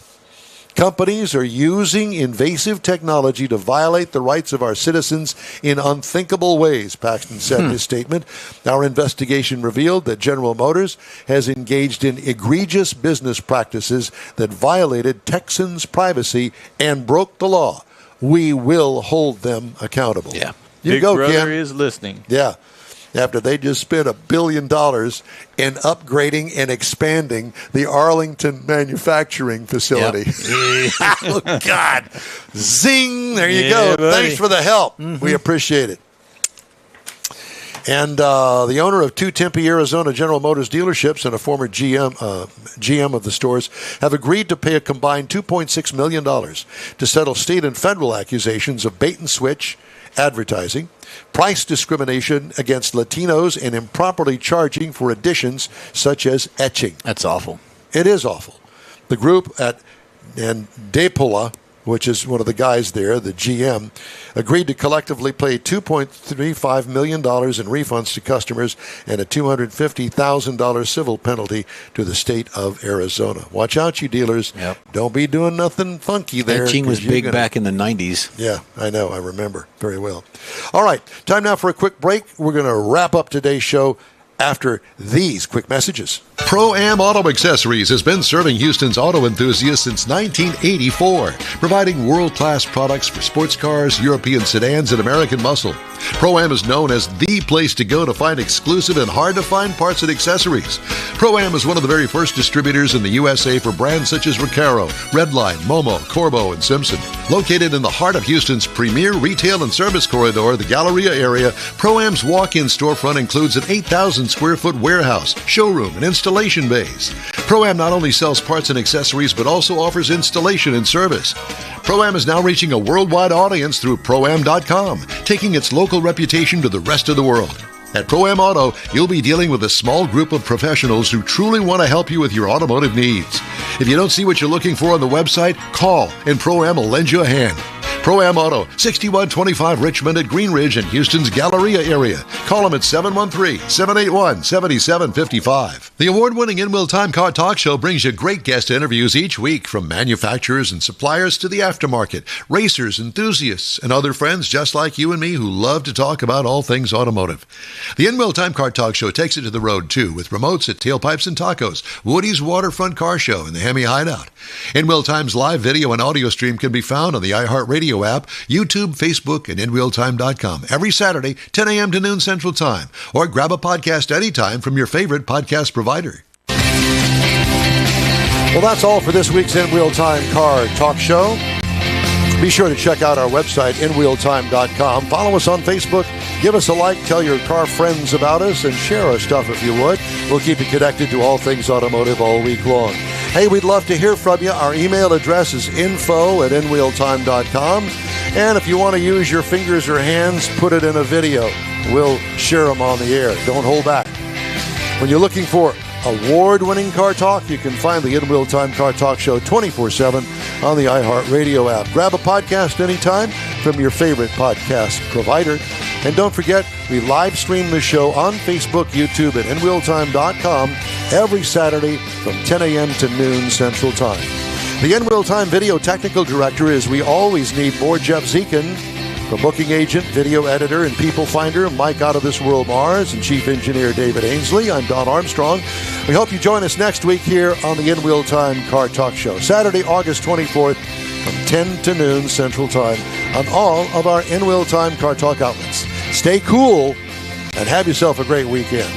Companies are using invasive technology to violate the rights of our citizens in unthinkable ways, Paxton said in his statement. Our investigation revealed that General Motors has engaged in egregious business practices that violated Texans' privacy and broke the law. We will hold them accountable. Yeah. You Big go, Brother Ken. is listening. Yeah. After they just spent $1 billion in upgrading and expanding the Arlington manufacturing facility. Yep. Oh, God. Zing. There you go. Buddy. Thanks for the help. We appreciate it. And the owner of two Tempe, Arizona General Motors dealerships and a former GM of the stores have agreed to pay a combined $2.6 million to settle state and federal accusations of bait and switch advertising, price discrimination against Latinos, and improperly charging for additions such as etching. That's awful. It is awful. The group at Depola, which is one of the guys there, the GM, agreed to collectively pay $2.35 million in refunds to customers and a $250,000 civil penalty to the state of Arizona. Watch out, you dealers. Yep. Don't be doing nothing funky there. Etching was big back in the 90s. Yeah, I know. I remember very well. All right, time now for a quick break. We're going to wrap up today's show after these quick messages. Pro-Am Auto Accessories has been serving Houston's auto enthusiasts since 1984, providing world-class products for sports cars, European sedans, and American muscle. Pro-Am is known as the place to go to find exclusive and hard-to-find parts and accessories. Pro-Am is one of the very first distributors in the USA for brands such as Recaro, Redline, Momo, Corbo, and Simpson. Located in the heart of Houston's premier retail and service corridor, the Galleria area, Pro-Am's walk-in storefront includes an 8,000-square-foot warehouse, showroom, and installation bays. Pro-Am not only sells parts and accessories, but also offers installation and service. Pro-Am is now reaching a worldwide audience through Pro-Am.com, taking its local reputation to the rest of the world. At Pro-Am Auto, you'll be dealing with a small group of professionals who truly want to help you with your automotive needs. If you don't see what you're looking for on the website, call and Pro-Am will lend you a hand. Pro-Am Auto, 6125 Richmond at Green Ridge and Houston's Galleria area. Call them at 713-781-7755. The award-winning In Wheel Time Car Talk Show brings you great guest interviews each week from manufacturers and suppliers to the aftermarket, racers, enthusiasts, and other friends just like you and me who love to talk about all things automotive. The In Wheel Time Car Talk Show takes it to the road, too, with remotes at Tailpipes and Tacos, Woody's Waterfront Car Show, and the Hemi Hideout. In Wheel Time's live video and audio stream can be found on the iHeartRadio app, YouTube, Facebook, and InWheelTime.com every Saturday, 10 a.m. to noon Central Time. Or grab a podcast anytime from your favorite podcast provider. Well, that's all for this week's In Wheel Time Car Talk Show. Be sure to check out our website, InWheelTime.com. Follow us on Facebook. Give us a like. Tell your car friends about us. And share our stuff if you would. We'll keep you connected to all things automotive all week long. Hey, we'd love to hear from you. Our email address is info@InWheelTime.com. And if you want to use your fingers or hands, put it in a video. We'll share them on the air. Don't hold back. When you're looking for award-winning car talk, you can find the In Wheel Time Car Talk Show 24/7 on the iHeartRadio app. Grab a podcast anytime from your favorite podcast provider. And don't forget, we live stream the show on Facebook, YouTube, and InWheelTime.com every Saturday from 10 a.m. to noon Central Time. The In Wheel Time Video Technical Director is We Always Need More Jeff Zekin. From booking agent, video editor, and people finder Mike Out of This World Mars and Chief Engineer David Ainsley, I'm Don Armstrong. We hope you join us next week here on the In Wheel Time Car Talk Show, Saturday, August 24th from 10 to noon Central Time on all of our In Wheel Time Car Talk outlets. Stay cool and have yourself a great weekend.